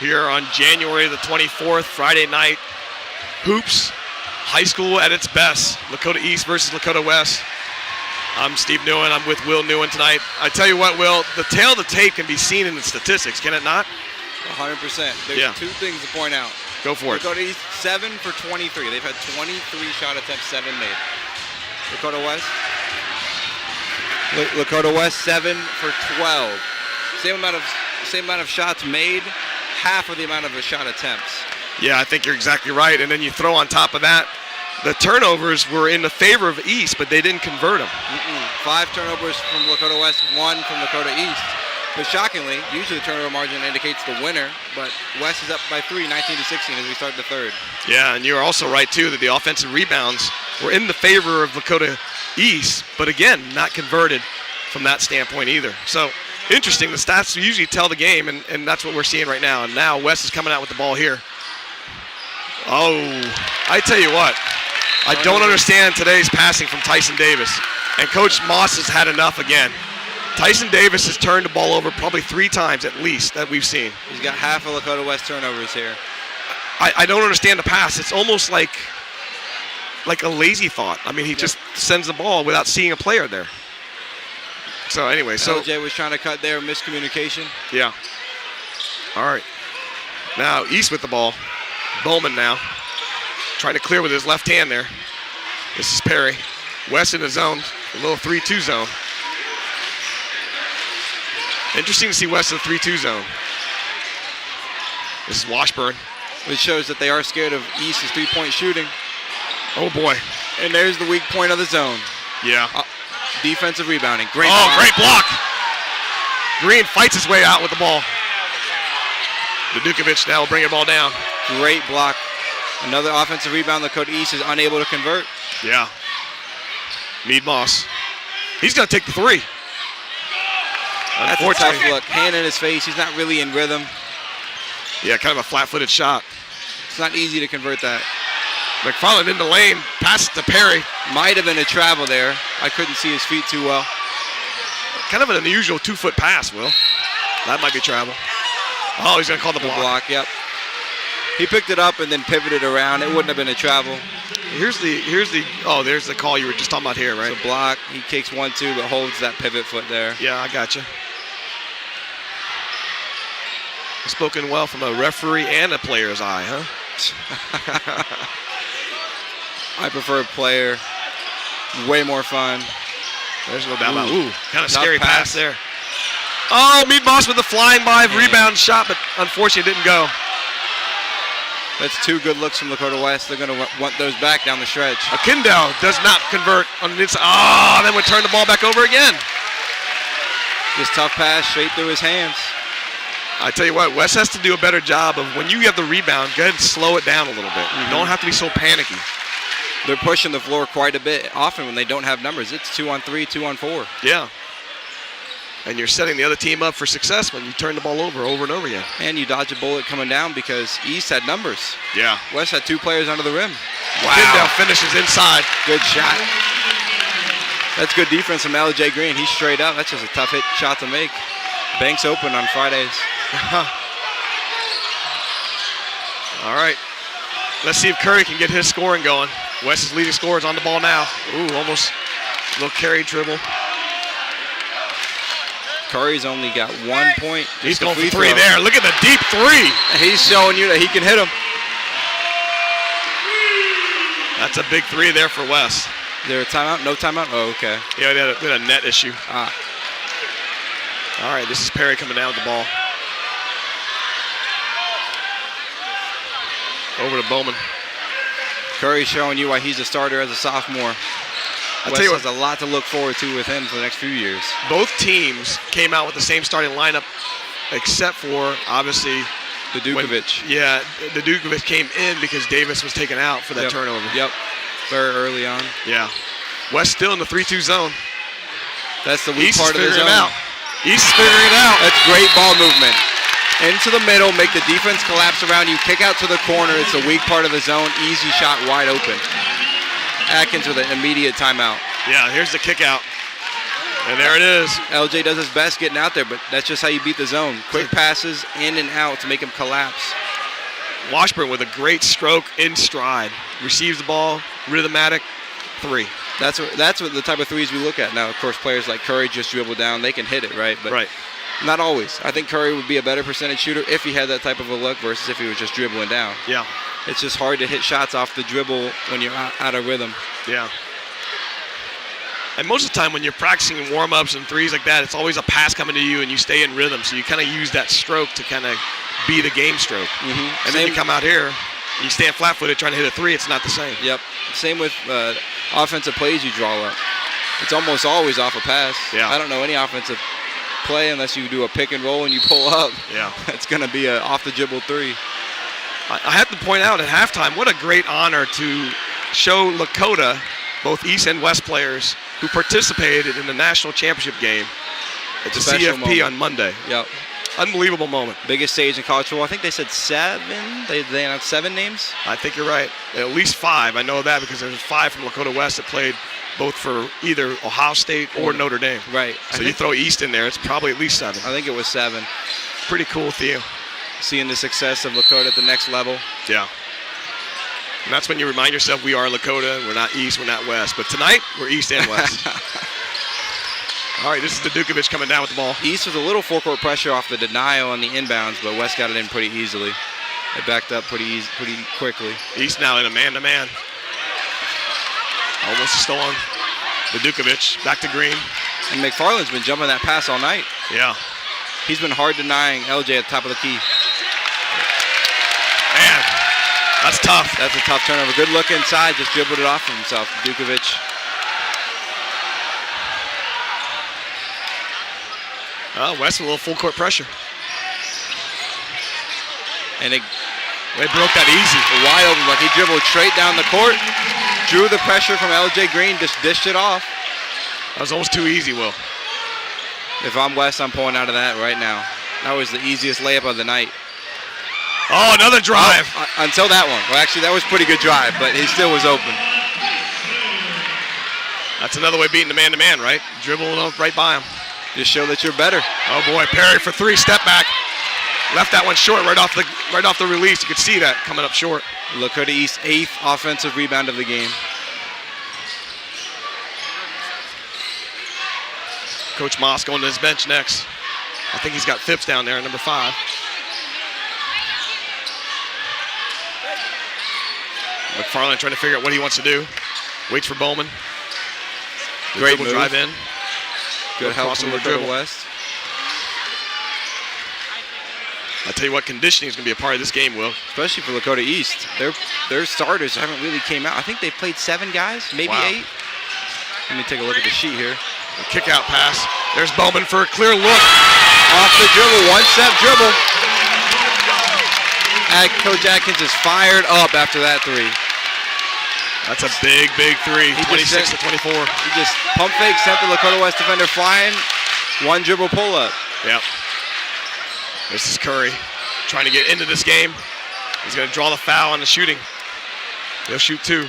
here on January the 24th, Friday night. Hoops, high school at its best. Lakota East versus Lakota West. I'm Steve Newen. I'm with Will Newen tonight. I tell you what, Will, the tail of the tape can be seen in the statistics, can it not? 100%. There's two things to point out. Go for it. Lakota East, 7 for 23. They've had 23 shot attempts, 7 made. Lakota West, 7 for 12. Same amount of shots made, half of the amount of shot attempts. Yeah, I think you're exactly right. And then you throw on top of that, the turnovers were in the favor of East, but they didn't convert them. 5 turnovers from Lakota West, 1 from Lakota East. But shockingly, usually the turnover margin indicates the winner, but West is up by 3, 19-16 as we start the third. Yeah, and you're also right, too, that the offensive rebounds were in the favor of Lakota East, but again, not converted from that standpoint either. So, interesting. The stats usually tell the game, and that's what we're seeing right now. And now West is coming out with the ball here. Oh, I tell you what, I don't understand today's passing from Tyson Davis. And Coach Moss has had enough again. Tyson Davis has turned the ball over probably 3 times at least that we've seen. He's got half of Lakota West turnovers here. I don't understand the pass. It's almost like a lazy thought. I mean, he just sends the ball without seeing a player there. So anyway, LJ was trying to cut there, miscommunication. Yeah. All right. Now East with the ball. Bowman now trying to clear with his left hand there. This is Perry. West in the zone, a little 3-2 zone. Interesting to see West in the 3-2 zone. This is Washburn. Which shows that they are scared of East's 3-point shooting. Oh boy. And there's the weak point of the zone. Yeah. Defensive rebounding. Great block. block. Great block. Green fights his way out with the ball. Dudukovic now will bring the ball down. Great block. Another offensive rebound. Lakota East is unable to convert. Yeah. Mead Moss. He's going to take the 3. That's a tough look. Hand in his face. He's not really in rhythm. Yeah, kind of a flat-footed shot. It's not easy to convert that. McFarland in the lane. Passes to Perry. Might have been a travel there. I couldn't see his feet too well. Kind of an unusual 2-foot pass, Will. That might be travel. Oh, he's going to call the block. Yep. He picked it up and then pivoted around. It wouldn't have been a travel. There's the call you were just talking about here, right? It's a block. He kicks 1-2, but holds that pivot foot there. Yeah, I gotcha. Spoken well from a referee and a player's eye, huh? I prefer player. Way more fun. There's no doubt about it. Ooh, kind of scary pass there. Oh, Mead Moss with the flying by rebound shot, but unfortunately it didn't go. That's 2 good looks from Lakota West. They're going to want those back down the stretch. Akindale does not convert on the inside. Oh, then would turn the ball back over again. This tough pass straight through his hands. I tell you what, West has to do a better job of when you get the rebound, go ahead and slow it down a little bit. You don't have to be so panicky. They're pushing the floor quite a bit. Often when they don't have numbers, it's 2-on-3, 2-on-4. Yeah. And you're setting the other team up for success when you turn the ball over and over again. And you dodge a bullet coming down because East had numbers. Yeah. West had 2 players under the rim. Wow. Akindale finishes inside. Good shot. That's good defense from LJ Green. He's straight up. That's just a tough shot to make. Banks open on Fridays. All right. Let's see if Curry can get his scoring going. West's leading scorer is on the ball now. Ooh, almost a little carry dribble. Curry's only got 1 point. He's going for 3 there. Look at the deep 3. He's showing you that he can hit them. That's a big 3 there for West. Is there a timeout? No timeout? Oh, okay. Yeah, they had a net issue. All right, this is Perry coming down with the ball. Over to Bowman. Curry's showing you why he's a starter as a sophomore. West has a lot to look forward to with him for the next few years. Both teams came out with the same starting lineup, except for, obviously, Dudukovic. The Dudukovic came in because Davis was taken out for that turnover. Yep, very early on. Yeah. West still in the 3-2 zone. That's the weak part of the zone. East is figuring it out. That's great ball movement. Into the middle, make the defense collapse around you, kick out to the corner. It's the weak part of the zone. Easy shot, wide open. Atkins with an immediate timeout. Yeah, here's the kick out. And there it is. LJ does his best getting out there, but that's just how you beat the zone. Quick passes in and out to make him collapse. Washburn with a great stroke in stride. Receives the ball, rhythmatic, 3. That's what the type of threes we look at now. Of course, players like Curry just dribble down. They can hit it, right? But right. Not always. I think Curry would be a better percentage shooter if he had that type of a look versus if he was just dribbling down. Yeah. It's just hard to hit shots off the dribble when you're out of rhythm. Yeah. And most of the time when you're practicing warm-ups and threes like that, it's always a pass coming to you and you stay in rhythm. So you kind of use that stroke to kind of be the game stroke. Mm-hmm. And then you come out here, you stand flat-footed trying to hit a 3, it's not the same. Yep. Same with offensive plays you draw up. It's almost always off a pass. Yeah. I don't know any offensive play unless you do a pick and roll and you pull up. Yeah. It's going to be a off the dribble 3. I have to point out at halftime, what a great honor to show Lakota, both East and West players, who participated in the national championship game at the CFP moment. on Monday. Yep. Unbelievable moment. Biggest stage in college football. I think they said 7. They announced 7 names. I think you're right. At least 5. I know that because there's 5 from Lakota West that played both for either Ohio State or Notre Dame. Right. So you throw East in there, it's probably at least 7. I think it was 7. Pretty cool, Theo. Seeing the success of Lakota at the next level. Yeah. And that's when you remind yourself we are Lakota, we're not East, we're not West. But tonight, we're East and West. All right, this is the Dukovic coming down with the ball. East was a little full-court pressure off the denial on the inbounds, but West got it in pretty easily. They backed up pretty quickly. East now in a man-to-man. Almost stolen. The Dukovic back to Green. And McFarland's been jumping that pass all night. Yeah. He's been hard denying LJ at the top of the key. Man, that's tough. That's a tough turnover. Good look inside, just dribbled it off of himself. Dukovic. West with a little full court pressure. And they broke that easy. Wide open, like he dribbled straight down the court, drew the pressure from LJ Green, just dished it off. That was almost too easy, Will. If I'm West, I'm pulling out of that right now. That was the easiest layup of the night. Oh, another drive. Until that one. Well, actually, that was a pretty good drive, but he still was open. That's another way of beating the man-to-man, right? Dribbling up right by him. Just show that you're better. Oh boy, Perry for 3, step back. Left that one short right off the release. You could see that coming up short. Lakota East 8th offensive rebound of the game. Coach Moss going to his bench next. I think he's got Phipps down there, number 5. McFarland trying to figure out what he wants to do. Waits for Bowman. Great move. Drive in. Good help from Lakota West. I'll tell you what, conditioning is going to be a part of this game, Will. Especially for Lakota East. Their starters haven't really came out. I think they played 7 guys, maybe 8. Let me take a look at the sheet here. A kick out pass. There's Bowman for a clear look. Off the dribble, one-step dribble. Coach Atkins is fired up after that 3. That's a big, big 3, 26 to 24. He just pump fake, sent the Lakota West defender flying. One dribble pull-up. Yep. This is Curry trying to get into this game. He's going to draw the foul on the shooting. He'll shoot 2.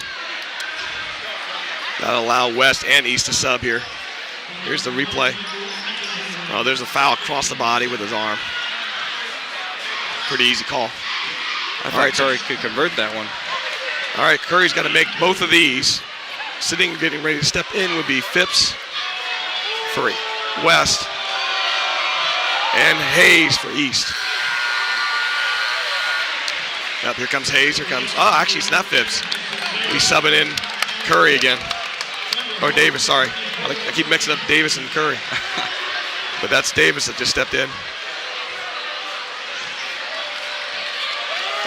That'll allow West and East to sub here. Here's the replay. Oh, there's a foul across the body with his arm. Pretty easy call. I thought Curry could convert that one. All right, Curry's got to make both of these. Sitting, getting ready to step in would be Phipps for West and Hayes for East. Yep, here comes Hayes. Here comes, actually, it's not Phipps. He's subbing in Curry again. Or Davis, sorry. I keep mixing up Davis and Curry. But that's Davis that just stepped in.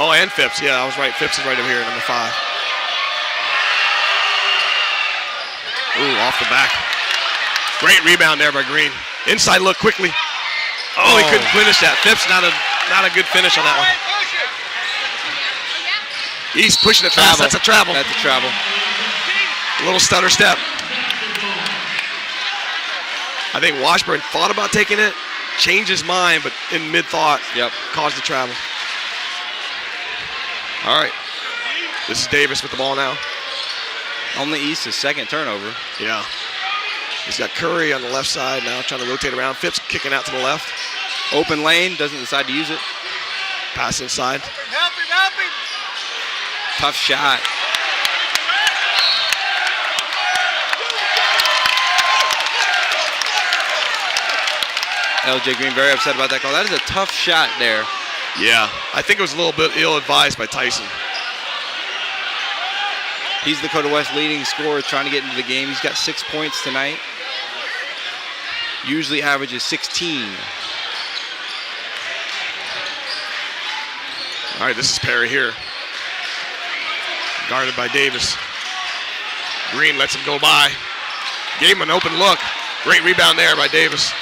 Oh, and Phipps. Yeah, I was right. Phipps is right over here, number 5. Ooh, off the back. Great rebound there by Green. Inside look quickly. Oh, he couldn't finish that. Phipps not a good finish on that one. He's pushing it fast. That's a travel. That's a travel. A little stutter step. I think Washburn thought about taking it, changed his mind, but in mid-thought, caused the travel. All right. This is Davis with the ball now. On the East, his second turnover. Yeah. He's got Curry on the left side now, trying to rotate around. Phipps kicking out to the left. Open lane, doesn't decide to use it. Pass inside. Help him. Tough shot. LJ Green very upset about that call. That is a tough shot there. Yeah, I think it was a little bit ill-advised by Tyson. He's the Lakota West leading scorer trying to get into the game. He's got 6 points tonight. Usually averages 16. All right, this is Perry here. Guarded by Davis. Green lets him go by. Gave him an open look. Great rebound there by Davis.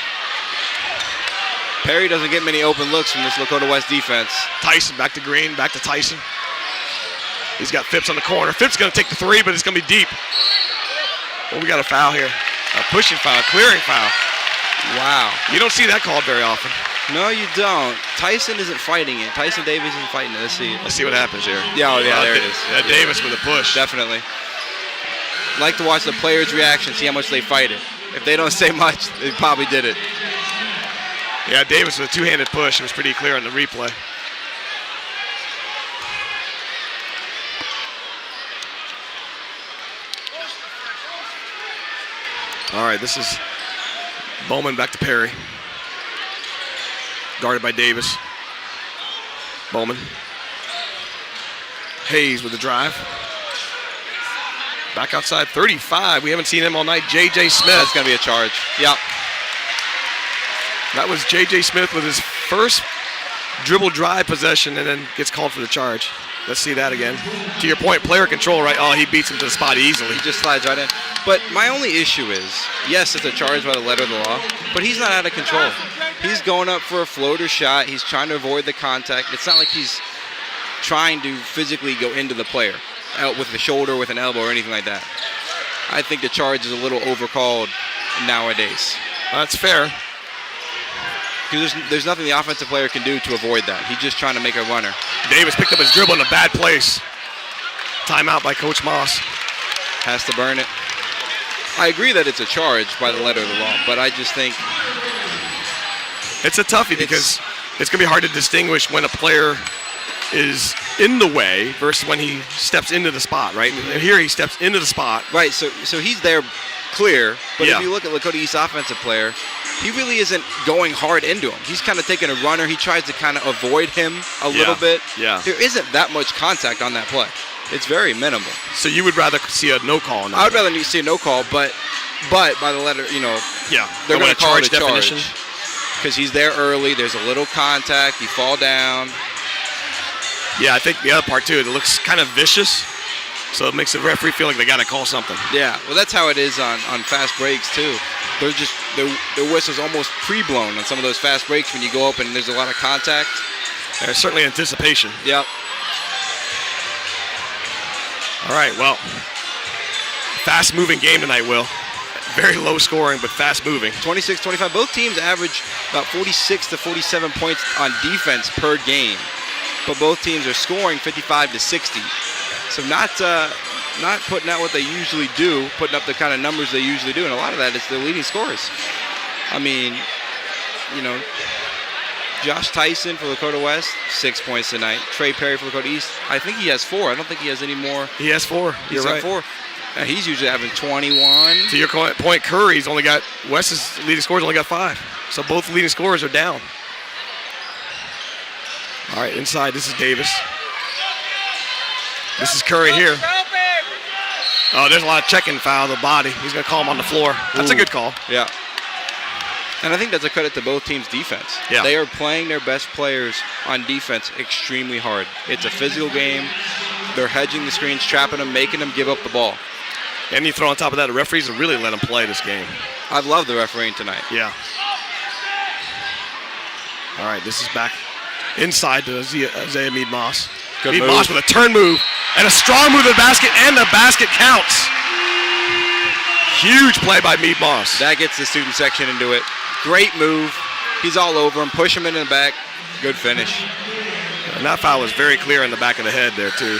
Perry doesn't get many open looks from this Lakota West defense. Tyson back to Green, back to Tyson. He's got Phipps on the corner. Phipps going to take the three, but it's going to be deep. Well, we got a foul here. A pushing foul, clearing foul. Wow. You don't see that called very often. No, you don't. Tyson isn't fighting it. Tyson Davis isn't fighting it. Let's see. Let's see what happens here. Yeah, there it is. Yeah, Davis with a push. Definitely. Like to watch the players' reaction, see how much they fight it. If they don't say much, they probably did it. Yeah, Davis with a two-handed push. It was pretty clear on the replay. All right, this is Bowman back to Perry. Guarded by Davis. Bowman. Hayes with the drive. Back outside, 35. We haven't seen him all night. J.J. Smith. That's going to be a charge. Yep. That was J.J. Smith with his first dribble drive possession and then gets called for the charge. Let's see that again. To your point, player control, right? Oh, he beats him to the spot easily. He just slides right in. But my only issue is, yes, it's a charge by the letter of the law, but he's not out of control. He's going up for a floater shot. He's trying to avoid the contact. It's not like he's trying to physically go into the player out with the shoulder, with an elbow, or anything like that. I think the charge is a little overcalled nowadays. That's fair. Because there's nothing the offensive player can do to avoid that. He's just trying to make a runner. Davis picked up his dribble in a bad place. Timeout by Coach Moss. Has to burn it. I agree that it's a charge by the letter of the law, but I just think it's a toughie because it's going to be hard to distinguish when a player is in the way versus when he steps into the spot, right? And here he steps into the spot. Right, so he's there clear, but Yeah. if you look at Lakota East offensive player, he really isn't going hard into him. He's kind of taking a runner. He tries to kind of avoid him a little bit. Yeah. There isn't that much contact on that play. It's very minimal. So you would rather see a no call on that? I would rather see a no call, but by the letter, Yeah. they're going to call it a definition. charge. Because he's there early. There's a little contact. You fall down. Yeah, I think the other part too, it looks kind of vicious, so it makes the referee feel like they got to call something. Yeah, well, that's how it is on fast breaks too. They're just the whistle's almost pre-blown on some of those fast breaks when you go up and there's a lot of contact. There's certainly anticipation. Yep. All right, well, fast-moving game tonight, Will. Very low scoring, but fast-moving. 26-25. Both teams average about 46 to 47 points on defense per game, but both teams are scoring 55 to 60. So not putting out what they usually do, putting up the kind of numbers they usually do, and a lot of that is their leading scorers. I mean, Josh Tyson for Lakota West, 6 points tonight. Trey Perry for Lakota East, I think he has 4. I don't think he has any more. He has 4. He's got 4. And he's usually having 21. To your point, Curry's only got, West's leading scorers only got 5. So both leading scorers are down. All right, inside, this is Davis. This is Curry here. Oh, there's a lot of checking foul of the body. He's going to call him on the floor. That's a good call. Yeah. And I think that's a credit to both teams' defense. Yeah. They are playing their best players on defense extremely hard. It's a physical game. They're hedging the screens, trapping them, making them give up the ball. And you throw on top of that, the referees have really let them play this game. I love the refereeing tonight. Yeah. All right, this is back inside to Isaiah Mead-Moss. Good Mead-Moss move. with a turn move and a strong move to the basket, and the basket counts. Huge play by Mead-Moss. That gets the student section into it. Great move. He's all over him. Push him in the back. Good finish. And that foul was very clear in the back of the head there, too.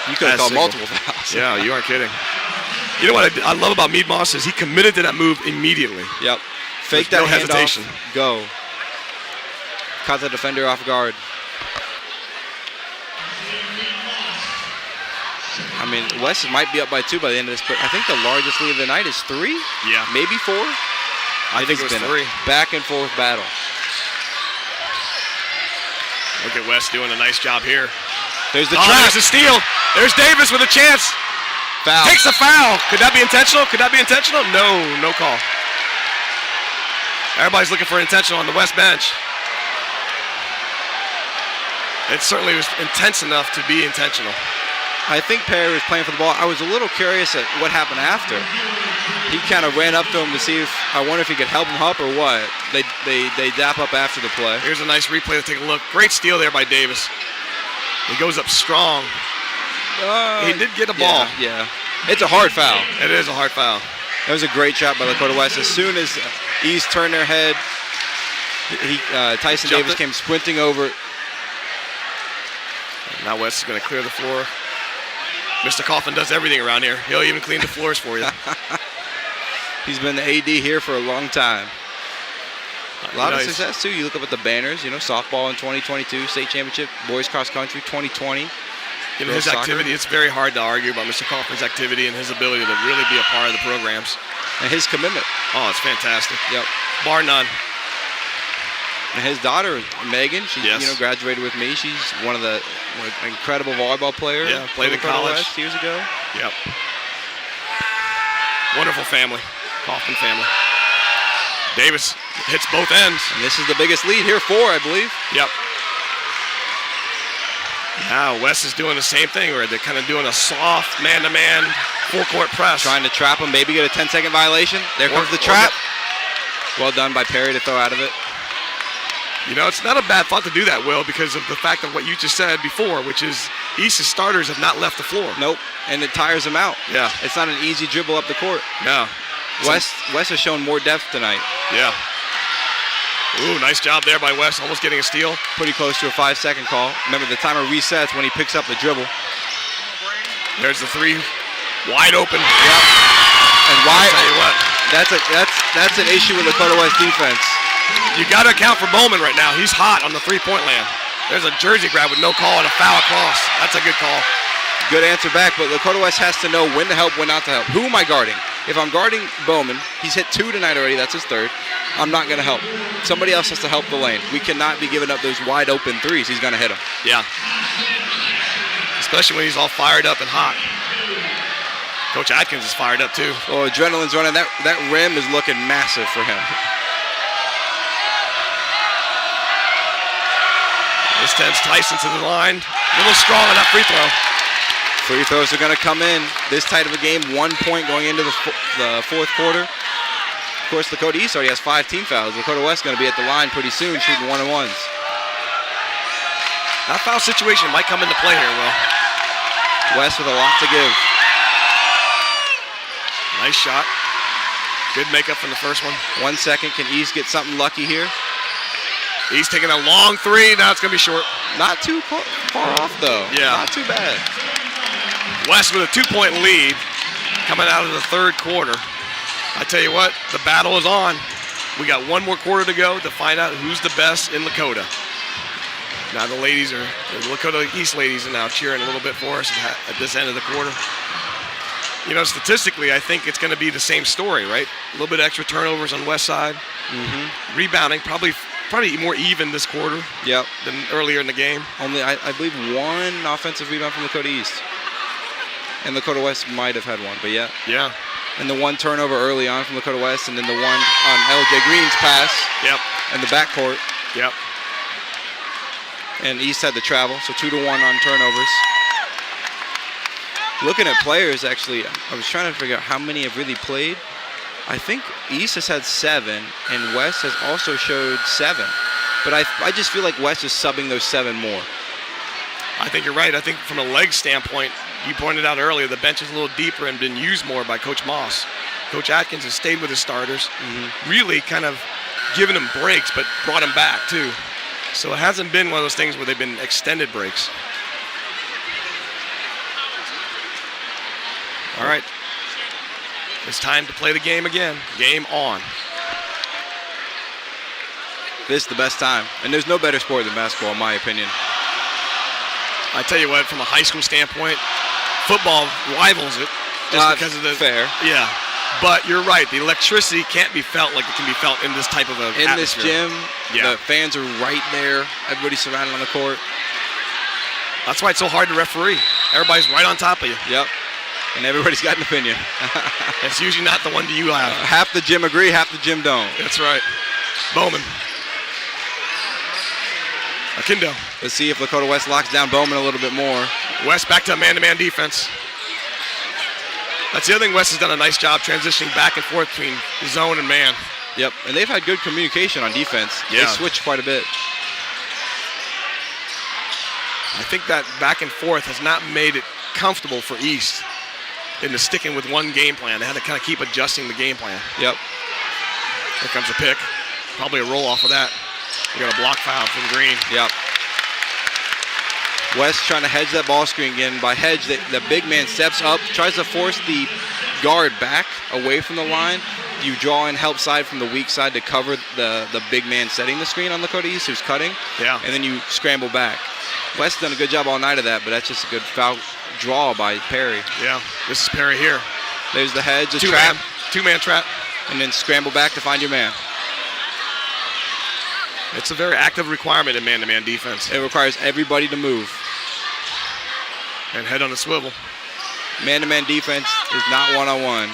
You could have That's called signal. multiple fouls. Yeah, you aren't kidding. You know what I love about Mead Moss is he committed to that move immediately. Yep. Fake There's that no handoff. hesitation. Go. Caught the defender off guard. I mean, West might be up by 2 by the end of this, but I think the largest lead of the night is 3. Yeah. Maybe 4. I think it was it's been 3. a back and forth battle. Look at West doing a nice job here. There's the Oh, trap. there's a steal. There's Davis with a chance. Foul. Takes the foul. Could that be intentional? Could that be intentional? No, no call. Everybody's looking for intentional on the West bench. It certainly was intense enough to be intentional. I think Perry was playing for the ball. I was a little curious at what happened after. He kind of ran up to him to see if, I wonder if he could help him up or what. They dap up after the play. Here's a nice replay to take a look. Great steal there by Davis. He goes up strong. He did get a ball. Yeah. It's a hard foul. It is a hard foul. That was a great shot by Lakota West. As soon as East turned their head, Tyson Jumped Davis it. came sprinting over. Now West is going to clear the floor. Mr. Coughlin does everything around here. He'll even clean the floors for you. He's been the AD here for a long time. A lot of Nice. success, too. You look up at the banners, softball in 2022, state championship, boys cross country 2020. You know, Girls his soccer. activity, it's very hard to argue about Mr. Coughlin's activity and his ability to really be a part of the programs. And his commitment. Oh, it's fantastic. Yep. Bar none. And his daughter, Megan, she Yes. graduated with me. She's one of the incredible volleyball players. Yeah, played in for Lakota college. West years ago. Yep. Wonderful family. Coughlin family. Davis hits both ends. And this is the biggest lead here, 4, I believe. Yep. Now West is doing the same thing where they're kind of doing a soft man-to-man full-court press. Trying to trap him, maybe get a 10-second violation. There comes the trap. Well done by Perry to throw out of it. You know, it's not a bad thought to do that, Will, because of the fact of what you just said before, which is East's starters have not left the floor. Nope, and it tires him out. Yeah. It's not an easy dribble up the court. Yeah. West has shown more depth tonight. Yeah. Ooh, nice job there by West, almost getting a steal. Pretty close to a 5-second call. Remember, the timer resets when he picks up the dribble. There's the 3, wide open. Yep. And I'll tell you what, that's an issue with Lakota West defense. you got to account for Bowman right now. He's hot on the three-point land. There's a jersey grab with no call and a foul across. That's a good call. Good answer back, but Lakota West has to know when to help, when not to help. Who am I guarding? If I'm guarding Bowman, he's hit 2 tonight already, that's his 3rd. I'm not going to help. Somebody else has to help the lane. We cannot be giving up those wide open threes. He's going to hit them. Yeah. Especially when he's all fired up and hot. Coach Atkins is fired up too. Oh, adrenaline's running. That rim is looking massive for him. This sends Tyson to the line. A little strong on that free throw. Free throws are going to come in. This tight of a game, 1 point going into the 4th quarter. Of course, Lakota East already has 5 team fouls. Lakota West going to be at the line pretty soon, shooting 1-on-1s. That foul situation might come into play here, Will. West with a lot to give. Nice shot. Good makeup from the first one. 1 second. Can East get something lucky here? He's taking a long 3. Now it's going to be short. Not too far off, though. Yeah. Not too bad. West with a 2-point lead coming out of the 3rd quarter. I tell you what, the battle is on. We got 1 more quarter to go to find out who's the best in Lakota. Now the Lakota East ladies are now cheering a little bit for us at this end of the quarter. You know, statistically, I think it's going to be the same story, right? A little bit extra turnovers on West side. Mm-hmm. Rebounding, probably more even this quarter than earlier in the game. Only, I believe, 1 offensive rebound from Lakota East. And Lakota West might have had 1, but yeah. Yeah. And the 1 turnover early on from Lakota West, and then the 1 on LJ Green's pass. Yep. In the backcourt. Yep. And East had the travel, so 2-1 on turnovers. Looking at players, actually, I was trying to figure out how many have really played. I think East has had 7, and West has also showed 7. But I just feel like West is subbing those 7 more. I think you're right. I think from a leg standpoint, you pointed out earlier, the bench is a little deeper and been used more by Coach Moss. Coach Atkins has stayed with his starters, really kind of given them breaks, but brought them back too. So it hasn't been one of those things where they've been extended breaks. All right. It's time to play the game again. Game on. This is the best time. And there's no better sport than basketball, in my opinion. I tell you what, from a high school standpoint, football rivals it just because of the fair. Yeah, but you're right. The electricity can't be felt like it can be felt in this type of a in this atmosphere. gym. Yeah. The fans are right there. Everybody's surrounded on the court. That's why it's so hard to referee. Everybody's right on top of you. Yep. And everybody's got an opinion. It's usually not the one that you have. Half the gym agree, half the gym don't. That's right. Bowman. Akindo. Let's see if Lakota West locks down Bowman a little bit more. West back to man-to-man defense. That's the other thing. West has done a nice job transitioning back and forth between zone and man. Yep, and they've had good communication on defense. Yeah. They switch quite a bit. I think that back and forth has not made it comfortable for East into sticking with one game plan. They had to kind of keep adjusting the game plan. Yep. Here comes a pick. Probably a roll off of that. We got a block foul from Green. Yep. West trying to hedge that ball screen again. By hedge, the big man steps up, tries to force the guard back away from the line. You draw in help side from the weak side to cover the big man setting the screen on Lakota East who's cutting. Yeah. And then you scramble back. West done a good job all night of that, but that's just a good foul draw by Perry. Yeah, this is Perry here. There's the hedge, the trap. Two-man trap. And then scramble back to find your man. It's a very active requirement in man-to-man defense. It requires everybody to move. And head on the swivel. Man-to-man defense is not one-on-one.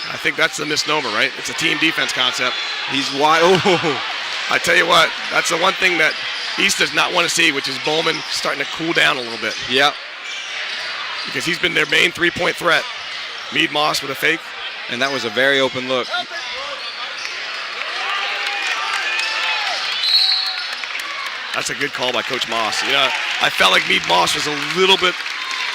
I think that's the misnomer, right? It's a team defense concept. He's wide. Oh. I tell you what, that's the one thing that East does not want to see, which is Bowman starting to cool down a little bit. Yep. Because he's been their main three-point threat. Mead Moss with a fake. And that was a very open look. That's a good call by Coach Moss. You know, I felt like Mead Moss was a little bit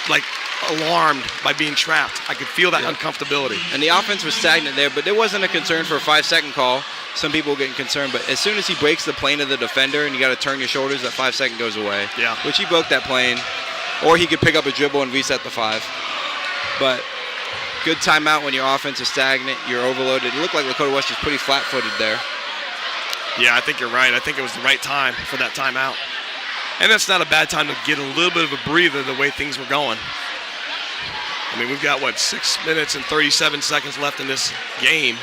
like alarmed by being trapped. I could feel that uncomfortability. And the offense was stagnant there, but there wasn't a concern for a 5-second call. Some people getting concerned, but as soon as he breaks the plane of the defender and you got to turn your shoulders, that 5-second goes away. Yeah. Which he broke that plane, or he could pick up a dribble and reset the 5. But good timeout when your offense is stagnant, you're overloaded. It looked like Lakota West was pretty flat-footed there. Yeah, I think you're right. I think it was the right time for that timeout. And that's not a bad time to get a little bit of a breather the way things were going. I mean, we've got, 6 minutes and 37 seconds left in this game.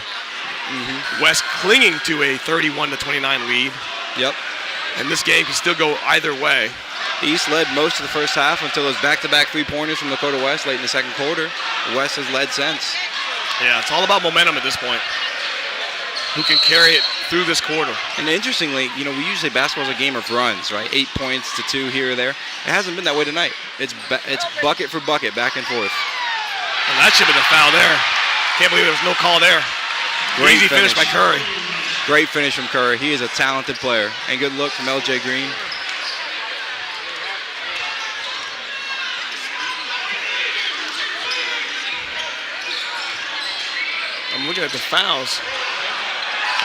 West clinging to a 31-29 lead. Yep. And this game can still go either way. East led most of the first half until those back-to-back three-pointers from Lakota West late in the second quarter. West has led since. Yeah, it's all about momentum at this point. Who can carry it through this quarter? And interestingly, we usually basketball's a game of runs, right? 8 points to 2 here or there. It hasn't been that way tonight. It's bucket for bucket, back and forth. And that should have been a foul there. Can't believe there was no call there. Great Easy finish by Curry. Great finish from Curry. He is a talented player. And good look from LJ Green. I'm looking at the fouls.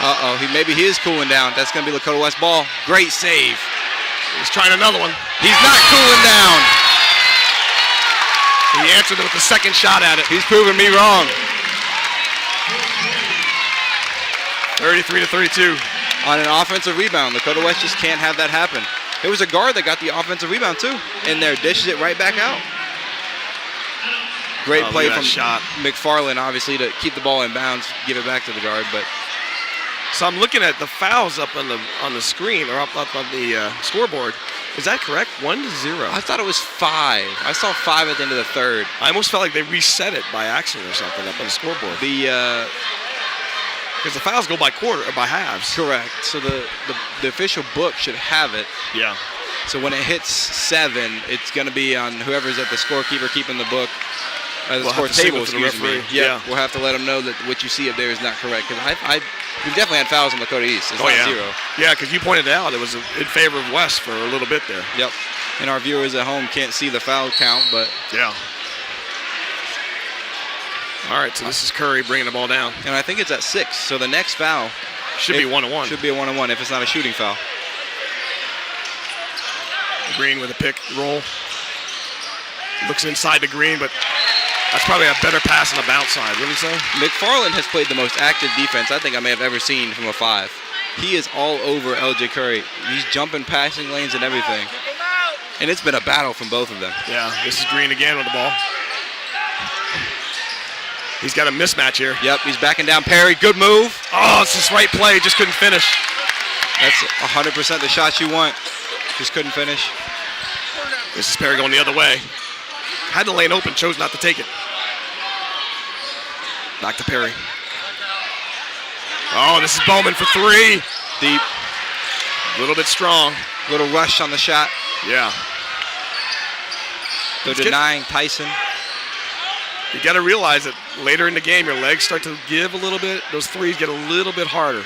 Uh-oh, maybe he is cooling down. That's going to be Lakota West ball. Great save. He's trying another one. He's not cooling down. He answered it with the second shot at it. He's proving me wrong. 33-32. On an offensive rebound, Lakota West just can't have that happen. There was a guard that got the offensive rebound too. In there, dishes it right back out. Great play from McFarland, obviously, to keep the ball in bounds, give it back to the guard. But so I'm looking at the fouls up on the screen or up on the scoreboard. Is that correct? 1-0. I thought it was 5. I saw 5 at the end of the third. I almost felt like they reset it by accident or something up on the scoreboard. Because the fouls go by quarter or by halves. Correct. So the official book should have it. Yeah. So when it hits 7, it's going to be on whoever's at the scorekeeper keeping the book. The score table, excuse me. Yeah, we'll have to let them know that what you see up there is not correct. Because we've definitely had fouls on Lakota East. It's not 0. Yeah, because you pointed out it was in favor of West for a little bit there. Yep. And our viewers at home can't see the foul count, but yeah. All right, so this is Curry bringing the ball down. And I think it's at 6. So the next foul should be 1-1. Should be a 1-1 if it's not a shooting foul. Green with a pick roll. Looks inside the green, but That's probably a better pass on the bounce side, wouldn't you say? McFarland has played the most active defense I think I may have ever seen from a 5. He is all over LJ Curry. He's jumping passing lanes and everything. And it's been a battle from both of them. Yeah, this is Green again with the ball. He's got a mismatch here. Yep, he's backing down Perry. Good move. Oh, it's this right play. Just couldn't finish. That's 100% the shot you want. Just couldn't finish. This is Perry going the other way. Had the lane open, chose not to take it. Back to Perry. Oh, this is Bowman for 3. Deep. A little bit strong. Little rush on the shot. Yeah. They're denying Tyson. You got to realize that later in the game, your legs start to give a little bit. Those threes get a little bit harder,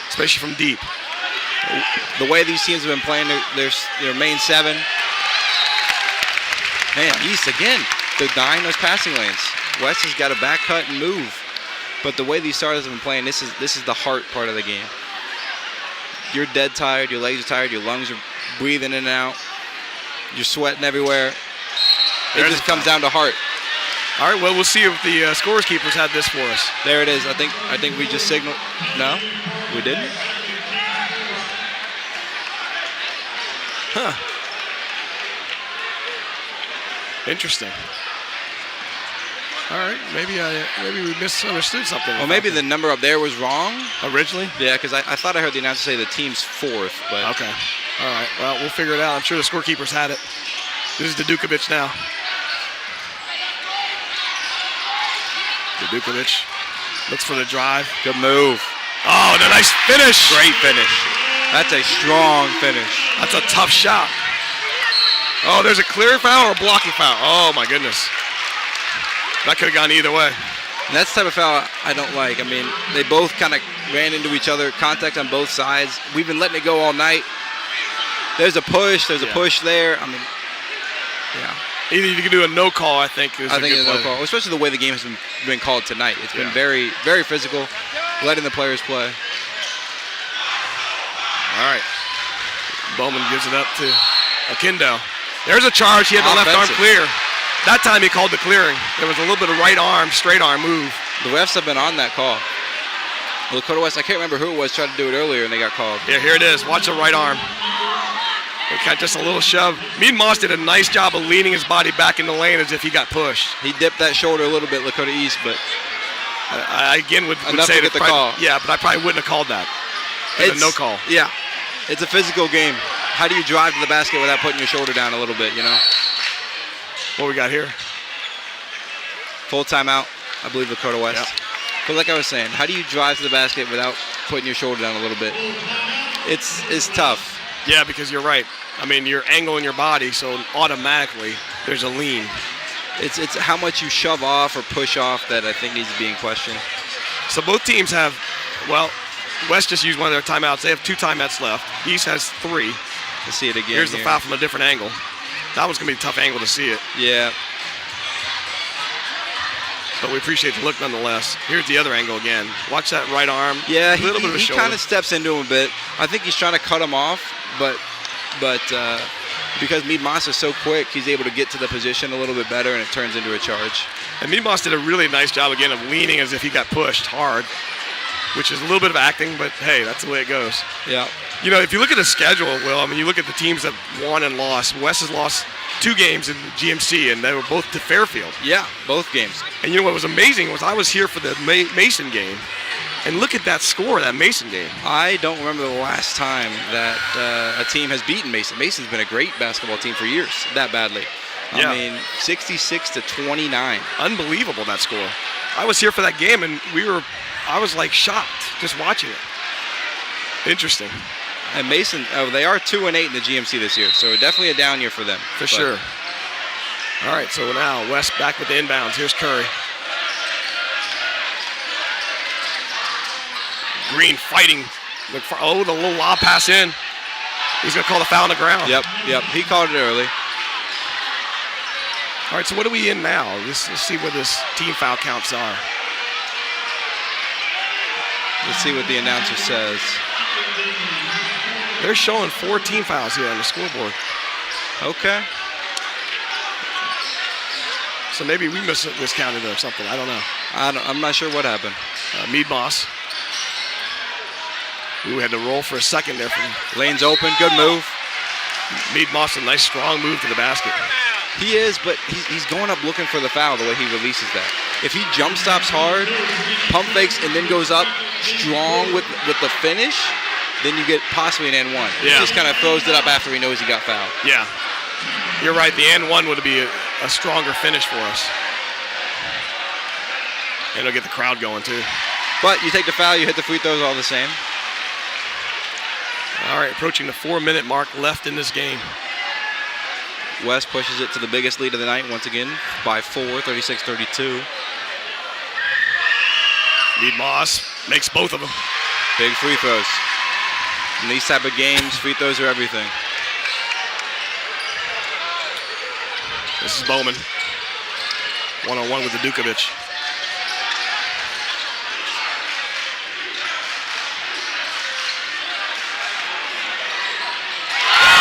especially from deep. The way these teams have been playing their main 7. Man, East again, denying those passing lanes. West has got to back cut and move. But the way these starters have been playing, this is the heart part of the game. You're dead tired, your legs are tired, your lungs are breathing in and out. You're sweating everywhere. It just comes down to heart. All right, well, we'll see if the scores keepers had this for us. There it is. I think we just signaled. No, we didn't. Huh. Interesting. All right, maybe we misunderstood something. Well, maybe the number up there was wrong. Originally? Yeah, because I thought I heard the announcer say the team's 4th. But okay. All right, well, we'll figure it out. I'm sure the scorekeepers had it. This is Dukovic now. Dukovic looks for the drive. Good move. Oh, and a nice finish. Great finish. That's a strong finish. That's a tough shot. Oh, there's a clear foul or a blocking foul. Oh, my goodness. That could have gone either way. And that's the type of foul I don't like. I mean, they both kind of ran into each other, contact on both sides. We've been letting it go all night. There's a push. There's a push there. I mean, yeah. Either you can do a no call, I think. I think it's a no call, especially the way the game has been called tonight. It's been very, very physical, letting the players play. All right. Bowman gives it up to Akindo. There's a charge. He had the left arm clear. That time he called the clearing. There was a little bit of right arm, straight arm move. The refs have been on that call. Lakota West, I can't remember who it was, tried to do it earlier and they got called. Yeah, here it is. Watch the right arm. They got just a little shove. Mead Moss did a nice job of leaning his body back in the lane as if he got pushed. He dipped that shoulder a little bit, Lakota East, but I again would enough say to get the call. Yeah, but I probably wouldn't have called that. It's a no call. Yeah, it's a physical game. How do you drive to the basket without putting your shoulder down a little bit, you know? What we got here? Full timeout, I believe Lakota West. Yep. But like I was saying, how do you drive to the basket without putting your shoulder down a little bit? It's tough. Yeah, because you're right. I mean, you're angling your body, so automatically there's a lean. It's how much you shove off or push off that I think needs to be in question. So both teams have, well, West just used one of their timeouts. They have 2 timeouts left. East has 3. Let's see it again. Here's the foul from a different angle. That was going to be a tough angle to see it. Yeah. But we appreciate the look nonetheless. Here's the other angle again. Watch that right arm. Yeah, a little bit of a shoulder. He kind of steps into him a bit. I think he's trying to cut him off, but because Mead Moss is so quick, he's able to get to the position a little bit better, and it turns into a charge. And Mead Moss did a really nice job again of leaning as if he got pushed hard, which is a little bit of acting, but hey, that's the way it goes. Yeah. You know, if you look at the schedule, Will, I mean, you look at the teams that won and lost. West has lost 2 games in GMC, and they were both to Fairfield. Yeah, both games. And you know what was amazing was I was here for the Mason game, and look at that score, that Mason game. I don't remember the last time that a team has beaten Mason. Mason's been a great basketball team for years, that badly. Yeah. I mean, 66-29. Unbelievable, that score. I was here for that game, and I was like shocked just watching it. Interesting. And Mason, they are 2-8 in the GMC this year, so definitely a down year for them. For sure. All right, so now West back with the inbounds. Here's Curry. Green fighting. Oh, the little lob pass in. He's going to call the foul on the ground. Yep, he called it early. All right, so what are we in now? Let's see what this team foul counts are. Let's see what the announcer says. They're showing 4 team fouls here on the scoreboard. Okay. So So maybe we miscounted or something. I don't know. I'm not sure what happened. Mead Moss. We had to roll for a second there. Lane's open. Good move. Mead Moss, a nice strong move to the basket. He is, but he's going up looking for the foul the way he releases that. If he jump stops hard, pump fakes, and then goes up strong with the finish, then you get possibly an N1. Yeah. He just kind of throws it up after he knows he got fouled. Yeah. You're right. The N1 would be a stronger finish for us. And it'll get the crowd going, too. But you take the foul, you hit the free throws all the same. All right, approaching the 4-minute mark left in this game. West pushes it to the biggest lead of the night once again by 4, 36-32. Mead Moss makes both of them. Big free throws. In these type of games, free throws are everything. This is Bowman. One-on-one with the Dukovic.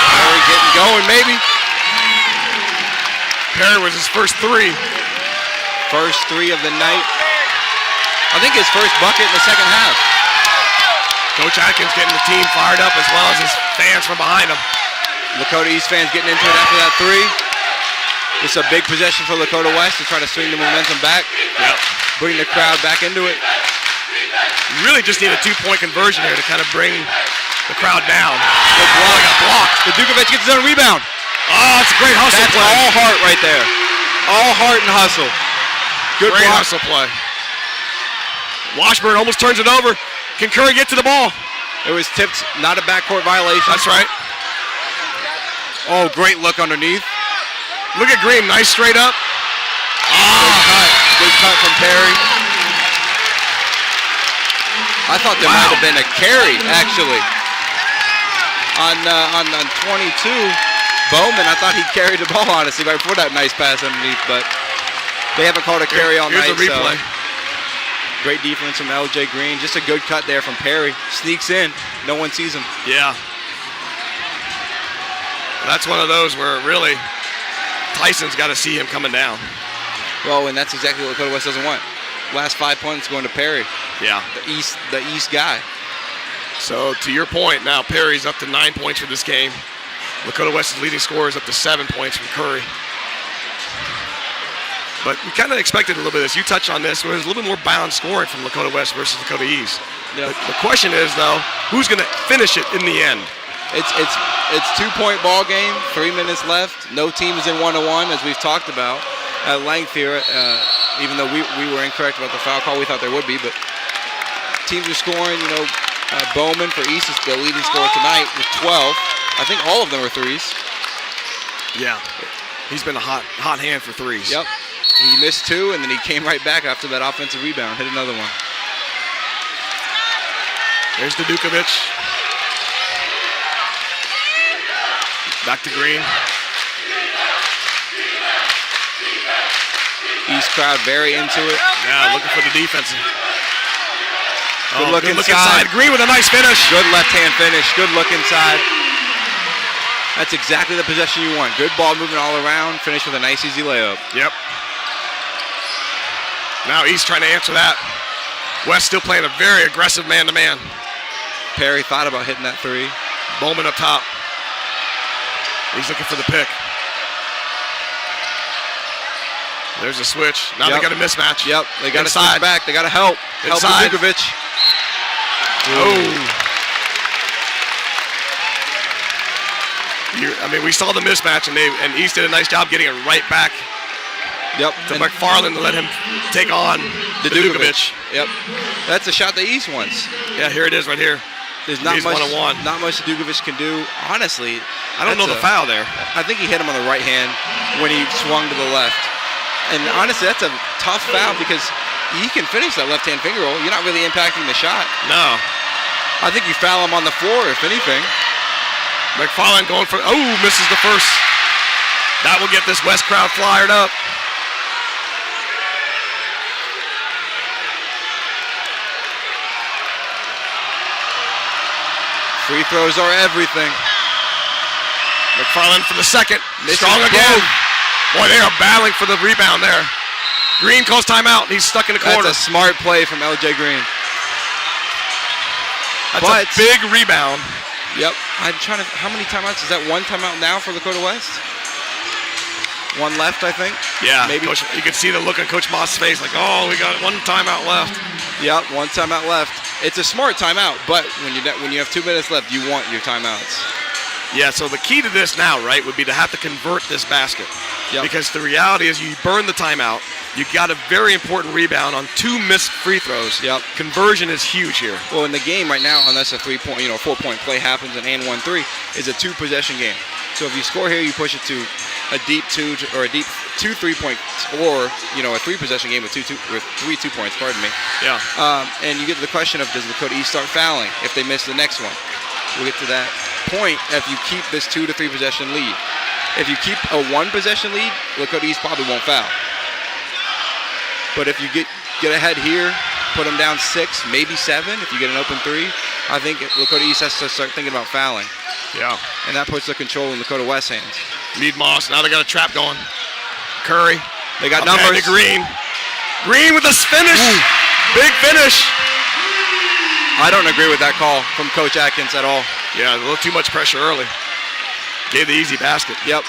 Perry getting going, maybe. Perry was his first three. First three of the night. I think his first bucket in the second half. Coach Atkins getting the team fired up as well as his fans from behind him. Lakota East fans getting into it after that three. It's a big possession for Lakota West to try to swing the momentum back. Yep. Bring the crowd back into it. You really just need a 2-point conversion here to kind of bring the crowd down. Good block. Got blocked. The Dukovic gets his own rebound. Oh, it's a great hustle That's play. all heart right there. All heart and hustle. Good Great block. hustle play. Washburn almost turns it over. Can Curry get to the ball? It was tipped, not a backcourt violation. That's right. Oh, great look underneath. Look at Green, nice straight up. Good cut from Perry. I thought there might have been a carry, actually. On 22, Bowman, I thought he carried the ball, honestly, right before that nice pass underneath, but they haven't called a carry all night. Here's the replay. So great defense from LJ Green. Just a good cut there from Perry. Sneaks in. No one sees him. Yeah. That's one of those where really Tyson's got to see him coming down. Well, and that's exactly what Lakota West doesn't want. Last 5 points going to Perry. Yeah. The East guy. So to your point, now Perry's up to 9 points for this game. Lakota West's leading scorer is up to 7 points from Curry. But we kind of expected a little bit of this. You touched on this. Where there's a little bit more balanced scoring from Lakota West versus Lakota East. Yep. The question is, though, who's going to finish it in the end? It's 2-point ball game, 3 minutes left. No teams in 1-on-1, as we've talked about at length here. Even though we were incorrect about the foul call, we thought there would be. But teams are scoring. Bowman for East is the leading scorer tonight with 12. I think all of them are threes. Yeah, he's been a hot hand for threes. Yep. He missed 2, and then he came right back after that offensive rebound, hit another one. There's the Dukovic. Back to Green. East crowd very into it. Yeah, looking for the defense. Good look inside. Green with a nice finish. Good left-hand finish. Good look inside. That's exactly the possession you want. Good ball moving all around. Finish with a nice, easy layup. Yep. Now East trying to answer that. West still playing a very aggressive man-to-man. Perry thought about hitting that three. Bowman up top. He's looking for the pick. There's a switch. Now they got a mismatch. Yep, they got to switch back. They got to help. Inside. Help Dukovic. Oh. We saw the mismatch, and East did a nice job getting it right back. Yep. To McFarland to let him take on the Dukovic. Yep. That's a shot that East wants. Yeah, here it is right here. There's not much, one-on-one. Not much Dukovic can do. Honestly, I don't know the foul there. I think he hit him on the right hand when he swung to the left. And honestly, that's a tough foul because he can finish that left-hand finger roll. You're not really impacting the shot. No. I think you foul him on the floor, if anything. McFarland going for, misses the first. That will get this West crowd fired up. Free throws are everything. McFarland for the second. Misses Strong again. both. Boy, they are battling for the rebound there. Green calls timeout. He's stuck in the corner. That's a smart play from LJ Green. That's a big rebound. Yep. I'm trying to. How many timeouts? Is that one timeout now for Lakota West? One left, I think. Yeah. Maybe. Coach, you can see the look on Coach Moss' face, like, oh, we got one timeout left. Yep. One timeout left. It's a smart timeout, but when you have 2 minutes left, you want your timeouts. Yeah. So the key to this now, right, would be to have to convert this basket. Yep. Because the reality is, you burn the timeout. You got a very important rebound on 2 missed free throws. Yep. Conversion is huge here. Well, in the game right now, unless a 4-point play happens and 1-3, is a 2-possession game. So if you score here, you push it to a deep 2 or a deep 2 3-point, or a 3-possession game with 3 2-points. Pardon me. Yeah. And you get to the question of, does Lakota East start fouling if they miss the next one? We'll get to that point if you keep this 2 to 3 possession lead. If you keep a 1-possession lead, Lakota East probably won't foul. But if you get ahead here, put them down 6, maybe 7, if you get an open 3, I think Lakota East has to start thinking about fouling. Yeah. And that puts the control in Lakota West's hands. Mead Moss. Now they got a trap going. Curry. They got Up numbers. ahead to Green. Green with the finish. Ooh. Big finish. I don't agree with that call from Coach Atkins at all. Yeah, a little too much pressure early. Gave the easy basket. Yep.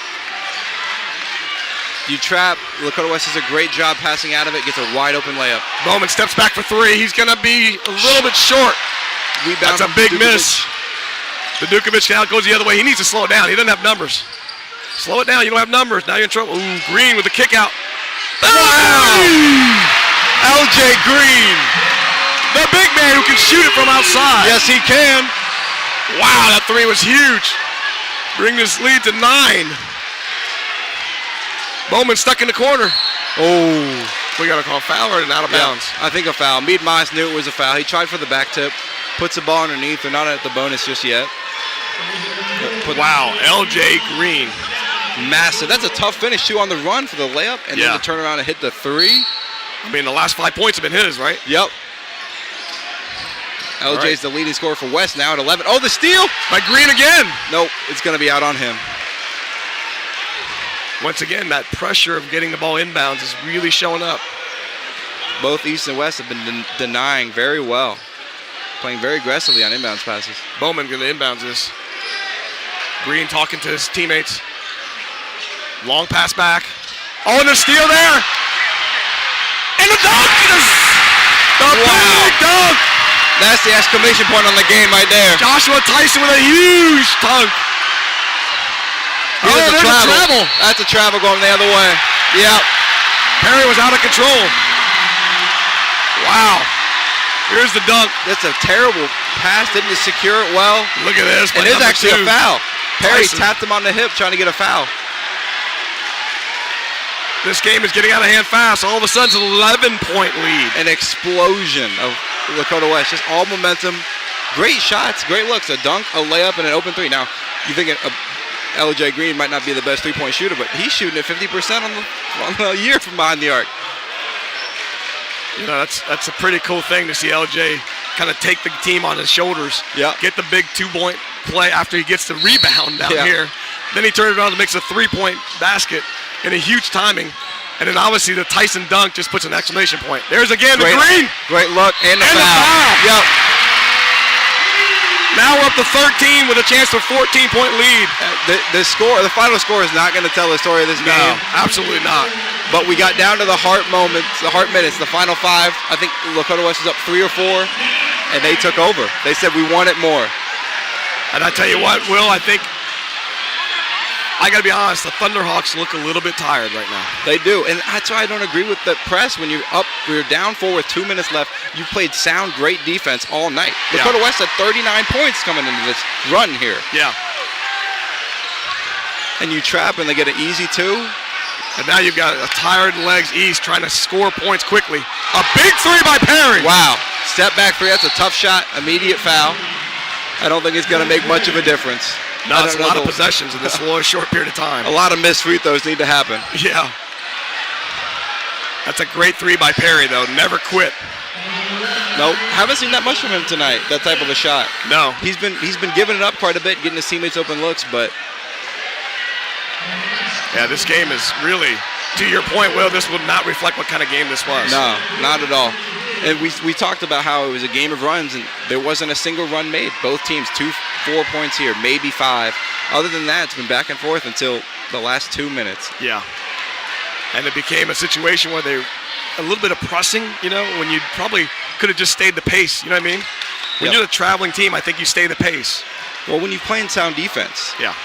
You trap. Lakota West does a great job passing out of it. Gets a wide open layup. Bowman steps back for 3. He's going to be a little bit short. Rebound. That's a big miss. The Dukovic now goes the other way. He needs to slow it down. He doesn't have numbers. Slow it down. You don't have numbers. Now you're in trouble. Ooh, Green with the kick out. Wow! LJ Green. The big man who can shoot it from outside. Yes, he can. Wow, that 3 was huge. Bring this lead to 9. Bowman stuck in the corner. Oh. We got to call a foul or an out of bounds. I think a foul. Mead Moss knew it was a foul. He tried for the back tip. Puts the ball underneath. They're not at the bonus just yet. Wow, LJ Green. Massive. That's a tough finish, too, on the run for the layup. And then to turn around and hit the 3. I mean, the last 5 points have been his, right? Yep. LJ's the leading scorer for West now at 11. Oh, the steal! By Green again. Nope, it's going to be out on him. Once again, that pressure of getting the ball inbounds is really showing up. Both East and West have been denying very well. Playing very aggressively on inbounds passes. Bowman going to inbounds this. Green talking to his teammates. Long pass back. Oh, and the steal there. And the dunk! The big dunk! That's the exclamation point on the game right there. Joshua Tyson with a huge dunk. There's a travel. That's a travel going the other way. Yep. Perry was out of control. Wow. Here's the dunk. That's a terrible pass. Didn't secure it well. Look at this. It is actually a foul. Perry Tyson tapped him on the hip trying to get a foul. This game is getting out of hand fast. All of a sudden, it's an 11-point lead. An explosion of Lakota West. Just all momentum. Great shots, great looks. A dunk, a layup, and an open 3. Now, you think LJ Green might not be the best 3-point shooter, but he's shooting at 50% on the year from behind the arc. You know, that's a pretty cool thing to see LJ kind of take the team on his shoulders. Yeah. Get the big 2-point play after he gets the rebound down here. Then he turns around and makes a 3-point basket in a huge timing. And then obviously the Tyson dunk just puts an exclamation point. There's again the Green. Great look and the foul. Yep. Now we're up to 13 with a chance for a 14-point lead. The final score is not going to tell the story of this game. No, absolutely not. But we got down to the heart moments, the heart minutes, the final 5. I think Lakota West is up 3 or 4, and they took over. They said we want it more. And I tell you what, Will, I think I got to be honest, the Thunderhawks look a little bit tired right now. They do, and that's why I don't agree with the press. When you're up, we're down 4 with 2 minutes left. You played sound, great defense all night. Lakota West had 39 points coming into this run here. Yeah. And you trap, and they get an easy 2. And now you've got a tired legs East trying to score points quickly. A big 3 by Perry. Wow. Step back 3, that's a tough shot, immediate foul. I don't think it's going to make much of a difference. No, it's a lot of possessions in this short period of time. A lot of missed free throws need to happen. Yeah. That's a great 3 by Perry, though. Never quit. Nope. Haven't seen that much from him tonight, that type of a shot. No. He's been giving it up quite a bit, getting his teammates open looks, but Yeah, this game is really, to your point, Will, this would not reflect what kind of game this was. No, not at all. And we talked about how it was a game of runs, and there wasn't a single run made. Both teams 4 points here, maybe 5. Other than that, it's been back and forth until the last 2 minutes. Yeah. And it became a situation where they, a little bit of pressing, you know, when you probably could have just stayed the pace, you know what I mean? When you're the traveling team, I think you stay the pace. Well, when you're playing sound defense. Yeah.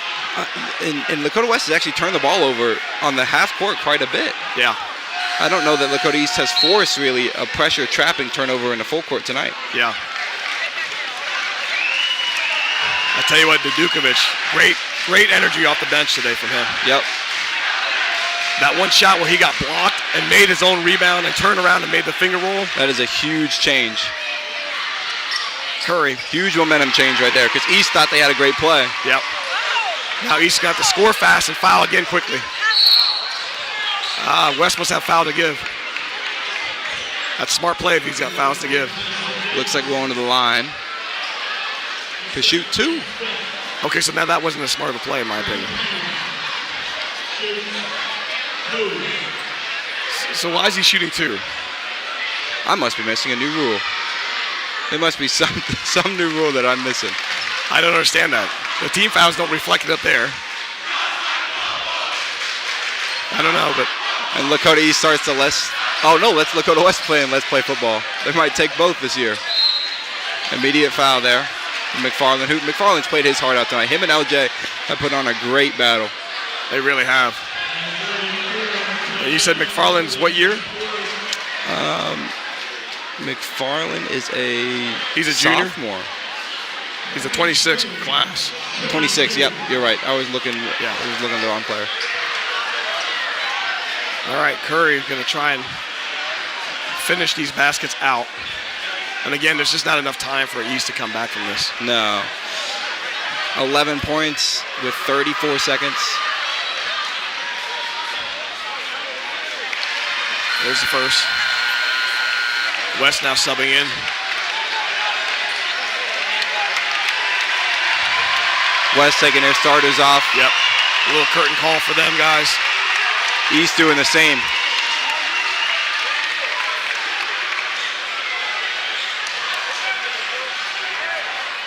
And Lakota West has actually turned the ball over on the half court quite a bit. Yeah. I don't know that Lakota East has forced really a pressure trapping turnover in the full court tonight. Yeah. I tell you what, Dudukovic, great energy off the bench today from him. Yep. That one shot where he got blocked and made his own rebound and turned around and made the finger roll. That is a huge change. Curry. Huge momentum change right there because East thought they had a great play. Yep. Now East got to score fast and foul again quickly. West must have foul to give. That's smart play if he's got fouls to give. Looks like going to the line to shoot 2. Okay, so now that wasn't as smart of a play in my opinion. So why is he shooting 2? I must be missing a new rule. There must be some new rule that I'm missing. I don't understand that. The team fouls don't reflect it up there. I don't know, but... And Lakota East starts to let's Lakota West playing Let's Play Football. They might take both this year. Immediate foul there. McFarland. McFarland's played his heart out tonight. Him and LJ have put on a great battle. They really have. And you said McFarland's what year? McFarland is He's a junior? sophomore. He's a 26 class. 26, yep, you're right. I was looking at the wrong player. All right, Curry going to try and finish these baskets out. And again, there's just not enough time for East to come back from this. No. 11 points with 34 seconds. There's the first. West now subbing in. West taking their starters off. Yep. A little curtain call for them, guys. East doing the same.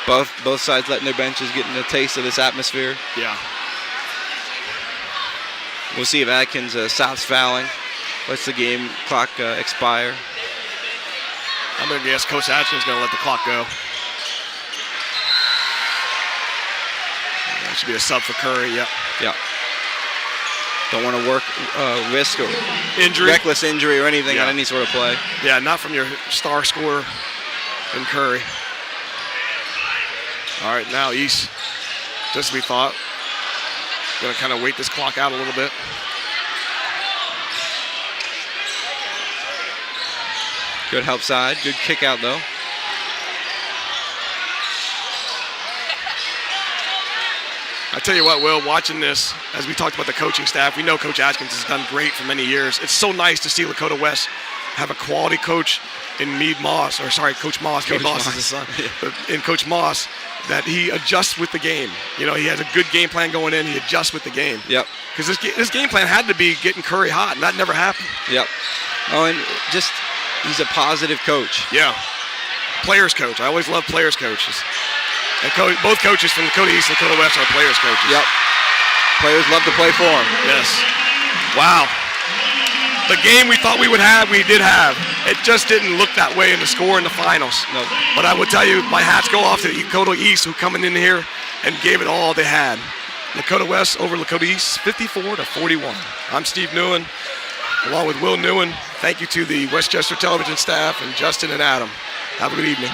Both sides letting their benches getting a taste of this atmosphere. Yeah. We'll see if Atkins stops fouling. Lets the game clock expire. I'm going to guess Coach Atkins is going to let the clock go. That should be a sub for Curry, yep. Yeah. Don't want to risk or injury, reckless injury or anything on any sort of play. Yeah, not from your star scorer in Curry. All right, now East, just as we thought, going to kind of wait this clock out a little bit. Good help side, good kick out though. I tell you what, Will, watching this, as we talked about the coaching staff, we know Coach Atkins has done great for many years. It's so nice to see Lakota West have a quality coach in Coach Moss. Mead Moss is his son. But in Coach Moss, that he adjusts with the game. You know, he has a good game plan going in. He adjusts with the game. Yep. Because this game plan had to be getting Curry hot, and that never happened. Yep. Oh, and just he's a positive coach. Yeah. Players coach. I always love players coaches. And both coaches from Lakota East and Lakota West are players coaches. Yep. Players love to play for him. Yes. Wow. The game we thought we would have, we did have. It just didn't look that way in the score in the finals. No. But I would tell you, my hats go off to the Lakota East who coming in here and gave it all they had. Lakota West over Lakota East, 54-41. I'm Steve Newen, along with Will Newen. Thank you to the Westchester Television staff and Justin and Adam. Have a good evening.